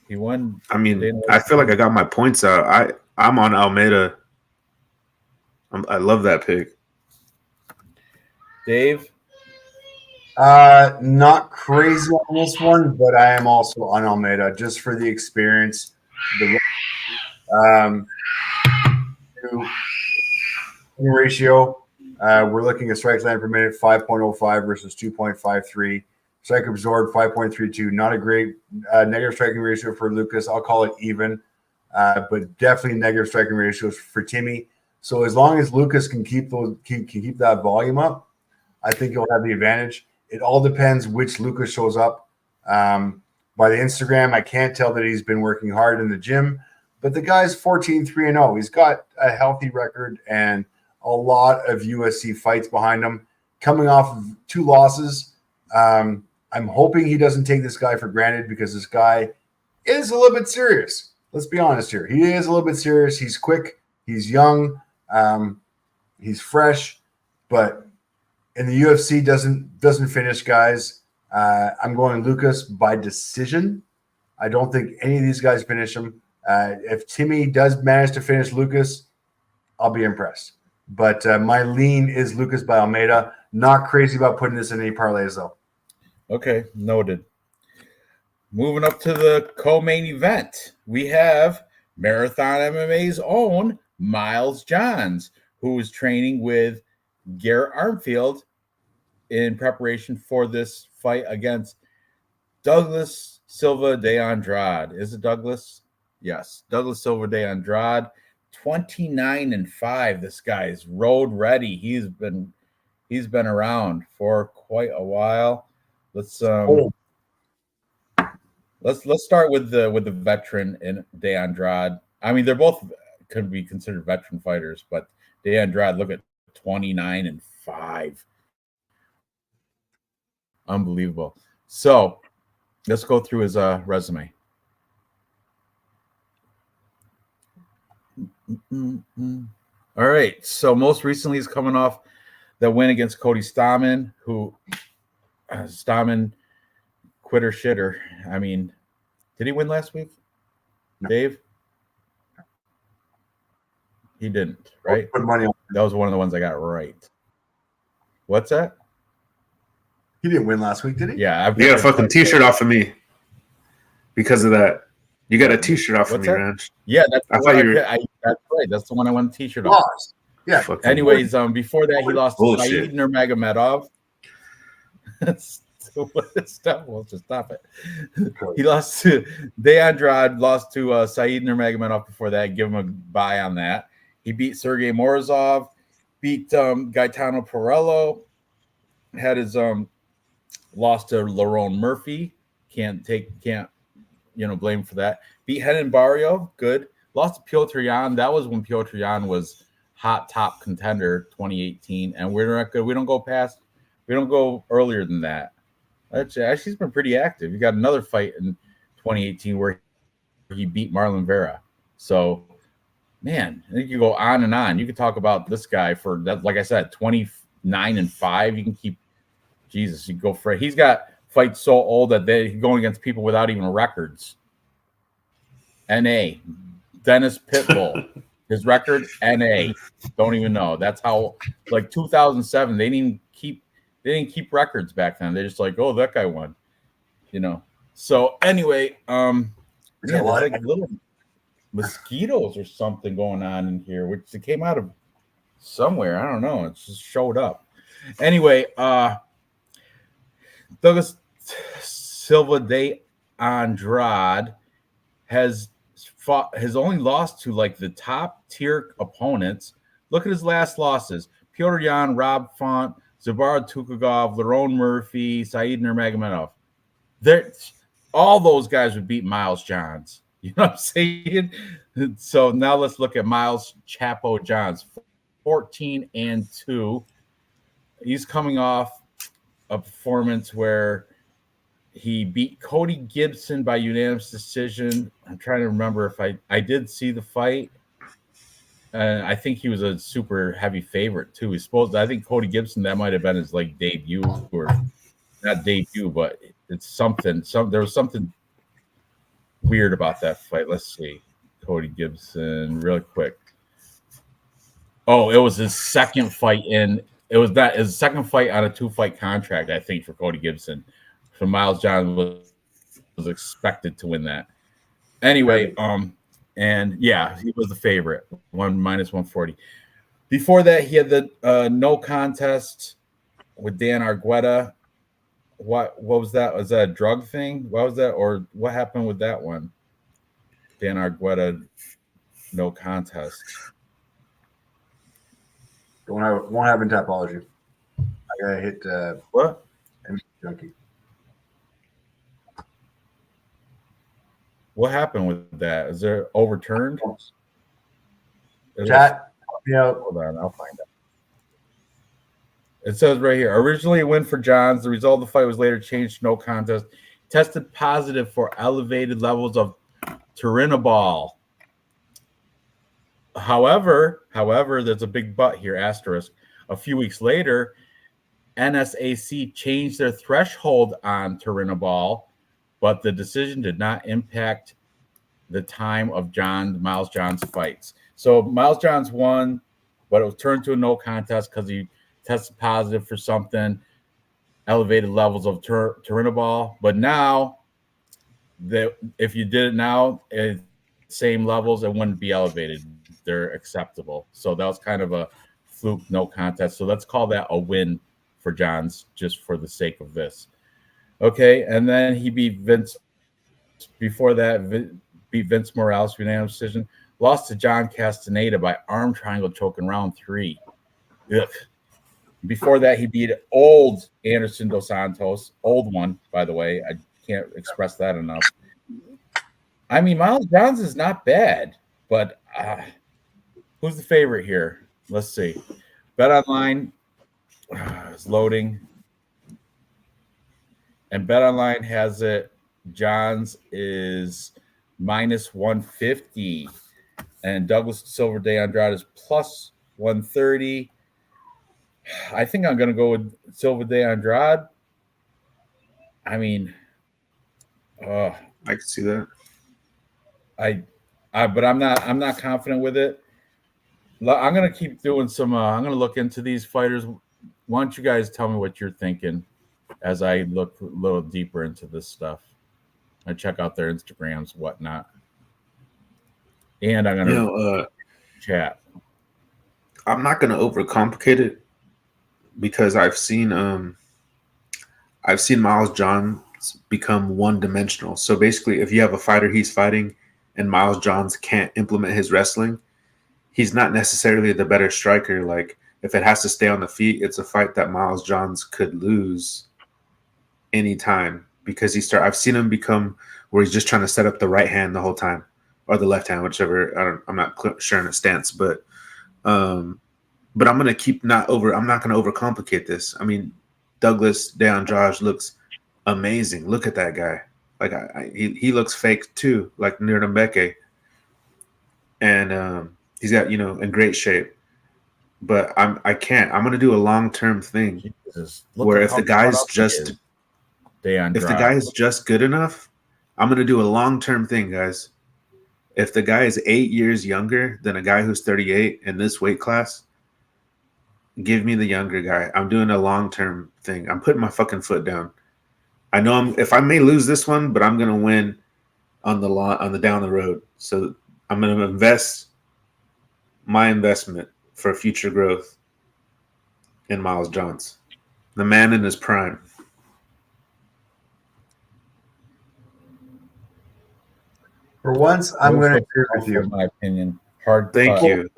Speaker 1: He won.
Speaker 4: I mean, I feel like I got my points out. I'm on Almeida. I love that pick.
Speaker 1: Dave?
Speaker 2: Not crazy on this one, but I am also on Almeida just for the experience. The ratio. We're looking at strike line per minute 5.05 versus 2.53. Strike absorbed 5.32. Not a great negative striking ratio for Lucas. I'll call it even, but definitely negative striking ratios for Timmy. So as long as Lucas can keep that volume up, I think he'll have the advantage. It all depends which Lucas shows up. By the Instagram, I can't tell that he's been working hard in the gym, but the guy's 14-3-0. He's got a healthy record and a lot of UFC fights behind him, coming off of 2 losses. I'm hoping he doesn't take this guy for granted because this guy is a little bit serious. Let's be honest here. He is a little bit serious. He's quick. He's young. He's fresh, but in the UFC doesn't finish guys. I'm going Lucas by decision. I don't think any of these guys finish him. If Timmy does manage to finish Lucas, I'll be impressed. But my lean is Lucas by Almeida. Not crazy about putting this in any parlays, though.
Speaker 1: Okay, noted. Moving up to the co-main event, we have Marathon MMA's own Miles Johns, who is training with Garrett Armfield in preparation for this fight against Douglas Silva de Andrade. Is it Douglas? Yes, Douglas Silva de Andrade. 29-5. This guy's road ready. He's been around for quite a while. Let's start with the veteran in De Andrade. I mean, they're both could be considered veteran fighters, but De Andrade, look at 29-5. Unbelievable. So let's go through his resume. All right. So most recently he's coming off the win against Cody Stamann, who Stamann quit or shitter. I mean, did he win last week? No. Dave? He didn't, right?
Speaker 2: Put money on.
Speaker 1: That was one of the ones I got right. What's that?
Speaker 2: He didn't win last week, did he?
Speaker 1: Yeah.
Speaker 4: You got a fucking t-shirt off of me because of that. You got a t-shirt off of me, Ranj.
Speaker 1: Yeah, that's
Speaker 4: I thought you were...
Speaker 1: that's right. That's the one I won a t-shirt off.
Speaker 2: Yeah.
Speaker 1: Anyways, before that, he lost to Said Nurmagomedov. We'll just stop it. He lost to De Andrade, lost to Said Nurmagomedov before that. Give him a bye on that. He beat Sergey Morozov, beat Gaetano Pirello, had his lost to Lerone Murphy. Can't blame for that. Beat Renan Barrio, good. Lost to Piotr Jan. That was when Piotr Jan was hot top contender 2018, and we're not good. We don't go earlier than that. Actually, he's been pretty active. He got another fight in 2018 where he beat Marlon Vera. So, man, I think you go on and on. You could talk about this guy for that. Like I said, 29-5. You can keep Jesus. You go for it. He's got fights so old that they're going against people without even records. NA, Dennis Pitbull. His record, NA. Don't even know. That's how, like 2007, they didn't keep records back then. They're just like, oh, that guy won. So anyway, there's like little mosquitoes or something going on in here, which it came out of somewhere. I don't know. It just showed up. Anyway, Douglas Silva de Andrade has only lost to like the top tier opponents. Look at his last losses: Piotr Jan, Rob Font, Zabar Tukagov, Lerone Murphy, Said Nurmagomedov. All those guys would beat Miles Johns. You know what I'm saying? So now let's look at Miles Chapo Johns, 14-2. He's coming off a performance where he beat Cody Gibson by unanimous decision. I'm trying to remember if I did see the fight. I think he was a super heavy favorite too. I think Cody Gibson, that might have been his like debut, or not debut, but it's something. There was something weird about that fight. Let's see. Cody Gibson, really quick. Oh, it was his second fight his second fight on a 2-fight contract, I think, for Cody Gibson. So Miles Johns was expected to win that. Anyway, and yeah, he was the favorite, -140. Before that, he had the no contest with Dan Argueta. What was that? Was that a drug thing? What was that? Or what happened with that one? Dan Argueta, no contest.
Speaker 2: Won't have in Tapology. I gotta hit
Speaker 1: What?
Speaker 2: Junkie.
Speaker 1: What happened with that? Is there overturned?
Speaker 2: Chat.
Speaker 1: Hold on, I'll find out. It says right here, originally a win for Johns. The result of the fight was later changed to no contest. Tested positive for elevated levels of turinabol. However, there's a big but here, asterisk. A few weeks later, NSAC changed their threshold on turinabol, but the decision did not impact the time of Miles Johns fights. So Miles Johns won, but it was turned to a no contest because he tested positive for something, elevated levels of turinabol. But now, if you did it now, same levels, it wouldn't be elevated. They're acceptable. So that was kind of a fluke no contest. So let's call that a win for Johns just for the sake of this. Okay, and then he beat Vince. Before that, beat Vince Morales unanimous decision. Lost to John Castaneda by arm triangle choke in round 3. Ugh. Before that, he beat old Anderson Dos Santos. Old one, by the way. I can't express that enough. I mean, Miles Johns is not bad, but who's the favorite here? Let's see. BetOnline is loading. And BetOnline has it. Johns is minus 150. And Douglas Silva de Andrade is plus 130. I think I'm going to go with Silva de Andrade. I mean,
Speaker 4: I can see that.
Speaker 1: But I'm not confident with it. I'm going to keep doing some. I'm going to look into these fighters. Why don't you guys tell me what you're thinking as I look a little deeper into this stuff? I check out their Instagrams, whatnot, and I'm going to chat.
Speaker 4: I'm not going to overcomplicate it because I've seen Miles Johns become one-dimensional. So basically, if you have a fighter he's fighting and Miles Johns can't implement his wrestling, he's not necessarily the better striker. Like, if it has to stay on the feet, it's a fight that Miles Johns could lose anytime because I've seen him become where he's just trying to set up the right hand the whole time or the left hand, whichever. I'm not sure in a stance, but I'm going to I'm not going to overcomplicate this. I mean, Douglas de Andrade looks amazing. Look at that guy. Like he looks fake too, like Nurembeke. And he's got, in great shape. But I'm going to do a long-term thing where if the guy's just good enough, I'm going to do a long-term thing, guys. If the guy is 8 years younger than a guy who's 38 in this weight class, give me the younger guy. I'm doing a long-term thing. I'm putting my fucking foot down. I know if I may lose this one, but I'm going to win on the down the road. So I'm going to invest my investment for future growth in Miles Johns, the man in his prime.
Speaker 2: For once, I'm going to agree with you.
Speaker 1: In my opinion,
Speaker 4: Thank you.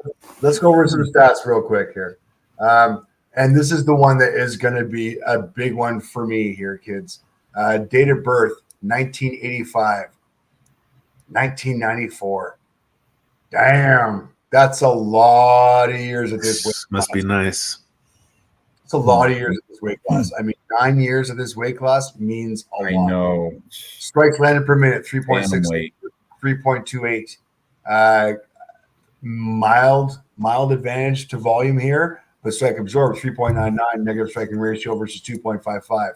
Speaker 2: Let's go over some stats real quick here. And this is the one that is going to be a big one for me here, kids. Date of birth, 1985, 1994. Damn, that's a lot of years at this weight class.
Speaker 4: Must be nice.
Speaker 2: It's a lot of years at this weight class. I mean, 9 years at this weight class means a lot.
Speaker 1: I know.
Speaker 2: Strikes landed per minute, 3.6, 3.28. Mild advantage to volume here, but strike absorbed 3.99, negative striking ratio versus 2.55.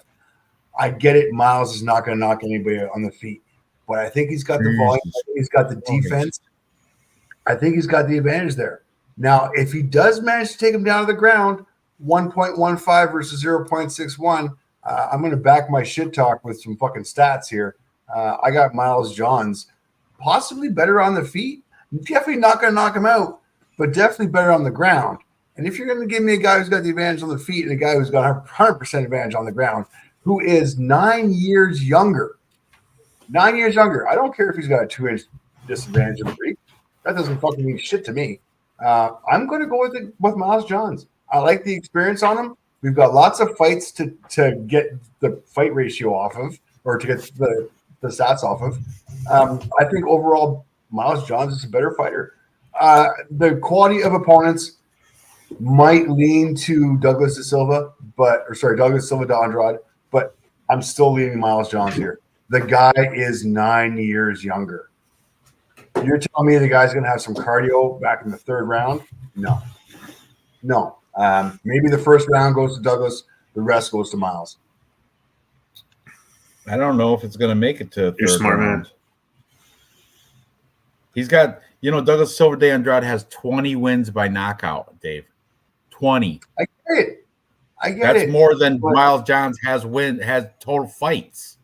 Speaker 2: I get it. Miles is not going to knock anybody on the feet, but I think he's got the volume. I think he's got the defense. I think he's got the advantage there. Now, if he does manage to take him down to the ground, 1.15 versus 0.61, I'm going to back my shit talk with some fucking stats here. I got Miles Johns possibly better on the feet. Definitely not going to knock him out, but definitely better on the ground. And if you're going to give me a guy who's got the advantage on the feet and a guy who's got 100% advantage on the ground, who is 9 years younger, I don't care if he's got a 2-inch disadvantage in the feet. That doesn't fucking mean shit to me. I'm going to go with Miles Johns. I like the experience on him. We've got lots of fights to get the fight ratio off of, or to get the stats off of. I think overall, Miles Johns is a better fighter. The quality of opponents might lean to Douglas Silva to Andrade, but I'm still leaning Miles Johns here. The guy is 9 years younger. You're telling me the guy's going to have some cardio back in the third round? No. Maybe the first round goes to Douglas. The rest goes to Miles.
Speaker 1: I don't know if it's going to make it to
Speaker 4: You're
Speaker 1: third
Speaker 4: smart,
Speaker 1: round.
Speaker 4: man.
Speaker 1: He's got, Douglas Silva de Andrade has 20 wins by knockout, Dave. 20.
Speaker 2: I get it.
Speaker 1: That's more than Miles Johns has total fights.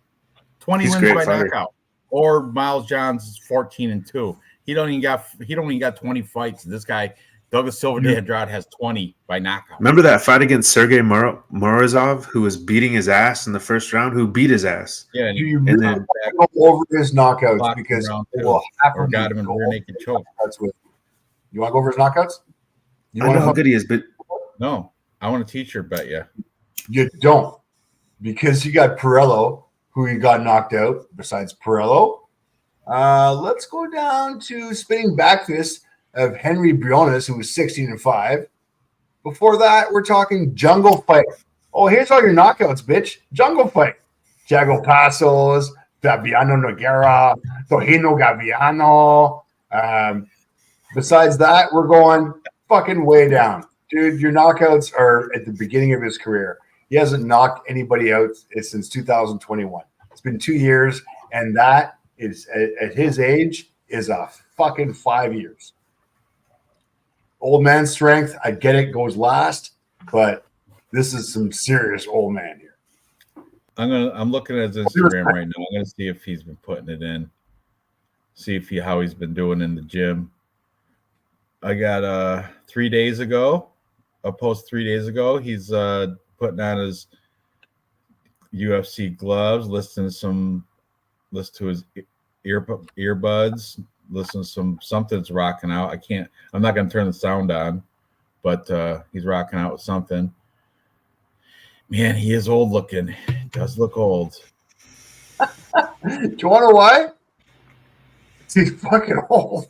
Speaker 1: 20
Speaker 4: He's
Speaker 1: wins by
Speaker 4: fighter.
Speaker 1: knockout. Or Miles Johns is 14-2. He don't even got 20 fights. This guy, Douglas Silva de Andrade, has 20 by knockout.
Speaker 4: Remember that fight against Sergey Morozov, who was beating his ass in the first round? Who beat his ass?
Speaker 1: Yeah,
Speaker 2: Do you really go over his knockouts because it will happen?
Speaker 1: Or got him in rear naked choke.
Speaker 2: You want to go over his knockouts?
Speaker 4: I know how good he is, but
Speaker 1: No, I want a t-shirt bet you.
Speaker 2: You don't, because you got Perello, who you got knocked out. Besides Perello, let's go down to spinning back fist of Henry Briones, who was 16-5. Before that, we're talking Jungle Fight. Oh, here's all your knockouts, bitch. Jungle Fight. Jago Passos, Fabiano Nogueira, Tojino Gaviano. Besides that, we're going fucking way down. Dude, your knockouts are at the beginning of his career. He hasn't knocked anybody out since 2021. It's been 2 years, and that is, at his age, is a fucking 5 years. Old man strength, I get it, goes last, but this is some serious old man here.
Speaker 1: I'm looking at his Instagram right now. I'm gonna see if he's been putting it in. See how he's been doing in the gym. I got 3 days ago, a post 3 days ago. He's putting on his UFC gloves, listen to his earbuds, listen to something's rocking out. I'm not gonna turn the sound on, but he's rocking out with something. Man, he is old looking. He does look old.
Speaker 2: Do you want to know why? He's fucking old.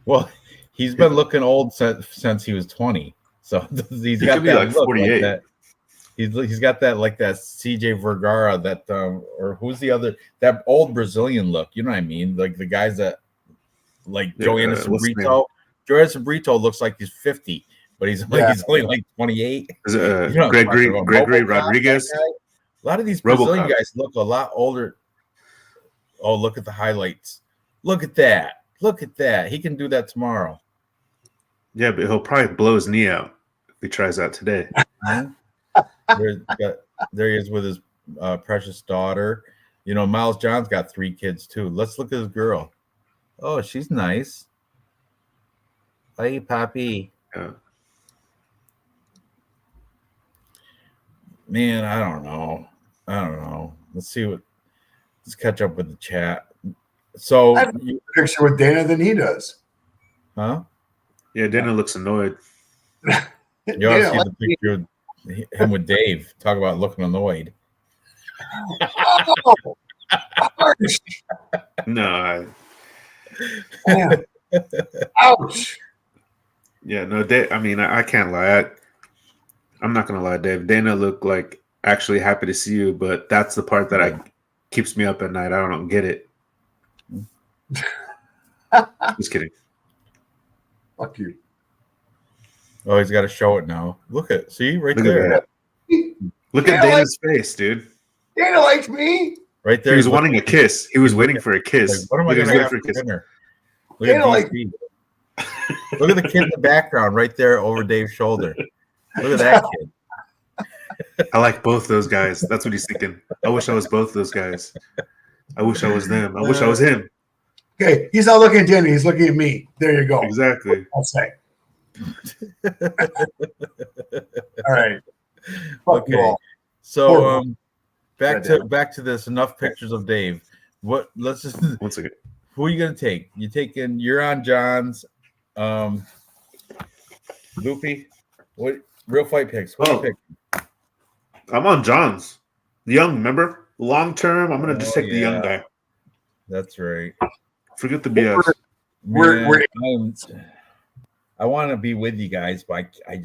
Speaker 1: Well, he's been looking old since he was 20. So he's got that
Speaker 4: like
Speaker 1: look
Speaker 4: 48.
Speaker 1: like that. He's got that like that CJ Vergara, that or who's the other, that old Brazilian look. You know what I mean? Like the guys that like Joanna Brito. Joanna Brito looks like he's 50, but he's only like 28.
Speaker 4: Is it, Gregory Rodriguez.
Speaker 1: A lot of these Brazilian guys look a lot older. Oh, look at the highlights. Look at that. Look at that. He can do that tomorrow.
Speaker 4: Yeah, but he'll probably blow his knee out if he tries that today.
Speaker 1: There he is with his precious daughter. Miles John's got 3 kids too. Let's look at his girl. Oh, she's nice. Hey, Papi.
Speaker 4: Yeah.
Speaker 1: Man, I don't know. Let's catch up with the chat. So
Speaker 2: I have a picture with Dana than he does.
Speaker 1: Huh?
Speaker 4: Yeah, Dana looks annoyed.
Speaker 1: You ought to see the picture of him with Dave. Talk about looking annoyed.
Speaker 2: Oh, harsh.
Speaker 4: No.
Speaker 2: Ouch.
Speaker 4: Yeah, no, Dave, I mean, I can't lie. I'm not going to lie, Dave. Dana looked like actually happy to see you, but that's the part that keeps me up at night. I don't get it. Just kidding.
Speaker 2: Fuck you.
Speaker 1: Oh, he's got to show it now. See right there.
Speaker 4: Look at Dana's face, dude.
Speaker 2: Dana likes me.
Speaker 1: Right there.
Speaker 4: He was wanting a kiss. He was waiting for a kiss.
Speaker 1: Like, what am I going to have for dinner? Look at DC. Look at the kid in the background right there over Dave's shoulder. Look at that kid.
Speaker 4: I like both those guys. That's what he's thinking. I wish I was both those guys. I wish I was them. I wish I was him.
Speaker 2: Okay, he's not looking at Dana. He's looking at me. There you go.
Speaker 4: Exactly.
Speaker 2: I'll say. All right. Fuck you
Speaker 1: Okay.
Speaker 2: all.
Speaker 1: So back to this. Enough pictures of Dave. Let's just
Speaker 4: 1 second.
Speaker 1: Who are you gonna take? You're on John's. Loopy. What Real fight picks. What do you pick?
Speaker 4: I'm on John's. Young, remember? Long term, I'm gonna just take the young guy.
Speaker 1: That's right.
Speaker 4: Forget the BS.
Speaker 1: I want to be with you guys, but I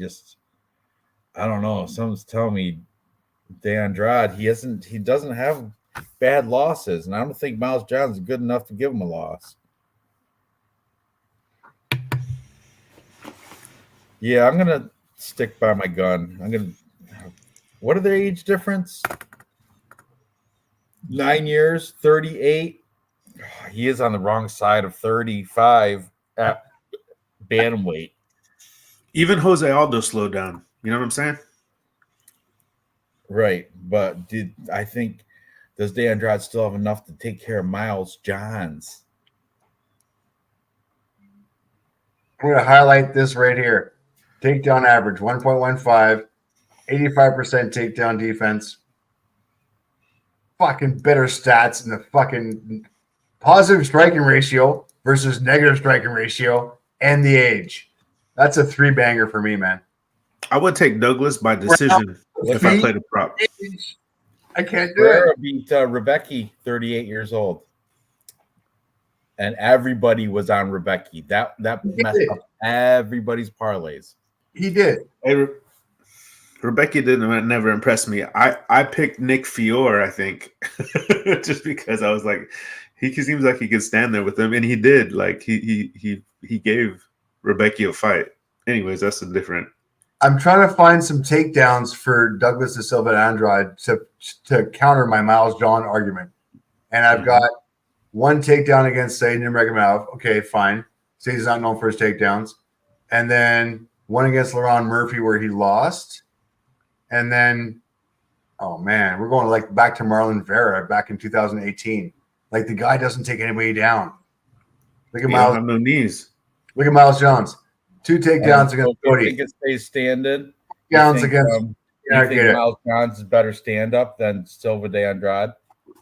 Speaker 1: don't know. Someone's telling me De Andrade, he doesn't have bad losses, and I don't think Miles Johns is good enough to give him a loss. Yeah, I'm gonna stick by my gun. What are their age difference? 9 years, 38. He is on the wrong side of 35 at bantamweight.
Speaker 4: Even Jose Aldo slowed down. You know what I'm saying?
Speaker 1: Right, but does De Andrade still have enough to take care of Miles Johns?
Speaker 2: I'm going to highlight this right here. Takedown average 1.15, 85% takedown defense. Fucking better stats in the fucking positive striking ratio versus negative striking ratio and the age. That's a 3-banger for me, man.
Speaker 4: I would take Douglas by decision if I played a prop.
Speaker 2: I can't do it.
Speaker 1: Beat Rebecca, 38 years old. And everybody was on Rebecca. That messed up everybody's parlays.
Speaker 2: He did.
Speaker 4: Hey, Rebecca never impressed me. I picked Nick Fiore, I think, just because I was like, he seems like he could stand there with him, and he did. Like he gave Rebecca a fight. Anyways, that's a different.
Speaker 2: I'm trying to find some takedowns for Douglas De Silva and Andrade to counter my Miles John argument, and I've got one takedown against Said Nurmagomedov. Okay, fine. Said's not known for his takedowns, and then one against Laron Murphy where he lost. And then, oh man, we're going back to Marlon Vera back in 2018. Like the guy doesn't take anybody down. Look at Miles.
Speaker 4: Have no knees.
Speaker 2: Look at Miles Johns. 2 takedowns against Cody.
Speaker 1: You think it stays standing?
Speaker 2: Takedowns against.
Speaker 1: You think Miles Johns is better stand up than Silva De Andrade?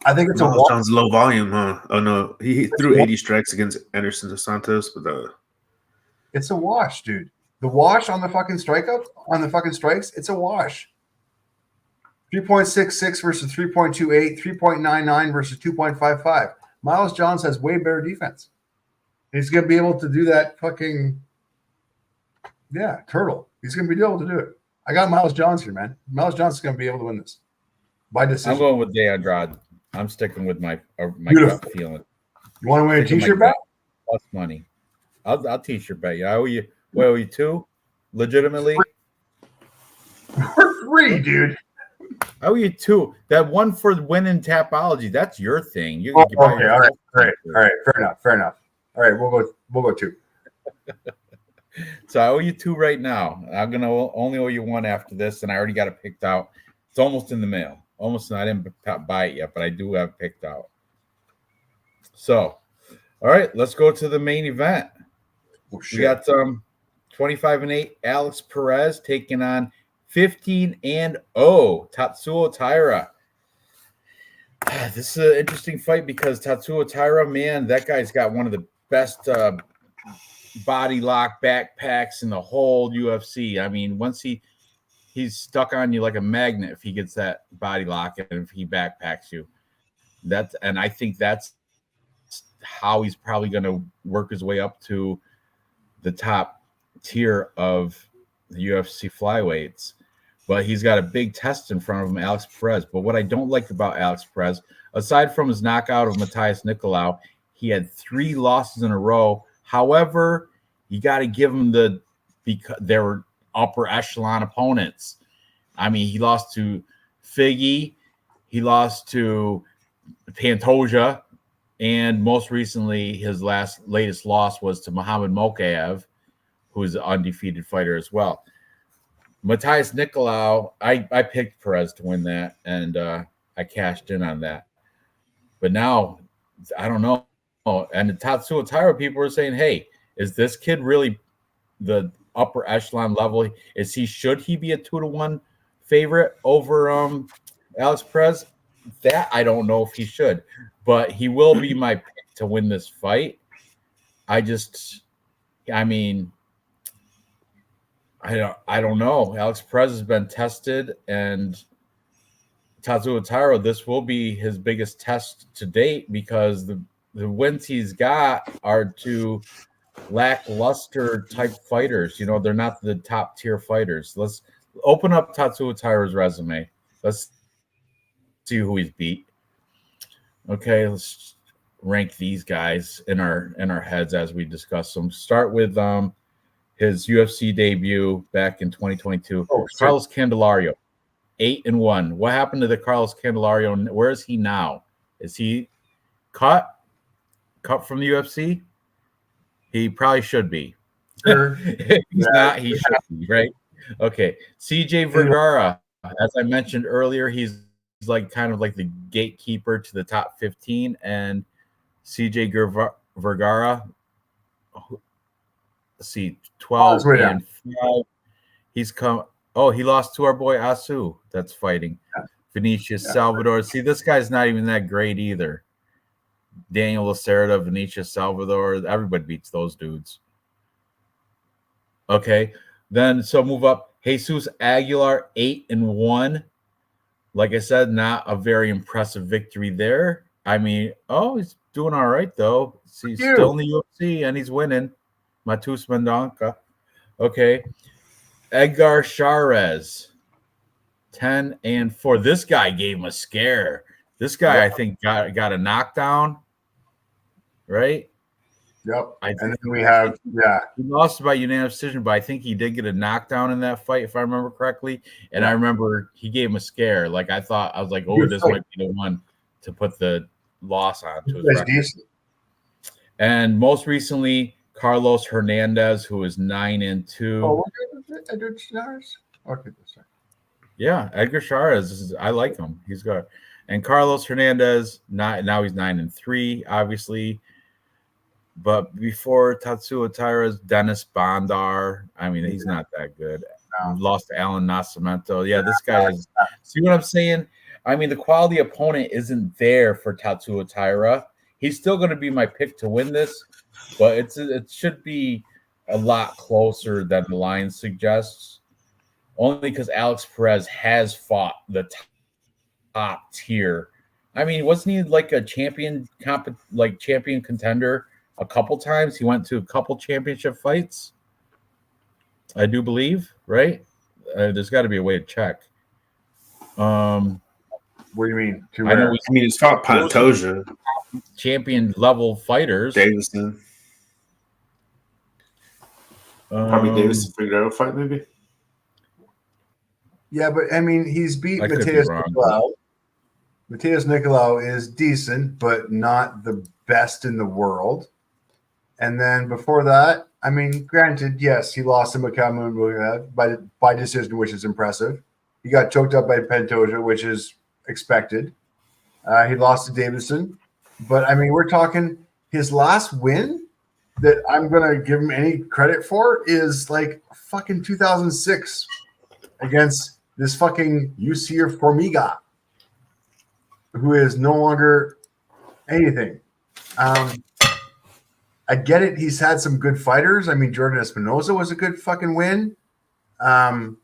Speaker 2: I think it's
Speaker 4: Miles Johns low volume, huh? Oh no, he threw 80 strikes against Anderson dos Santos, but
Speaker 2: it's a wash, dude. The wash on the fucking strikes, it's a wash. 3.66 versus 3.28, 3.99 versus 2.55. Miles Johns has way better defense. He's going to be able to do that fucking, turtle. He's going to be able to do it. I got Miles Johns here, man. Miles Johns is going to be able to win this by decision.
Speaker 1: I'm going with De Andrade. I'm sticking with my gut feeling.
Speaker 2: You want to win a t-shirt bet?
Speaker 1: Plus money. I'll t-shirt bet you. I owe you 2? Legitimately?
Speaker 2: For 3, dude.
Speaker 1: I owe you 2. That one for winning Tapology, that's your thing. You
Speaker 2: okay, all right. Fair enough. All right, we'll go 2.
Speaker 1: So I owe you 2 right now. I'm gonna only owe you 1 after this, and I already got it picked out. It's almost in the mail. I didn't buy it yet, but I do have it picked out. So, all right, let's go to the main event.
Speaker 2: Oh, shit.
Speaker 1: We got 25-8 Alex Perez taking on 15-0 Tatsuo Taira. This is an interesting fight because Tatsuo Taira, man, that guy's got one of the best body lock backpacks in the whole UFC. I mean, once he's stuck on you like a magnet if he gets that body lock and if he backpacks you. And I think that's how he's probably going to work his way up to the top tier of the UFC flyweights. But he's got a big test in front of him, Alex Perez. But what I don't like about Alex Perez, aside from his knockout of Matthias Nicolau, he had 3 losses in a row. However, you got to give him because they were upper echelon opponents. I mean, he lost to Figgy, he lost to Pantoja, and most recently, his latest loss was to Muhammad Mokaev, who is an undefeated fighter as well. Matthias Nicolau, I picked Perez to win that, and I cashed in on that. But now, I don't know. And the Tatsuo Taira people are saying, hey, is this kid really the upper echelon level? Should he be a 2-1 favorite over Alex Perez? That I don't know if he should, but he will be my pick to win this fight. I I don't know. Alex Perez has been tested, and Tatsuo Taira, this will be his biggest test to date because the wins he's got are to lackluster type fighters. You know, they're not the top tier fighters. Let's open up Tatsuo Taira's resume. Let's see who he's beat. Okay, let's rank these guys in our heads as we discuss them. Start with his UFC debut back in 2022. Carlos Candelario, 8-1. What happened to the Carlos Candelario? Where is he now? Is he cut from the UFC? He probably should be.
Speaker 2: Sure.
Speaker 1: If he's not, he should be, right? Okay. CJ Vergara, as I mentioned earlier, he's like kind of like the gatekeeper to the top 15. And CJ Vergara, let's see, 12-5. He's come. Oh, he lost to our boy Asu. That's fighting. Vinicius Salvador. See, this guy's not even that great either. Daniel Lacerda, Vinicius Salvador. Everybody beats those dudes. Okay. Then, so move up. Jesus Aguilar, 8-1. Like I said, not a very impressive victory there. I mean, he's doing all right, though. He's still in the UFC, and he's winning. Matus Mendonca. Okay. Edgar Charez, 10-4. This guy gave him a scare. This guy, I think, got a knockdown, right?
Speaker 2: Yep. And then we have,
Speaker 1: he lost by unanimous decision, but I think he did get a knockdown in that fight, if I remember correctly. And I remember he gave him a scare. Like I was like, this might be the one to put the loss on to his record. And most recently, Carlos Hernandez, who is 9-2.
Speaker 2: Oh, Edgar Charez? Okay, sorry.
Speaker 1: Yeah, Edgar Charez. I like him. He's good. And Carlos Hernandez, now he's 9-3, obviously. But before Tatsuo Taira's Dennis Bondar, I mean, he's not that good. Lost to Alan Nascimento. Yeah, this guy is. See what I'm saying? I mean, the quality opponent isn't there for Tatsuo Taira. He's still going to be my pick to win this, but it should be a lot closer than the line suggests. Only because Alex Perez has fought the top tier. I mean, wasn't he like a champion contender a couple times? He went to a couple championship fights, I do believe, right? There's got to be a way to check.
Speaker 2: What do you mean?
Speaker 1: I know
Speaker 4: he's fought Pantoja.
Speaker 1: Champion level fighters.
Speaker 4: Davison. Probably Davison Figueroa fight, maybe.
Speaker 2: Yeah, but I mean, he's beat Mateus Nicolau. Mateus Nicolau is decent, but not the best in the world. And then before that, I mean, granted, yes, he lost to Makamu by decision, which is impressive. He got choked up by Pantoja, which is expected. He lost to Davison. But, I mean, we're talking his last win that I'm going to give him any credit for is like fucking 2006 against this fucking UC Formiga, who is no longer anything. I get it. He's had some good fighters. I mean, Jordan Espinosa was a good fucking win. But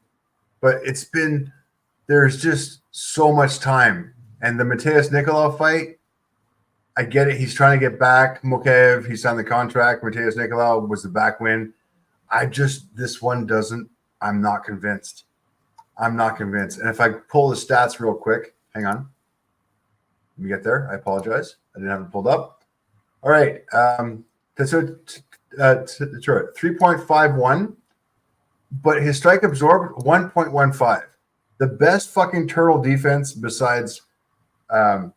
Speaker 2: there's just so much time. And the Mateus Nicolau fight, I get it. He's trying to get back. Mokaev, he signed the contract. Mateus Nicolau was the back win. This one doesn't, I'm not convinced. And if I pull the stats real quick, hang on. Let me get there. I apologize. I didn't have it pulled up. All right. That's 3.51, but his strike absorbed 1.15. The best fucking turtle defense besides our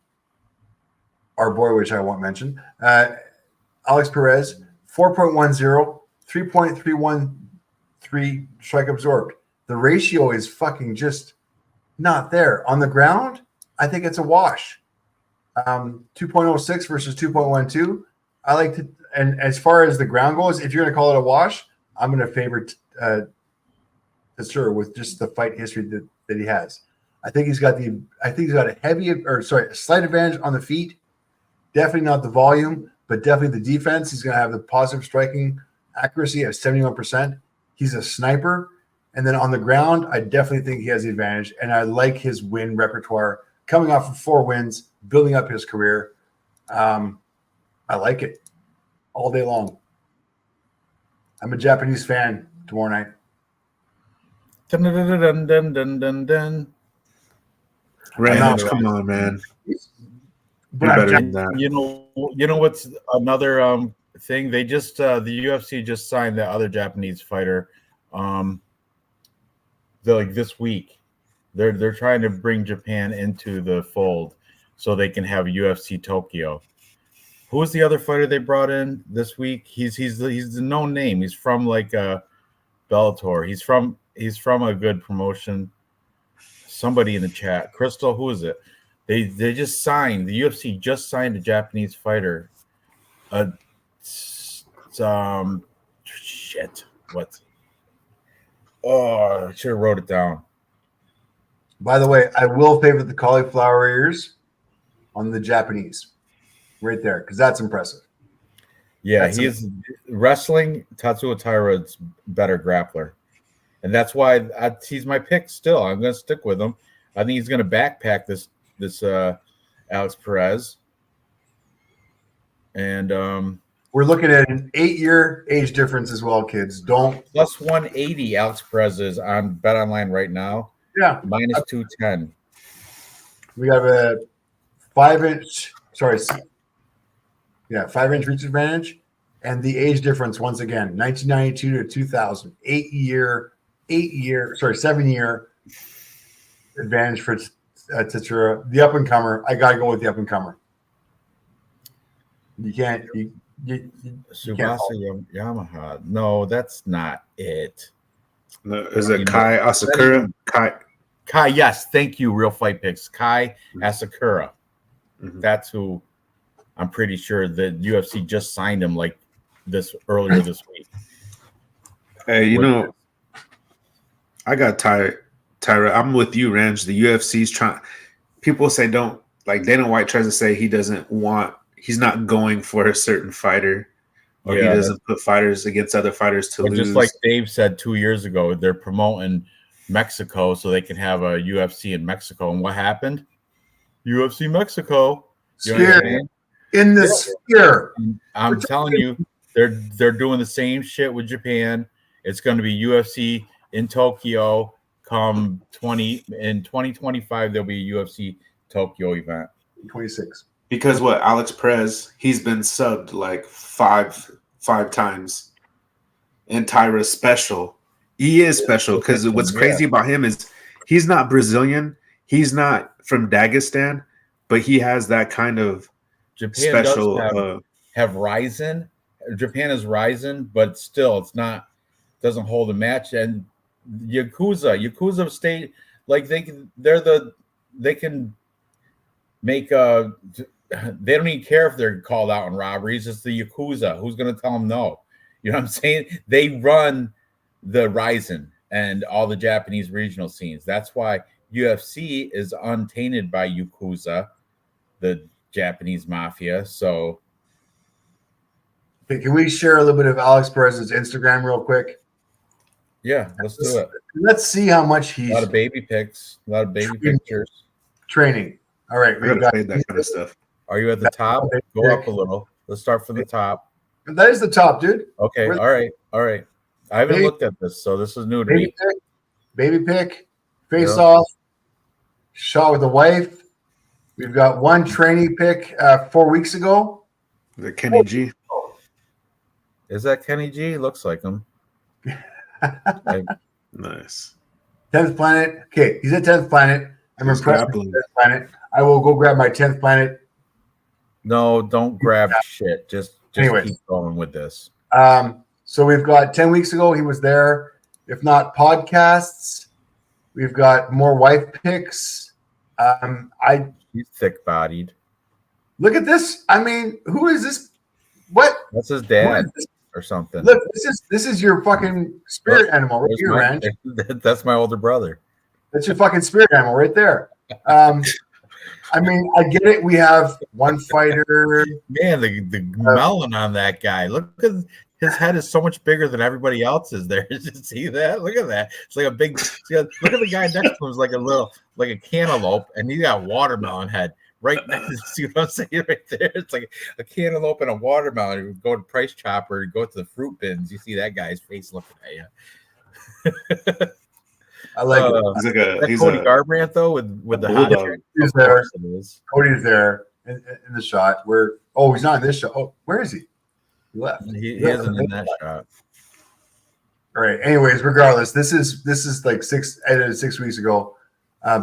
Speaker 2: boy, which I won't mention, Alex Perez, 4.10, 3.313 strike absorbed. The ratio is fucking just not there. On the ground, I think it's a wash. 2.06 versus 2.12. I like to, and as far as the ground goes, if you're going to call it a wash, I'm going to favor Tatsura with just the fight history that he has. I think he's got a slight advantage on the feet. Definitely not the volume, but definitely the defense. He's going to have the positive striking accuracy of 71%. He's a sniper. And then on the ground, I definitely think he has the advantage. And I like his win repertoire coming off of 4 wins, building up his career. I like it all day long. I'm a Japanese fan tomorrow night.
Speaker 1: Dun, dun, dun, dun, dun, dun, dun, dun.
Speaker 4: Ranch, come on, man.
Speaker 2: But
Speaker 4: You're
Speaker 2: I'm
Speaker 4: better
Speaker 2: Japanese.
Speaker 4: than that.
Speaker 1: You know what's another thing? They just the UFC just signed that other Japanese fighter. Like this week, they're trying to bring Japan into the fold so they can have UFC Tokyo. Who was the other fighter they brought in this week? He's the known name. He's from like Bellator. He's from a good promotion. Somebody in the chat, Crystal, who is it? They just signed, the UFC just signed a Japanese fighter. Shit. What? Oh, I should have wrote it down.
Speaker 2: By the way, I will favor the cauliflower ears on the Japanese right there because that's impressive.
Speaker 1: Yeah, he's wrestling. Tatsuo Taira's better grappler. And that's why he's my pick still. I'm going to stick with him. I think he's going to backpack this Alex Perez. And
Speaker 2: we're looking at an 8-year age difference as well, kids. Don't
Speaker 1: plus 180 Alex Perez is on Bet Online right now.
Speaker 2: Yeah.
Speaker 1: Minus 210.
Speaker 2: We have a 5-inch, 5-inch reach advantage. And the age difference, once again, 1992 to 2000, 7-year advantage for Tatsura. The up-and-comer, I got to go with the up-and-comer. You can't.
Speaker 1: Tsubasa Yamaha. No, that's not it.
Speaker 4: No, is it Kai Asakura?
Speaker 1: Kai, yes. Thank you, Real Fight Picks. Kai Asakura. Mm-hmm. That's who I'm pretty sure the UFC just signed him like earlier this week.
Speaker 4: Hey, I got Tyra. I'm with you, Ranj. The UFC's trying. People say Dana White tries to say he's not going for a certain fighter, or he doesn't put fighters against other fighters to lose.
Speaker 1: Just like Dave said 2 years ago, they're promoting Mexico so they can have a UFC in Mexico. And what happened? UFC Mexico.
Speaker 2: In the sphere.
Speaker 1: I'm telling you, they're doing the same shit with Japan. It's going to be UFC in Tokyo. In 2025, there'll be a UFC Tokyo event.
Speaker 2: 26.
Speaker 4: Because Alex Perez, he's been subbed like five times. And Tyra's special. He is special because what's crazy about him is he's not Brazilian. He's not from Dagestan, but he has that kind of
Speaker 1: Japan
Speaker 4: special.
Speaker 1: Does have Ryzen. Japan is Ryzen, but still, doesn't hold a match. And Yakuza State, like they can make they don't even care if they're called out in robberies. It's the Yakuza. Who's going to tell them no? You know what I'm saying? They run the Ryzen and all the Japanese regional scenes. That's why UFC is untainted by Yakuza, the Japanese mafia. So,
Speaker 2: okay, can we share a little bit of Alex Perez's Instagram real quick?
Speaker 1: Yeah, let's do it.
Speaker 2: Let's see how much he's.
Speaker 1: A lot of baby pics, a lot of baby pictures.
Speaker 2: Training. All right,
Speaker 4: we got that kind of stuff.
Speaker 1: Are you at the top? Go up a little. Let's start from the top.
Speaker 2: That is the top, dude.
Speaker 1: Okay. All right. I haven't looked at this, so this is new to me.
Speaker 2: Baby pick, face off, shot with the wife. We've got one training pick 4 weeks ago.
Speaker 4: The Kenny G.
Speaker 1: Is that Kenny G? Looks like him.
Speaker 4: Nice.
Speaker 2: 10th planet. Okay, he's at 10th planet. I'm impressed with 10th planet. I will go grab my 10th planet.
Speaker 1: No, don't grab shit. Just
Speaker 2: anyway.
Speaker 1: Keep going with this.
Speaker 2: So we've got 10 weeks ago, he was there. If not podcasts, we've got more wife picks.
Speaker 1: He's thick-bodied.
Speaker 2: Look at this. I mean, who is this? What?
Speaker 1: That's his dad or something.
Speaker 2: Look, this is your fucking spirit animal right here, Ranch.
Speaker 1: That's my older brother.
Speaker 2: That's your fucking spirit animal right there. I mean, I get it. We have one fighter.
Speaker 1: Man, the melon on that guy. Look at his head is so much bigger than everybody else's. There, did you see that? Look at that. It's like a big. Look at the guy next to him. Is like a cantaloupe, and he got a watermelon head right next. See what I'm saying right there? It's like a cantaloupe and a watermelon. You go to Price Chopper, you go to the fruit bins. You see that guy's face looking at you.
Speaker 2: I like it.
Speaker 4: He's like a
Speaker 1: That's Cody Garbrandt though with the hot
Speaker 4: bulldog.
Speaker 2: He's there. Cody's there in the shot. He's not in this shot. Oh, where is he? He left.
Speaker 1: He isn't in that shot.
Speaker 2: All right. Anyways, regardless, this is like 6 weeks ago.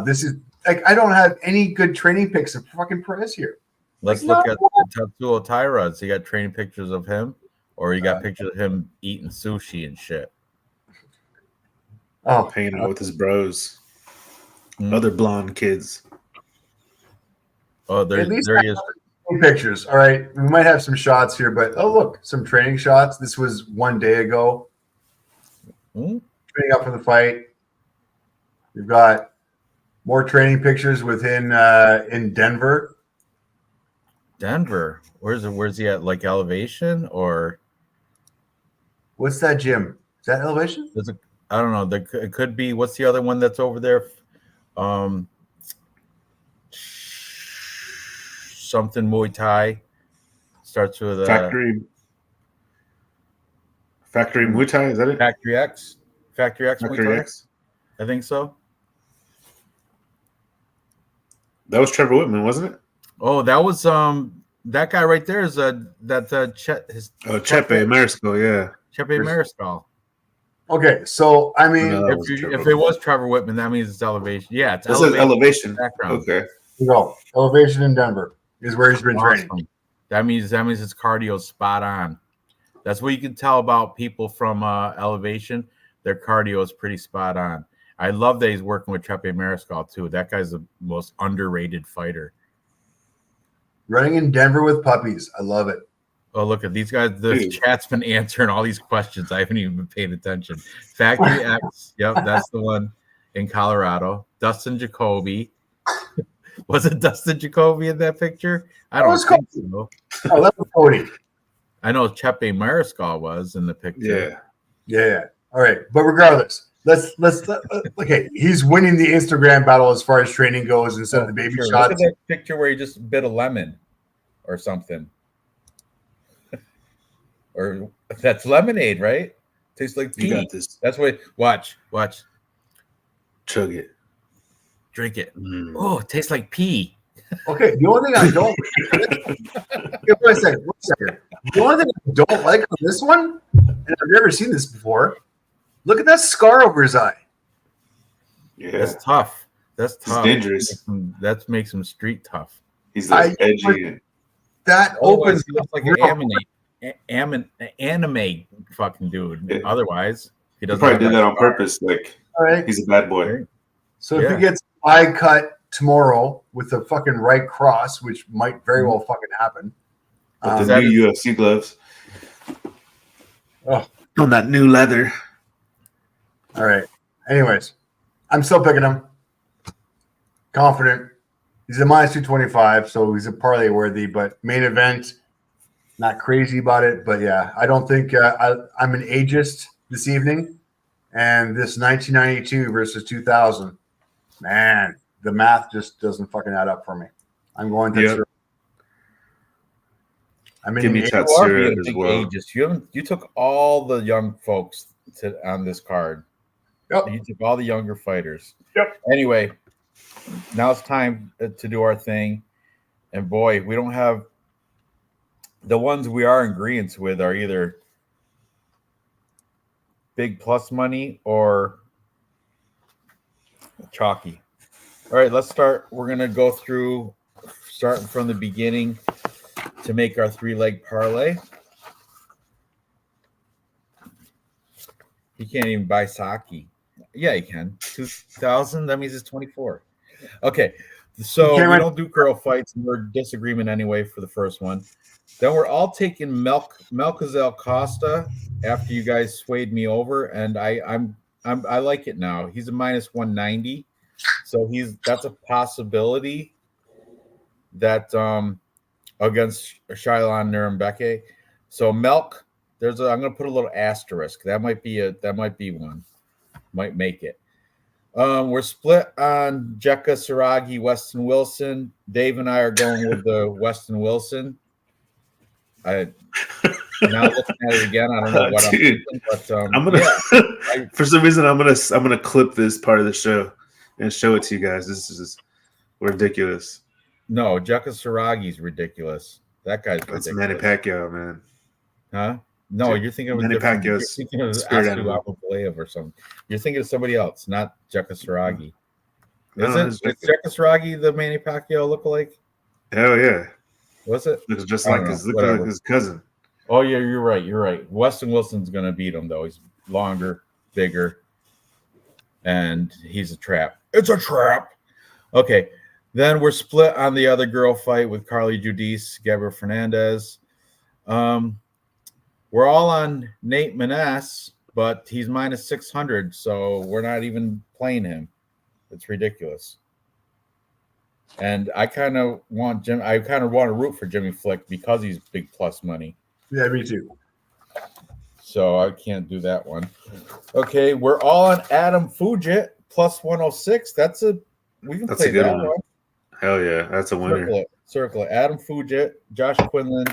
Speaker 2: This is like I don't have any good training pics of fucking Perez here.
Speaker 1: Let's look at Tatsuo Tyrod. So you got training pictures of him, or you got pictures of him eating sushi and shit.
Speaker 2: Oh,
Speaker 4: hanging out with his bros, other blonde kids.
Speaker 1: Oh, there he is.
Speaker 2: Pictures. All right, we might have some shots here, but look, some training shots. This was 1 day ago. Training up for the fight. We've got more training pictures within in Denver.
Speaker 1: Denver. Where's he at? Like Elevation or
Speaker 2: what's that gym? Is that Elevation?
Speaker 1: I don't know. It could be. What's the other one that's over there? Something Muay Thai starts with
Speaker 4: Factory Muay Thai. Is that it?
Speaker 1: Factory X. Muay Thai?
Speaker 4: X.
Speaker 1: I think so.
Speaker 4: That was Trevor Whitman, wasn't it?
Speaker 1: Oh, that was that guy right there is Chepe
Speaker 4: Mariscal, yeah.
Speaker 1: Chepe Mariscal.
Speaker 2: Okay, so I mean,
Speaker 1: if it was Trevor Whitman, that means it's Elevation. Yeah, it's
Speaker 4: Elevation
Speaker 1: background.
Speaker 4: Okay,
Speaker 2: you go. Elevation in Denver is where he's been training.
Speaker 1: That means his cardio's spot on. That's what you can tell about people from Elevation. Their cardio is pretty spot on. I love that he's working with Chepe Mariscal too. That guy's the most underrated fighter.
Speaker 2: Running in Denver with puppies. I love it.
Speaker 1: Oh, look at these guys. The chat's been answering all these questions. I haven't even been paying attention. Factory X. Yep, that's the one in Colorado. Dustin Jacoby. Was it Dustin Jacoby in that picture? I don't think so.
Speaker 2: Oh, that was Cody.
Speaker 1: I know Chepe Mariscal was in the picture.
Speaker 2: Yeah. All right. But regardless, let's okay. He's winning the Instagram battle as far as training goes instead of the baby shots.
Speaker 1: Look at that picture where he just bit a lemon or something. Or that's lemonade, right? Tastes like pee.
Speaker 4: You got this.
Speaker 1: That's what. Watch.
Speaker 4: Chug it.
Speaker 1: Drink it. Oh, it tastes like pee.
Speaker 2: Okay. The only thing I don't. Wait a second. The only thing I don't like on this one, and I've never seen this before. Look at that scar over his eye.
Speaker 4: Yeah,
Speaker 1: that's tough. That's tough.
Speaker 4: It's dangerous.
Speaker 1: That makes him street tough.
Speaker 4: He's like edgy.
Speaker 2: That opens.
Speaker 1: He looks like an anime fucking dude. Yeah. Otherwise,
Speaker 4: he probably did that on purpose. Like, he's a bad boy.
Speaker 2: So if he gets eye cut tomorrow with a fucking right cross, which might very well fucking happen.
Speaker 4: With the new UFC gloves.
Speaker 2: Oh,
Speaker 4: on that new leather.
Speaker 2: All right. Anyways, I'm still picking him. Confident. He's a minus 225, so he's a parlay worthy, but main event, not crazy about it. But yeah, I don't think I'm an ageist this evening. And this 1992 versus 2000, man, the math just doesn't fucking add up for me. I'm going to. I mean,
Speaker 4: give me Tatsura as well.
Speaker 1: You took all the young folks on this card.
Speaker 2: Yep.
Speaker 1: You took all the younger fighters.
Speaker 2: Yep.
Speaker 1: Anyway, now it's time to do our thing. And boy, we don't have the ones we are in agreement with are either big plus money or chalky. All right, let's start. We're going to go through starting from the beginning to make our 3-leg parlay. He can't even buy sake. Yeah, he can. 2,000. That means it's 24. Okay, so we don't do girl fights. We're disagreement anyway for the first one. Then we're all taking Melchizedek Costa after you guys swayed me over, and I like it now. He's a minus 190, so that's a possibility that against Shailon Nurumbeke. So Melk I'm gonna put a little asterisk. That might be one. Might make it. We're split on Jekka Saragi, Weston Wilson. Dave and I are going with the Weston Wilson. I now looking at it again. I don't know what I'm thinking, but
Speaker 4: I'm gonna for some reason I'm gonna clip this part of the show and show it to you guys. This is ridiculous.
Speaker 1: No, Jekka Saragi's ridiculous. That guy's ridiculous.
Speaker 4: That's Manny Pacquiao, man.
Speaker 1: Huh? No,
Speaker 4: Dude,
Speaker 1: you're thinking of
Speaker 4: Manny
Speaker 1: different. You're
Speaker 4: Pacquiao's
Speaker 1: thinking of
Speaker 4: spirit
Speaker 1: Asu
Speaker 4: animal.
Speaker 1: Abulayev or something. You're thinking of somebody else, not Jekka Saragi.
Speaker 4: No,
Speaker 1: Is Jekka Saragi the Manny Pacquiao lookalike?
Speaker 4: Hell yeah.
Speaker 1: Was it?
Speaker 4: Looks just
Speaker 1: I
Speaker 4: like
Speaker 1: don't know.
Speaker 4: his cousin.
Speaker 1: Oh yeah, you're right. You're right. Weston Wilson's gonna beat him though. He's longer, bigger, and he's a trap. It's a trap. Okay. Then we're split on the other girl fight with Carly Judice, Gabriel Fernandez. We're all on Nate Maness, but he's minus 600, so we're not even playing him. It's ridiculous. And I kind of want to root for Jimmy Flick because he's big plus money.
Speaker 2: Yeah, me too.
Speaker 1: So I can't do that one. Okay, we're all on Adam Fugit plus 106. We can play
Speaker 4: a good
Speaker 1: that
Speaker 4: one.
Speaker 1: one.
Speaker 4: Hell yeah, that's a winner.
Speaker 1: Circle it. Adam Fugit, Josh Quinlan.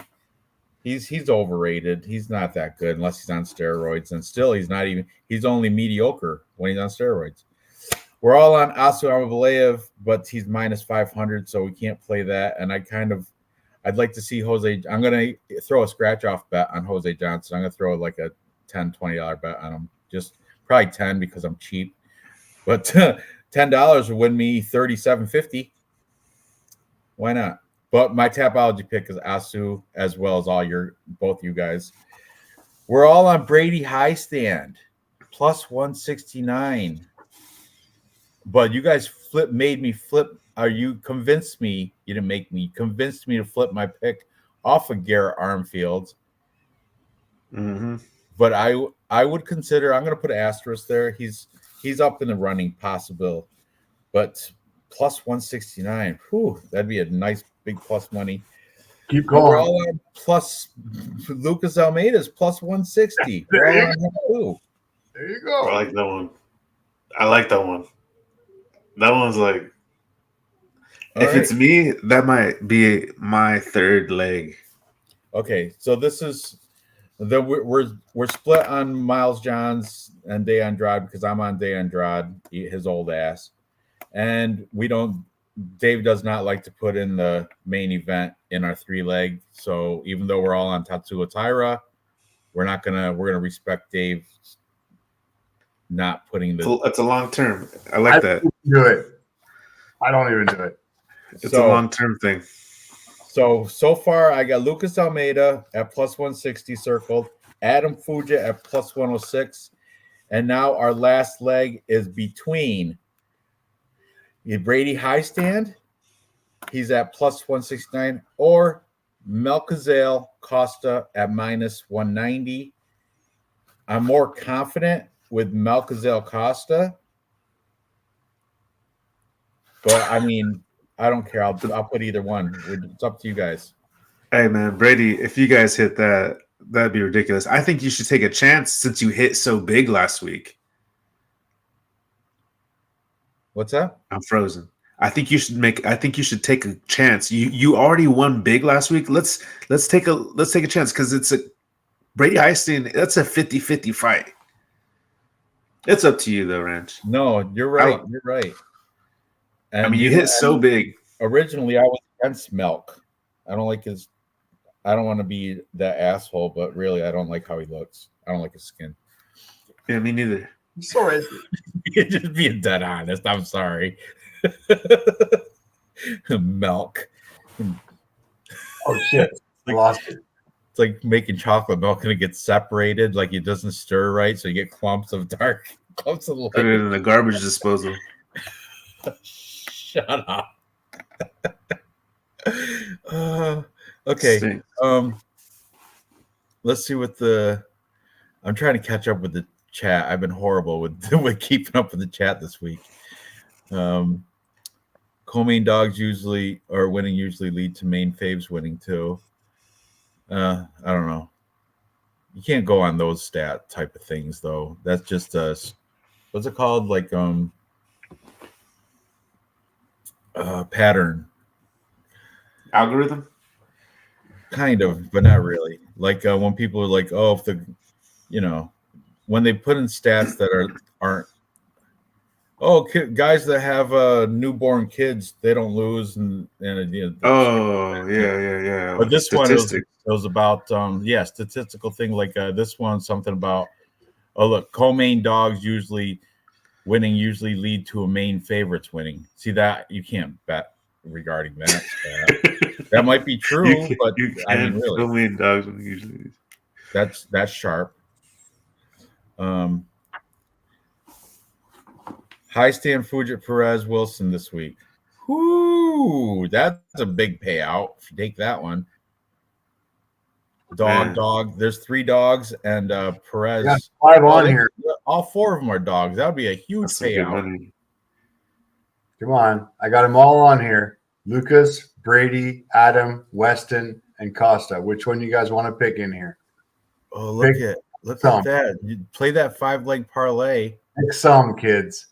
Speaker 1: He's overrated. He's not that good unless he's on steroids. And still, he's only mediocre when he's on steroids. We're all on Asu Abulayev, but he's minus 500, so we can't play that. And I'd like to see Jose. I'm going to throw a scratch off bet on Jose Johnson. I'm going to throw like a $10, $20 bet on him. Just probably 10 because I'm cheap. But $10 would win me $37.50. Why not? But my Tapology pick is Asu as well as both you guys. We're all on Brady Highstand plus 169. But you guys made me flip. You convinced me. You didn't make me. Convinced me to flip my pick off of Garrett Armfield.
Speaker 4: Mm-hmm.
Speaker 1: But I would consider. I'm going to put an asterisk there. He's up in the running, possible. But plus 169. Whew, that'd be a nice big plus money.
Speaker 2: Keep going.
Speaker 1: We're all on plus Lucas Almeida's plus 160.
Speaker 2: There you go.
Speaker 4: I like that one. That one's like, if it's me, that might be my third leg.
Speaker 1: Okay, so this is we're split on Miles Johns and De Andrade because I'm on De Andrade, his old ass, and Dave does not like to put in the main event in our 3-leg. So even though we're all on Tatsuo Taira, we're gonna respect Dave not putting the.
Speaker 4: It's a long term. I like that.
Speaker 2: Do it. I don't even do it.
Speaker 4: It's a long term thing.
Speaker 1: So far I got Lucas Almeida at plus 160 circled, Adam Fugit at plus 106, and now our last leg is between Brady Highstand, he's at plus 169, or Melchizedek Costa at minus 190. I'm more confident with Melchizedek Costa, but I mean, I don't care. I'll put either one. It's up to you guys.
Speaker 4: Hey man, Brady, if you guys hit that, that'd be ridiculous. I think you should take a chance since you hit so big last week.
Speaker 1: What's that?
Speaker 4: I'm frozen. I think you should take a chance. You already won big last week. Let's take a chance because it's a Brady Highstand. That's a 50-50 fight. It's up to you though, Ranch.
Speaker 1: No, you're right. You're right. And
Speaker 4: I mean, you hit so big.
Speaker 1: Originally, I was against Melk. I don't want to be that asshole, but really, I don't like how he looks. I don't like his skin.
Speaker 4: Yeah, me neither.
Speaker 2: Sorry.
Speaker 1: You're just being dead honest. I'm sorry. Milk.
Speaker 2: Oh shit! I lost it.
Speaker 1: It's like making chocolate milk and it gets separated, like it doesn't stir right, so you get clumps of light.
Speaker 4: Put it in the garbage disposal.
Speaker 1: Shut up. Okay.
Speaker 4: Stinks.
Speaker 1: Let's see what I'm trying to catch up with the chat. I've been horrible with keeping up with the chat this week. Co-main dogs usually lead to main faves winning too. I don't know. you can't go on those stat type of things though. That's just what's it called? Like pattern.
Speaker 4: Algorithm?
Speaker 1: Kind of, but not really. Like when people are like, oh, if the, when they put in stats that aren't, oh, guys that have newborn kids, they don't lose, and
Speaker 4: Oh, yeah.
Speaker 1: But this one it was about statistical thing. Like this one, something about, oh look, co-main dogs usually lead to a main favorites winning. See that you can't bet regarding that. That might be true, but I mean, really,
Speaker 4: co-main dogs usually.
Speaker 1: That's sharp. High stand Fujit Perez Wilson this week. Whoo, that's a big payout if you take that one. Dog. There's 3 dogs and Perez.
Speaker 2: Yeah, 5 on here.
Speaker 1: All 4 of them are dogs. That would be a huge payout.
Speaker 2: Come on, I got them all on here. Lucas, Brady, Adam, Weston, and Costa. Which one you guys want to pick in here?
Speaker 1: Oh, look at that! You play that 5-leg parlay.
Speaker 2: Pick some, kids,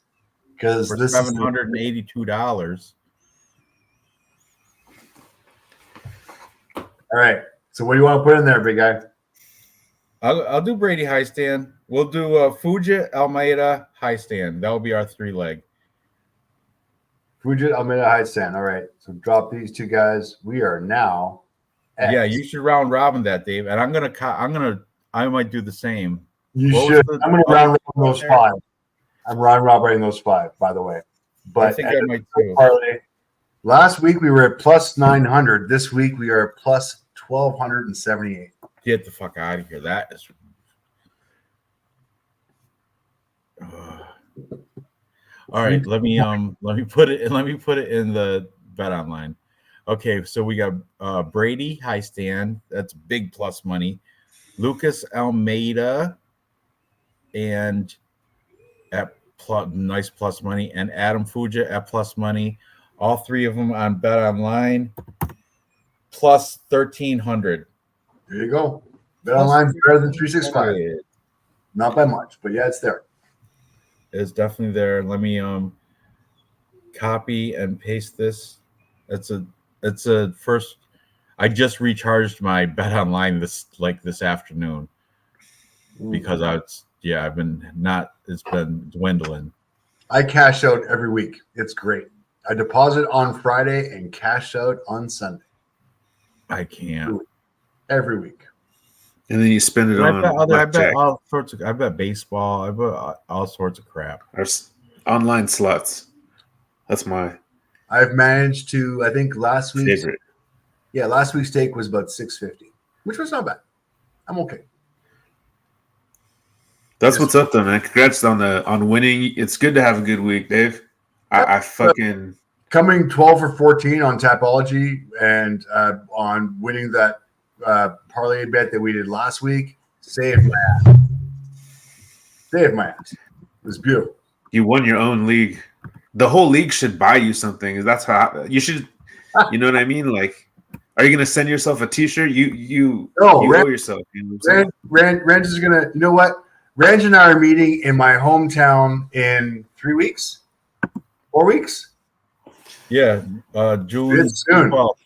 Speaker 2: because
Speaker 1: for
Speaker 2: this
Speaker 1: $782.
Speaker 2: All right. So what do you want to put in there, big guy?
Speaker 1: I'll do Brady high stand. We'll do Fujit Almeida high stand. That will be our 3-leg.
Speaker 2: Fujit Almeida high stand. All right. So drop these 2 guys. We are now.
Speaker 1: Yeah, you should round robin that, Dave. And I might do the same.
Speaker 2: You should. I'm going to round robin those 5. I'm round robbing those 5, by the way. But
Speaker 1: I think I might too.
Speaker 2: Last week we were at plus 900. This week we are at plus 1,278.
Speaker 1: Get the fuck out of here. That is. All right, let me put it in the bet online. Okay, so we got Brady high stand. That's big plus money. Lucas Almeida and at nice plus money, and Adam Fuja at plus money. All 3 of them on bet online plus 1,300.
Speaker 2: There you go. Bet online better than 365. Not by much, but yeah, it's there.
Speaker 1: It's definitely there. Let me copy and paste this. It's a first. I just recharged my bet online this afternoon because it's been dwindling. I
Speaker 2: cash out every week. It's great. I deposit on Friday and cash out on Sunday.
Speaker 1: I can't.
Speaker 2: Every week.
Speaker 4: And then you spend it on.
Speaker 1: I bet all sorts of. I bet baseball. I bet all sorts of crap.
Speaker 4: Or online slots. That's my.
Speaker 2: I've managed to. I think last week's
Speaker 4: favorite.
Speaker 2: Yeah, last week's take was about 650, which was not bad. I'm okay.
Speaker 4: That's what's up, though, man. Congrats on winning. It's good to have a good week, Dave. I fucking
Speaker 2: coming 12 for 14 on Tapology and on winning that parlay bet that we did last week. Saved my ass. It was beautiful.
Speaker 4: You won your own league. The whole league should buy you something. That's how you should. You know what I mean? Like, are you gonna send yourself a T-shirt? You owe yourself. You know what I'm saying?
Speaker 2: Ranj is gonna. You know what? Ranj and I are meeting in my hometown in 3 weeks, 4 weeks.
Speaker 1: Yeah, June 12th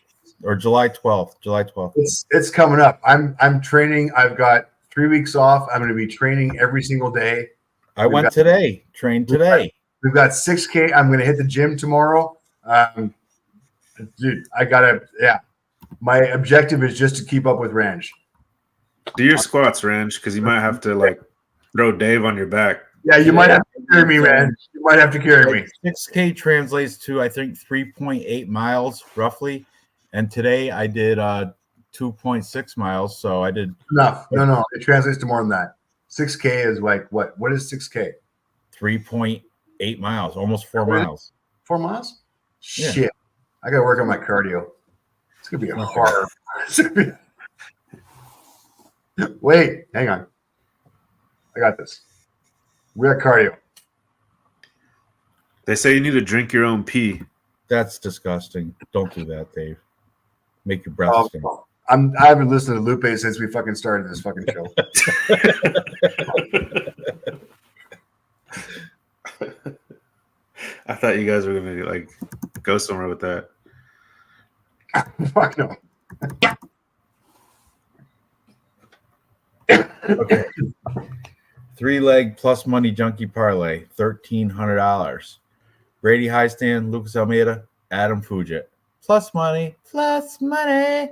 Speaker 1: or July 12th. July 12th.
Speaker 2: It's coming up. I'm training. I've got 3 weeks off. I'm going to be training every single day.
Speaker 1: Trained today.
Speaker 2: We've got 6K. I'm going to hit the gym tomorrow. Dude, my objective is just to keep up with Ranj.
Speaker 4: Do your squats, Ranj, because you might have to throw Dave on your back.
Speaker 2: Yeah, you might have to carry me, Ranj. You might have to carry me.
Speaker 1: 6K translates to, I think, 3.8 miles roughly. And today I did 2.6 miles. So I did
Speaker 2: enough. No, it translates to more than that. 6K is like what? What is 6K?
Speaker 1: 3.8 miles, almost 4 miles.
Speaker 2: 4 miles?
Speaker 1: Yeah.
Speaker 2: Shit. I gotta work on my cardio. It's gonna be hard. Wait, hang on. I got this. We got cardio.
Speaker 4: They say you need to drink your own pee.
Speaker 1: That's disgusting. Don't do that, Dave. Make your breath stink.
Speaker 2: I haven't listened to Lupe since we fucking started this fucking show.
Speaker 4: I thought you guys were gonna like go somewhere with that.
Speaker 2: Fuck no.
Speaker 1: Okay. 3-leg plus money junkie parlay, $1,300. Brady Highstand, Lucas Almeida, Adam Fugit. Plus money, plus money.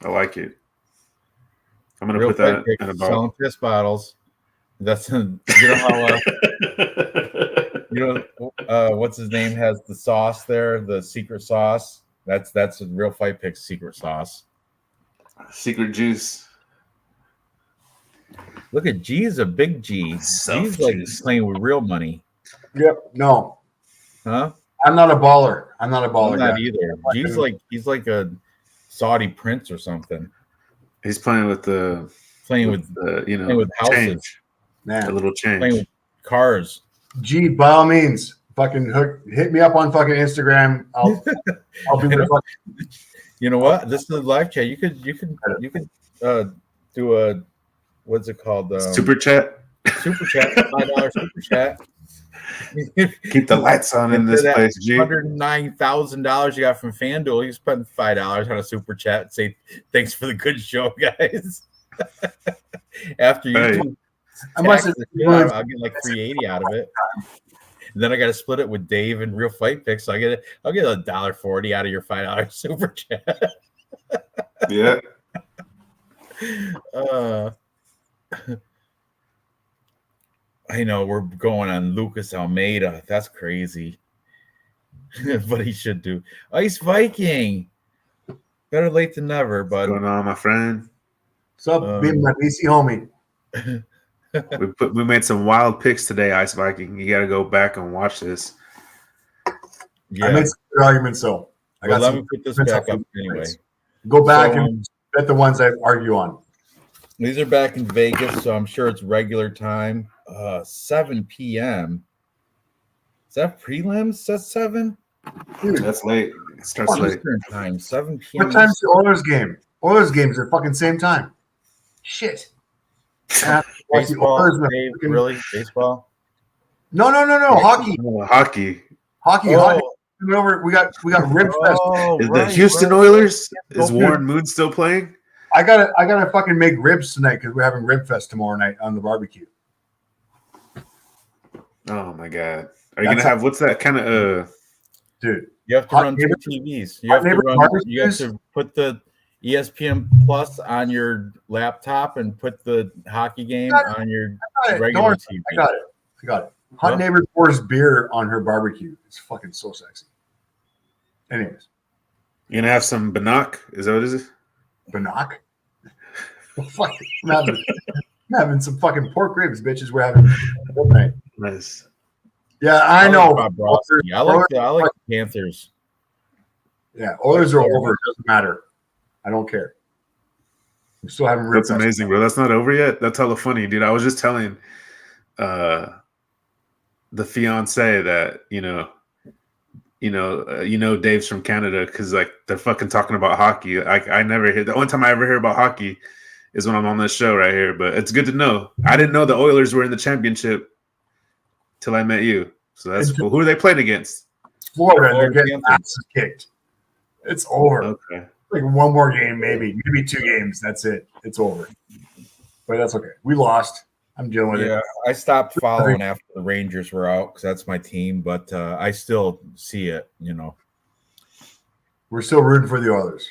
Speaker 4: I like it. I'm gonna
Speaker 1: Real
Speaker 4: put that
Speaker 1: pick,
Speaker 4: in a
Speaker 1: selling
Speaker 4: bottle.
Speaker 1: piss bottles. That's you know how what's his name has the sauce there, the secret sauce. That's a real fight pick secret sauce.
Speaker 4: Secret juice.
Speaker 1: Look at G's a big G. G's like
Speaker 4: Juice.
Speaker 1: playing with real money,
Speaker 2: Yep. No.
Speaker 1: huh?
Speaker 2: I'm not a baller. I'm not a
Speaker 1: I'm
Speaker 2: baller
Speaker 1: not
Speaker 2: guy.
Speaker 1: either. G's like he's like a Saudi prince or something.
Speaker 4: He's playing with the
Speaker 1: Playing with
Speaker 4: playing
Speaker 1: with houses.
Speaker 4: change, a
Speaker 2: Man.
Speaker 4: little
Speaker 1: Playing
Speaker 4: change.
Speaker 1: with cars.
Speaker 2: G, by all means, fucking hit me up on fucking Instagram. I'll be the fucking
Speaker 1: You know what? This is a live chat. You could do a what's it called?
Speaker 4: Super chat.
Speaker 1: Super chat, $5 super chat.
Speaker 4: Keep the lights on in this
Speaker 1: That
Speaker 4: place, G.
Speaker 1: $109,000 you got from FanDuel. You spend $5 on a super chat and say thanks for the good show, guys. After you
Speaker 4: Hey.
Speaker 1: do
Speaker 2: I must
Speaker 1: tax
Speaker 2: have-
Speaker 1: the shit, I'll get like $380 out of it. And then I got to split it with Dave and Real Fight Picks. So I'll get $1.40 out of your $5 super chat.
Speaker 4: Yeah.
Speaker 1: I know we're going on Lucas Almeida. That's crazy. But he should do Ice Viking. Better late than never,
Speaker 4: What's
Speaker 1: but
Speaker 4: going on, my friend?
Speaker 2: What's up, being my DC homie?
Speaker 4: We made some wild picks today, Ice Viking. You got to go back and watch this.
Speaker 1: yeah.
Speaker 2: I made some good arguments, so I
Speaker 1: Well,
Speaker 2: got
Speaker 1: let
Speaker 2: some.
Speaker 1: me put this
Speaker 2: arguments
Speaker 1: back
Speaker 2: up
Speaker 1: up anyway.
Speaker 2: Go back
Speaker 1: So,
Speaker 2: and bet the ones I argue on.
Speaker 1: These are back in Vegas, so I'm sure it's regular time. 7 p.m. Is that prelims? That's 7?
Speaker 2: Dude,
Speaker 4: That's late. It starts late.
Speaker 1: Eastern time, 7 p.m.
Speaker 2: what time's the Oilers game? Oilers games are fucking same time. Shit. Yeah, watch the
Speaker 1: Baseball,
Speaker 2: Oilers,
Speaker 1: Dave,
Speaker 2: fucking-
Speaker 1: really? Baseball?
Speaker 2: No. Hockey.
Speaker 4: Oh, hockey.
Speaker 2: Hockey.
Speaker 1: Oh,
Speaker 2: Coming over. We got Rib Fest.
Speaker 1: oh,
Speaker 4: Is
Speaker 1: right,
Speaker 4: the Houston
Speaker 1: right.
Speaker 4: Oilers?
Speaker 2: Go
Speaker 4: Is Warren Moon still playing?
Speaker 2: I gotta fucking make ribs tonight because we're having Rib Fest tomorrow night on the barbecue.
Speaker 4: Oh my god. Are you
Speaker 2: That's
Speaker 4: gonna have what's that kind of
Speaker 2: Dude,
Speaker 1: You have to
Speaker 2: Hot
Speaker 1: run
Speaker 2: neighbor-
Speaker 1: two TVs. You
Speaker 2: hot
Speaker 1: have to
Speaker 2: neighbor
Speaker 1: run. You have
Speaker 2: barbecues?
Speaker 1: to put the ESPN Plus on your laptop and put the hockey game
Speaker 2: Got
Speaker 1: on your
Speaker 2: I got it. Don't
Speaker 1: regular
Speaker 2: worry,
Speaker 1: TV.
Speaker 2: I got it. Hot
Speaker 1: Huh?
Speaker 2: neighbor pours beer on her barbecue. It's fucking so sexy. Anyways,
Speaker 4: you gonna have some Bannock? Is that what it is?
Speaker 2: Bannock. Fuck, I'm having some fucking pork ribs, bitches. We're having midnight.
Speaker 4: Nice.
Speaker 2: Yeah, I know.
Speaker 1: like Bobrovsky. I like the Panthers.
Speaker 2: Yeah, Oilers are over. It doesn't matter. I don't care. I'm still having rib
Speaker 4: That's
Speaker 2: fest.
Speaker 4: amazing, bro. That's not over yet. That's hella funny, dude. I was just telling the fiance that you know Dave's from Canada because like they're fucking talking about hockey. I never hear. The only time I ever hear about hockey is when I'm on this show right here. But it's good to know. I didn't know the Oilers were in the championship till I met you. So that's cool. Who are they playing against?
Speaker 2: Florida, and they're
Speaker 1: Florida
Speaker 2: getting
Speaker 1: Panthers.
Speaker 2: asses kicked. It's over.
Speaker 4: Okay.
Speaker 2: Like one more game, maybe 2 games. That's it. It's over. But that's okay. We lost. I'm dealing with
Speaker 1: Yeah,
Speaker 2: it.
Speaker 1: I stopped following after the Rangers were out because that's my team, but I still see it.
Speaker 2: We're still rooting for the Oilers.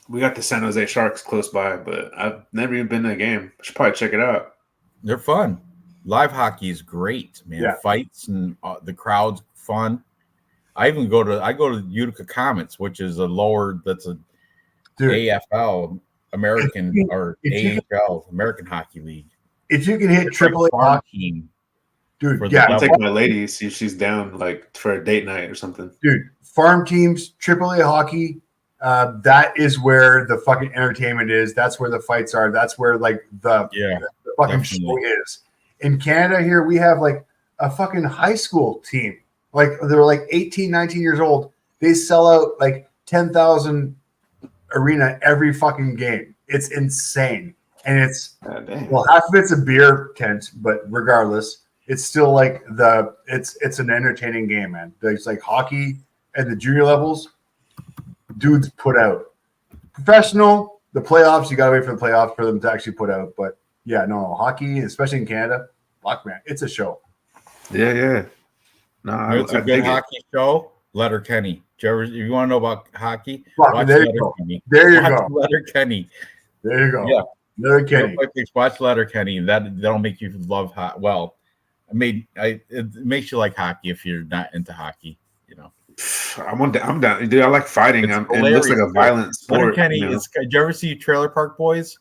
Speaker 4: We got the San Jose Sharks close by, but I've never even been to a game. I should probably check it out.
Speaker 1: They're fun. Live hockey is great, man.
Speaker 2: Yeah.
Speaker 1: Fights and the crowd's fun. I go to Utica Comets, which is a lower that's a
Speaker 2: Dude,
Speaker 1: AFL American or
Speaker 2: if you-
Speaker 1: AHL American Hockey League.
Speaker 2: if you can hit
Speaker 1: It's like
Speaker 2: triple A
Speaker 1: farm
Speaker 2: hockey,
Speaker 1: team.
Speaker 2: dude,
Speaker 1: for the
Speaker 2: yeah,
Speaker 4: I'll
Speaker 1: double.
Speaker 4: take my lady, see if she's down like for a date night or something.
Speaker 2: dude, farm teams, triple A hockey, that is where the fucking entertainment is. That's where the fights are. That's where like the
Speaker 1: Yeah,
Speaker 2: fucking
Speaker 1: definitely.
Speaker 2: show is. In Canada here, we have like a fucking high school team. Like they're like 18, 19 years old. They sell out like 10,000 arena every fucking game. It's insane. And it's
Speaker 4: damn.
Speaker 2: well, half of it's a beer tent, but regardless, it's still like it's an entertaining game, man. There's like hockey at the junior levels, dudes put out. Professional, the playoffs, you gotta wait for the playoffs for them to actually put out. But yeah, no, hockey, especially in Canada, fuck man, it's a show.
Speaker 4: Yeah. No,
Speaker 1: It's a good hockey show. Letterkenny. If you want to know about hockey, watch
Speaker 2: there you
Speaker 1: Letterkenny.
Speaker 2: go. There you
Speaker 1: watch
Speaker 2: go.
Speaker 1: Letterkenny.
Speaker 2: There you go.
Speaker 1: Yeah.
Speaker 2: Letterkenny.
Speaker 1: Watch Letterkenny. That'll make you love hockey. Well, it makes you like hockey if you're not into hockey. You know.
Speaker 4: I'm down. Dude, I like fighting. It looks like a violent sport.
Speaker 1: Letterkenny is. Did you ever see Trailer Park Boys?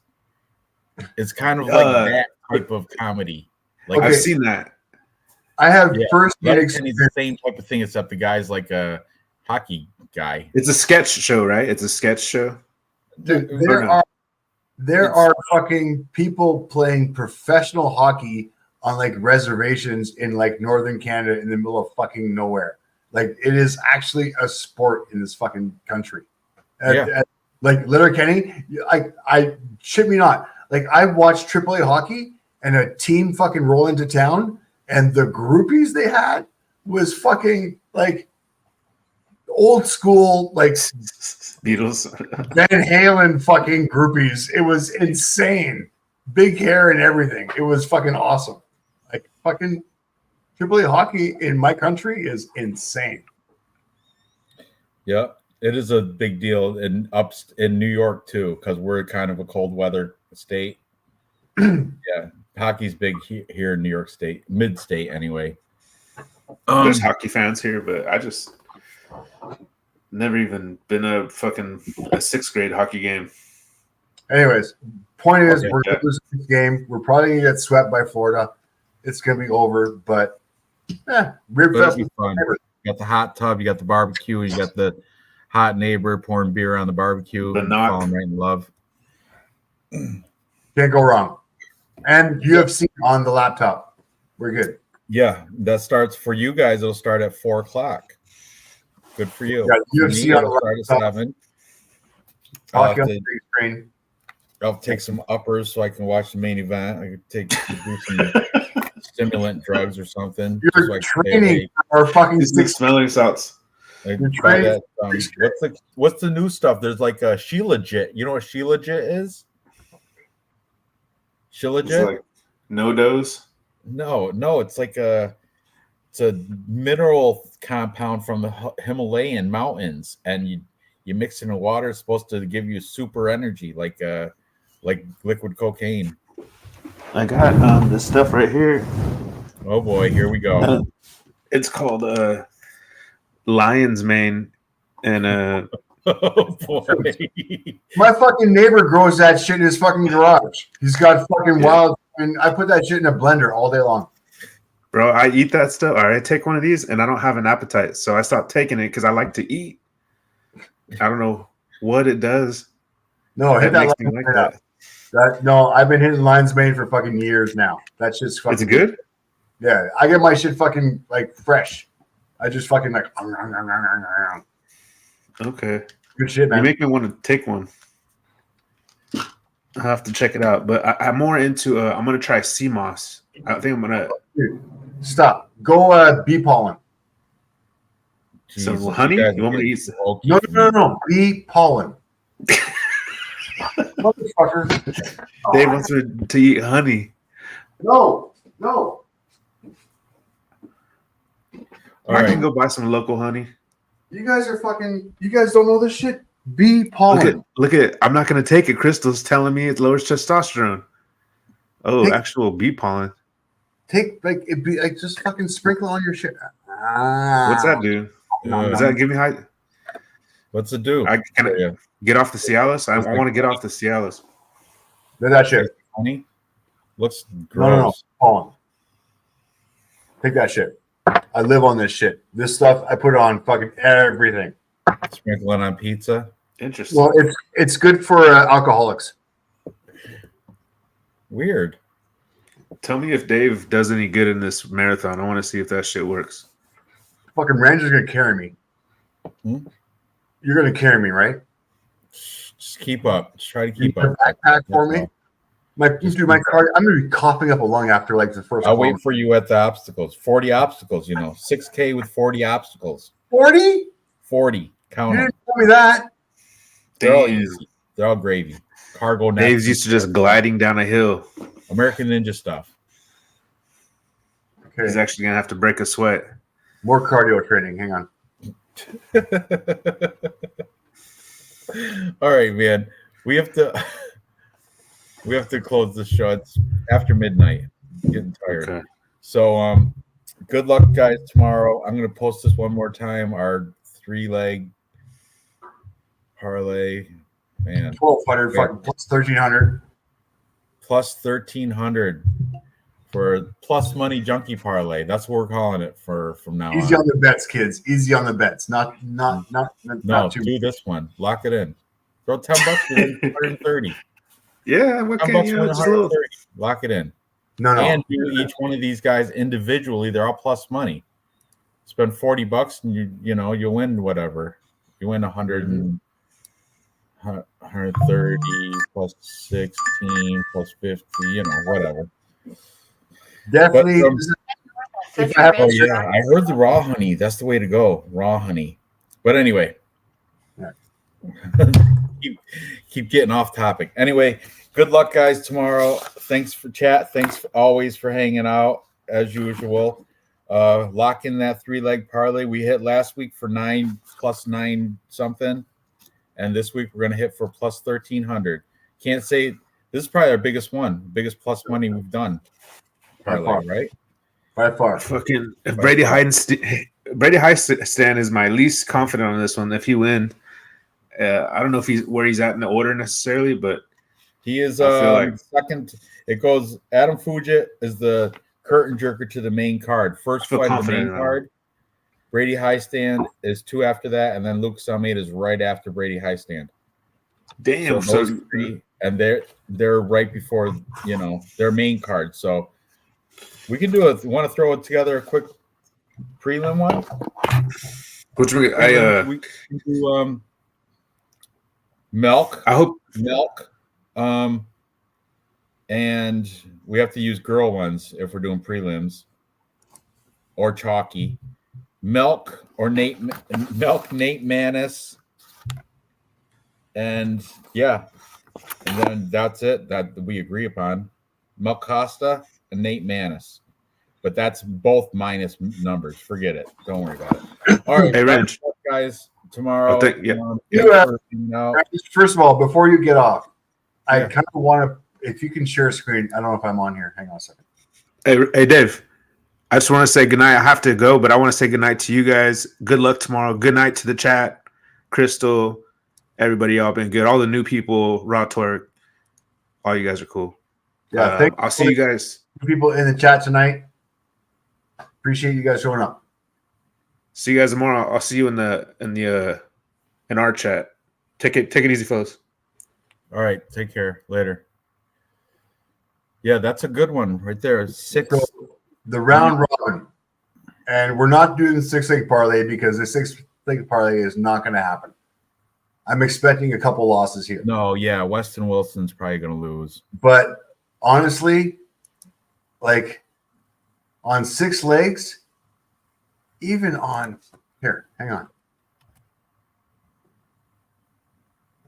Speaker 1: It's kind of like that type of comedy. Like
Speaker 2: Okay.
Speaker 4: I've seen that.
Speaker 2: I have first
Speaker 1: Letterkenny's the same type of thing, except the guy's like a hockey guy.
Speaker 4: It's a sketch show, right? It's a sketch show.
Speaker 2: Dude, there are fucking people playing professional hockey on like reservations in like northern Canada in the middle of fucking nowhere. Like it is actually a sport in this fucking country. Like Letterkenny, I shit me not. Like I watched AAA hockey and a team fucking roll into town, and the groupies they had was fucking like old school, like
Speaker 4: Beatles.
Speaker 2: Van Halen fucking groupies. It was insane. Big hair and everything. It was fucking awesome. Like fucking AAA hockey in my country is insane.
Speaker 1: Yeah, it is a big deal in New York too, because we're kind of a cold weather state. Yeah, hockey's big here in New York State, mid-state anyway.
Speaker 4: There's hockey fans here, but I just never even been a sixth grade hockey game.
Speaker 2: Anyways, point is,
Speaker 4: Okay,
Speaker 2: we're going to lose this game. We're probably going to get swept by Florida. It's going to be over, but Rib Fest
Speaker 1: It'll be fun. You got the hot tub, you got the barbecue, you got the hot neighbor pouring beer on the barbecue, falling right in love.
Speaker 2: Can't go wrong. And UFC on the laptop. We're good.
Speaker 1: Yeah, that starts for you guys. It'll start at 4:00. Good for you.
Speaker 2: UFC on the
Speaker 1: start at 7.
Speaker 2: Hockey on the big screen.
Speaker 1: I'll take some uppers so I can watch the main event. I could do some stimulant drugs or something.
Speaker 2: You're training for fucking
Speaker 4: six smelling salts.
Speaker 1: What's the new stuff? There's like a Shilajit. You know what Shilajit is? Shilajit?
Speaker 4: Like no dose?
Speaker 1: No, it's like it's a mineral compound from the Himalayan mountains, and you mix it in water. It's supposed to give you super energy, like liquid cocaine.
Speaker 4: I got this stuff right here.
Speaker 1: Oh boy, here we go.
Speaker 4: It's called lion's mane, and
Speaker 1: oh boy.
Speaker 2: My fucking neighbor grows that shit in his fucking garage. He's got fucking wild, and I put that shit in a blender all day long.
Speaker 4: Bro, I eat that stuff. All right, I take one of these, and I don't have an appetite, so I stopped taking it because I like to eat. I don't know what it does.
Speaker 2: No, hit that,
Speaker 4: like that.
Speaker 2: No, I've been hitting lion's mane for fucking years now. That's just fucking.
Speaker 4: It's good.
Speaker 2: Yeah, I get my shit fucking like fresh. I just fucking like.
Speaker 4: Okay.
Speaker 2: Good shit, man.
Speaker 4: You make me want to take one. I'll have to check it out, but I'm more into. I'm gonna try sea moss. I think I'm gonna.
Speaker 2: Dude, stop. Go bee pollen.
Speaker 4: Some honey. You want me to eat?
Speaker 2: No. Bee pollen. Motherfucker.
Speaker 4: Dave wants me to eat honey.
Speaker 2: No.
Speaker 4: I can go buy some local honey.
Speaker 2: You guys are fucking. You guys don't know this shit. Bee pollen.
Speaker 4: Look at it. I'm not gonna take it. Crystal's telling me it lowers testosterone. Oh, actual bee pollen.
Speaker 2: Take like it be like just fucking sprinkle on your shit.
Speaker 4: What's that do? Does that give me high?
Speaker 1: What's it do?
Speaker 4: Can I get off the Cialis? I want to get off the Cialis.
Speaker 2: That shit.
Speaker 1: Honey? Looks gross.
Speaker 2: No. Pollen. Take that shit. I live on this shit. This stuff I put on fucking everything.
Speaker 1: Sprinkling on pizza.
Speaker 4: Interesting.
Speaker 2: Well, it's good for alcoholics.
Speaker 1: Weird.
Speaker 4: Tell me if Dave does any good in this marathon. I want to see if that shit works.
Speaker 2: Fucking Ranger's gonna carry me. You're gonna carry me, right?
Speaker 1: Just keep up. Just try to keep up.
Speaker 2: Backpack for
Speaker 1: That's
Speaker 2: me.
Speaker 1: all.
Speaker 2: My card. I'm gonna be coughing up a lung after like the first.
Speaker 1: I'll wait for you at the obstacles. 40 obstacles, 6K with 40 obstacles.
Speaker 2: 40?
Speaker 1: 40. Count
Speaker 2: You
Speaker 1: them.
Speaker 2: didn't tell me that.
Speaker 1: They're all
Speaker 4: Damn.
Speaker 1: easy. They're all gravy. Cargo net.
Speaker 4: Dave's used to just gliding down a hill.
Speaker 1: American Ninja stuff.
Speaker 2: Okay.
Speaker 4: He's actually gonna have to break a sweat.
Speaker 2: More cardio training. Hang on.
Speaker 1: All right, man. We have to close the show. It's after midnight. I'm getting tired.
Speaker 4: Okay.
Speaker 1: So good luck, guys, tomorrow. I'm gonna post this one more time. Our 3-leg parlay. Man.
Speaker 2: 1,200 fucking plus 1,300.
Speaker 1: Plus 1,300 for plus money junkie parlay. That's what we're calling it from now
Speaker 2: Easy
Speaker 1: on.
Speaker 2: on the bets, kids. Easy on the bets. Not
Speaker 1: No,
Speaker 2: too
Speaker 1: do this one. Lock it in. Throw $10 to win 130.
Speaker 4: Yeah,
Speaker 1: $10
Speaker 4: okay,
Speaker 1: win
Speaker 4: just a little.
Speaker 1: 130. Lock it in.
Speaker 2: No.
Speaker 1: And do each one of these guys individually. They're all plus money. Spend $40 and you win whatever. You win 130 plus 16 plus 50, whatever.
Speaker 2: Definitely.
Speaker 3: Such
Speaker 2: If I have-
Speaker 3: a
Speaker 1: Oh
Speaker 3: rich-
Speaker 1: yeah, I heard the raw honey. That's the way to go. Raw honey. But anyway, keep getting off topic. Anyway, good luck, guys, tomorrow. Thanks for chat. Thanks always for hanging out as usual. Lock in that 3-leg parlay we hit last week for 9 plus 9 something, and this week we're gonna hit for plus 1,300. Can't say this is probably our biggest plus money we've done. Parlay, right?
Speaker 2: By far.
Speaker 4: Fucking if Brady Heistan is my least confident on this one. If he win, I don't know if where he's at in the order necessarily, but
Speaker 1: He is
Speaker 4: I feel like-
Speaker 1: second. It goes Adam Fugit is the curtain jerker to the main card. First
Speaker 4: I feel
Speaker 1: fight of the
Speaker 4: confident
Speaker 1: main
Speaker 4: in that
Speaker 1: card. Brady Highstand is 2 after that, and then Luke Summit is right after Brady Highstand.
Speaker 4: damn.
Speaker 1: So those 3, and they're right before their main card. So we can do it. Want to throw it together a quick prelim one?
Speaker 4: Which we
Speaker 1: We can do milk.
Speaker 4: I hope
Speaker 1: And we have to use girl ones if we're doing prelims, or chalky. Milk Nate Manis, and yeah, and then that's it that we agree upon. Milk Costa and Nate Manis, but that's both minus numbers. Forget it. Don't worry about it. All right,
Speaker 4: Hey, Ranj.
Speaker 1: guys. Tomorrow.
Speaker 2: First of all, before you get off, I
Speaker 1: Yeah.
Speaker 2: kind of want to, if you can share a screen. I don't know if I'm on here. Hang on a second.
Speaker 4: Hey, Dave. I just want to say goodnight. I have to go, but I want to say goodnight to you guys. Good luck tomorrow. Good night to the chat. Crystal, everybody, y'all been good. All the new people, Raw Twerk, all you guys are cool.
Speaker 2: Yeah,
Speaker 4: I'll see you guys.
Speaker 2: people in the chat tonight. Appreciate you guys showing up.
Speaker 4: See you guys tomorrow. I'll see you in our chat. Take it easy, fellas.
Speaker 1: All right, take care. Later. Yeah, that's a good one right there. 6.
Speaker 2: So, the round robin, and we're not doing the 6-leg parlay because the 6-leg parlay is not going to happen. I'm expecting a couple losses here,
Speaker 1: No, yeah, Weston Wilson's probably going to lose.
Speaker 2: but honestly, like on 6 legs, even on here, hang on.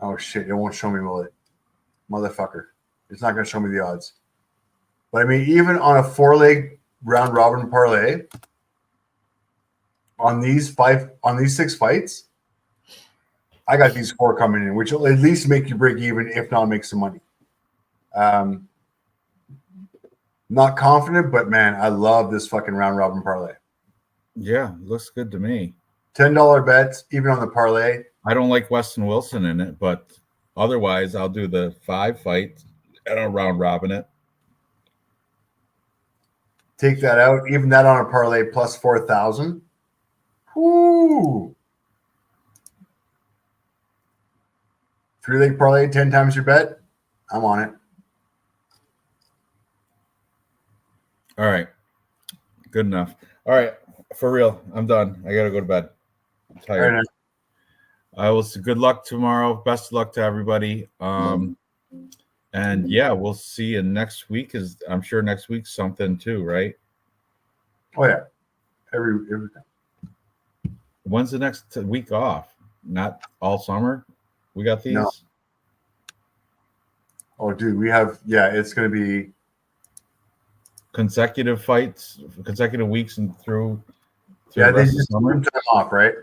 Speaker 2: Oh shit, it won't show me, will it? Motherfucker. It's not going to show me the odds. But I mean, even on a 4-leg round robin parlay, on these 6 fights, I got these 4 coming in, which will at least make you break even, if not make some money. Not confident, but man, I love this fucking round robin parlay.
Speaker 1: Yeah, looks good to me.
Speaker 2: $10 bets, even on the parlay.
Speaker 1: I don't like Weston Wilson in it, but otherwise I'll do the 5 fights and I'll round robin it.
Speaker 2: Take that out, even that on a parlay plus 4,000. Whoo! 3-leg parlay, 10 times your bet. I'm on it.
Speaker 1: All right. Good enough. All right. For real. I'm done. I got to go to bed. I'm
Speaker 2: All right,
Speaker 1: tired. I will say good luck tomorrow. Best of luck to everybody. And yeah, we'll see you next week. I'm sure next week's something too, right?
Speaker 2: Oh yeah, every
Speaker 1: When's the next week off? Not all summer. We got these.
Speaker 2: No. Oh, dude, we have. Yeah, it's gonna be
Speaker 1: consecutive fights, consecutive weeks, and through
Speaker 2: yeah.
Speaker 1: the
Speaker 2: They
Speaker 1: rest of
Speaker 2: just took
Speaker 1: summer.
Speaker 2: some time off, right?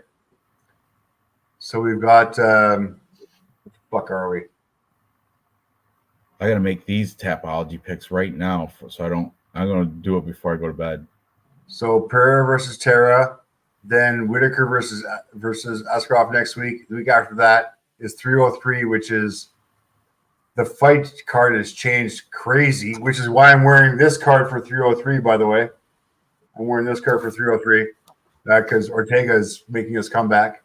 Speaker 2: So we've got. Fuck, are we?
Speaker 1: I got to make these Tapology picks right now, so I don't. I'm going to do it before I go to bed.
Speaker 2: So Pereira versus Tara, then Whitaker versus Askarov next week. The week after that is 303, which is the fight card has changed crazy, which is why I'm wearing this card for 303. By the way, I'm wearing this card for 303 because Ortega is making his comeback.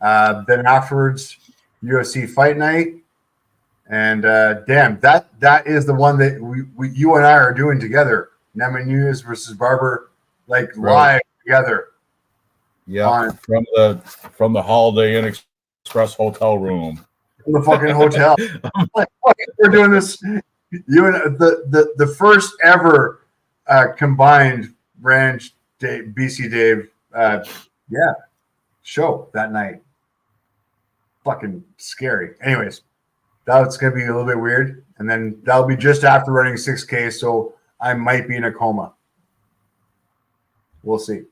Speaker 2: Then afterwards, UFC Fight Night. And damn, that is the one that you and I are doing together. Nema Nunes versus Barber, like live together.
Speaker 1: Yeah, from the Holiday Inn Express hotel room.
Speaker 2: In the fucking hotel. Like, we're doing this. You and the first ever combined Ranj BC Dave show that night. Fucking scary. Anyways. That's going to be a little bit weird. And then that'll be just after running 6K. So I might be in a coma. We'll see.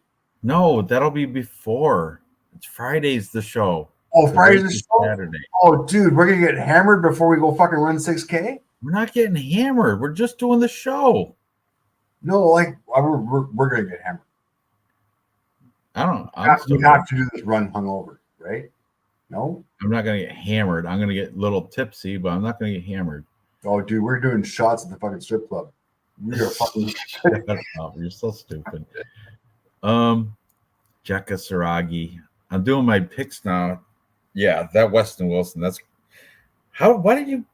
Speaker 1: No, that'll be before. It's Friday's the show.
Speaker 2: Oh, Friday's the show?
Speaker 1: Saturday.
Speaker 2: Oh, dude, we're going to get hammered before we go fucking run 6K?
Speaker 1: We're not getting hammered. We're just doing the show.
Speaker 2: No, like, we're going to get hammered.
Speaker 1: I don't know.
Speaker 2: We have to do this run hungover, right? No?
Speaker 1: I'm not going to get hammered. I'm going to get a little tipsy, but I'm not going to get hammered.
Speaker 2: Oh, dude, we're doing shots at the fucking strip club. We are fucking.
Speaker 1: You're so stupid. Jekka Saragi. I'm doing my picks now. Yeah, that Weston Wilson. That's how. Why did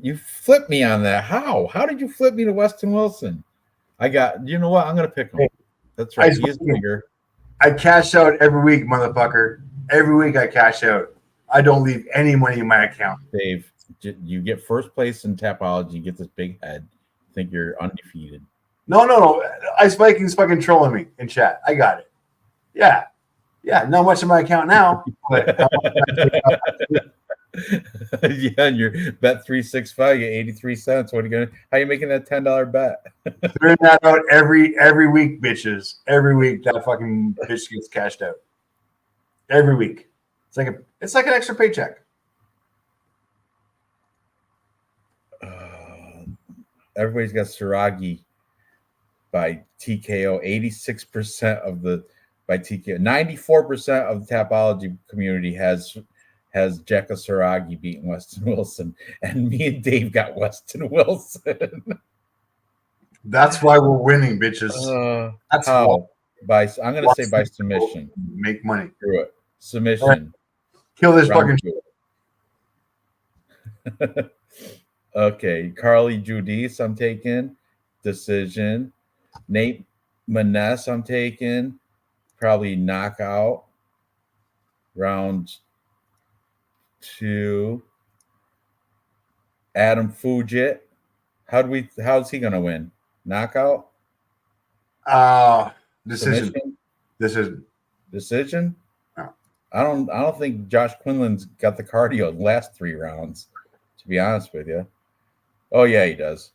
Speaker 1: you flip me on that? How did you flip me to Weston Wilson? I got. You know what? I'm going to pick him. That's right. He is bigger.
Speaker 2: I cash out every week, motherfucker. Every week I cash out. I don't leave any money in my account.
Speaker 1: Dave, you get first place in Tapology. You get this big head. I think you're undefeated.
Speaker 2: No. Ice Vikings fucking trolling me in chat. I got it. Yeah. Not much in my account now. But
Speaker 1: yeah, and your bet 365, you get 83 cents. What are you gonna? How are you making that $10 bet?
Speaker 2: Throwing that out every week, bitches. Every week that fucking bitch gets cashed out. Every week. It's like an extra paycheck.
Speaker 1: Everybody's got Saragi by TKO. 86% of the by TKO. 94% of the Tapology community has Jekka Saragi beating Weston Wilson, and me and Dave got Weston Wilson.
Speaker 2: That's why we're winning, bitches. That's
Speaker 1: how. I'm going to say by submission.
Speaker 2: Make money.
Speaker 1: Through it. Submission. Right.
Speaker 2: Kill this fucking
Speaker 1: shit. Okay. Carly Judice, I'm taking. Decision. Nate Maness, I'm taking. Probably knockout. Round 2. Adam Fujit. How's he gonna win? Knockout?
Speaker 2: Decision.
Speaker 1: Decision?
Speaker 2: No.
Speaker 1: I don't think Josh Quinlan's got the cardio the last 3 rounds, to be honest with you. Oh yeah, he does.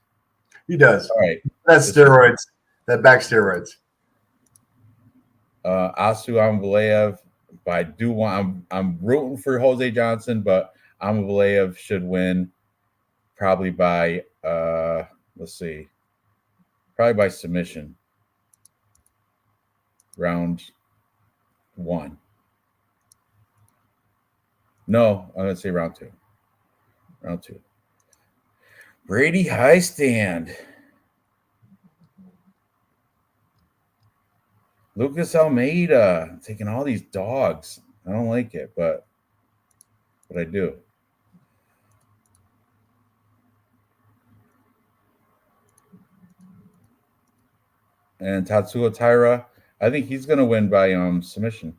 Speaker 2: He does.
Speaker 1: All right.
Speaker 2: That's steroids. That back steroids.
Speaker 1: Asu Amvalaev. I'm rooting for Jose Johnson, but Amvalaev should win probably by probably by submission. Round 1. No, I'm gonna say round 2. Round 2. Brady Highstand. Lucas Almeida taking all these dogs. I don't like it, but I do. And Tatsuo Taira, I think he's going to win by submission.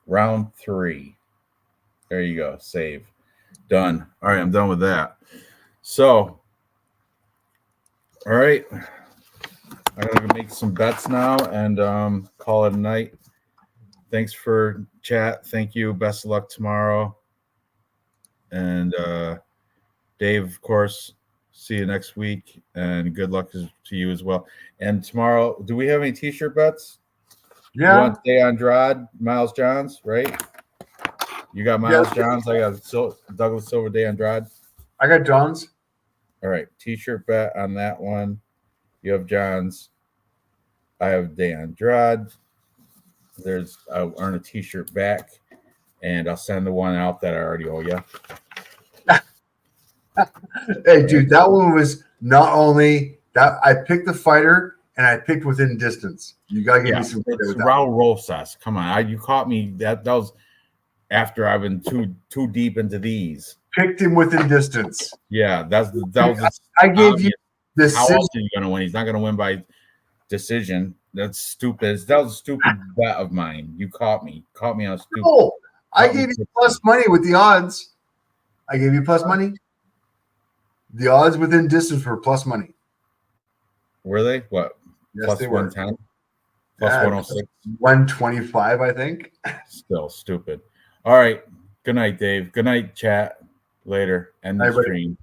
Speaker 1: Round 3. There you go. Save. Done. All right, I'm done with that. So, all right. I'm going to make some bets now and call it a night. Thanks for chat. Thank you. Best of luck tomorrow. And Dave, of course, see you next week. And good luck to you as well. And tomorrow, do we have any T-shirt bets?
Speaker 2: Yeah.
Speaker 1: You want Day Andrade, Miles Johns, right? You got Miles Johns. I got Douglas Silver, Day Andrade.
Speaker 2: I got Johns.
Speaker 1: All right. T-shirt bet on that one. You have Johns. I have Day Andrade. I'll earn a T-shirt back, and I'll send the one out that I already owe you.
Speaker 2: Hey, dude, that one was not only that I picked the fighter and I picked within distance. You gotta give me some credit with that.
Speaker 1: Raul Rosas. Come on, you caught me. That was after I've been too deep into these.
Speaker 2: Picked him within distance.
Speaker 1: Yeah, that was.
Speaker 2: I gave you this.
Speaker 1: How else are you gonna win? He's not gonna win by decision. That's stupid. That was a stupid bet of mine. You caught me. Caught me on a stupid.
Speaker 2: No, I gave you plus money with the odds. I gave you plus money. The odds within distance were plus money.
Speaker 1: Were they? What?
Speaker 2: Yes,
Speaker 1: Plus
Speaker 2: they were.
Speaker 1: 110? Plus 106?
Speaker 2: 125, I think.
Speaker 1: Still stupid. All right. Good night, Dave. Good night, chat. Later. End the
Speaker 2: Bye, buddy.
Speaker 1: stream.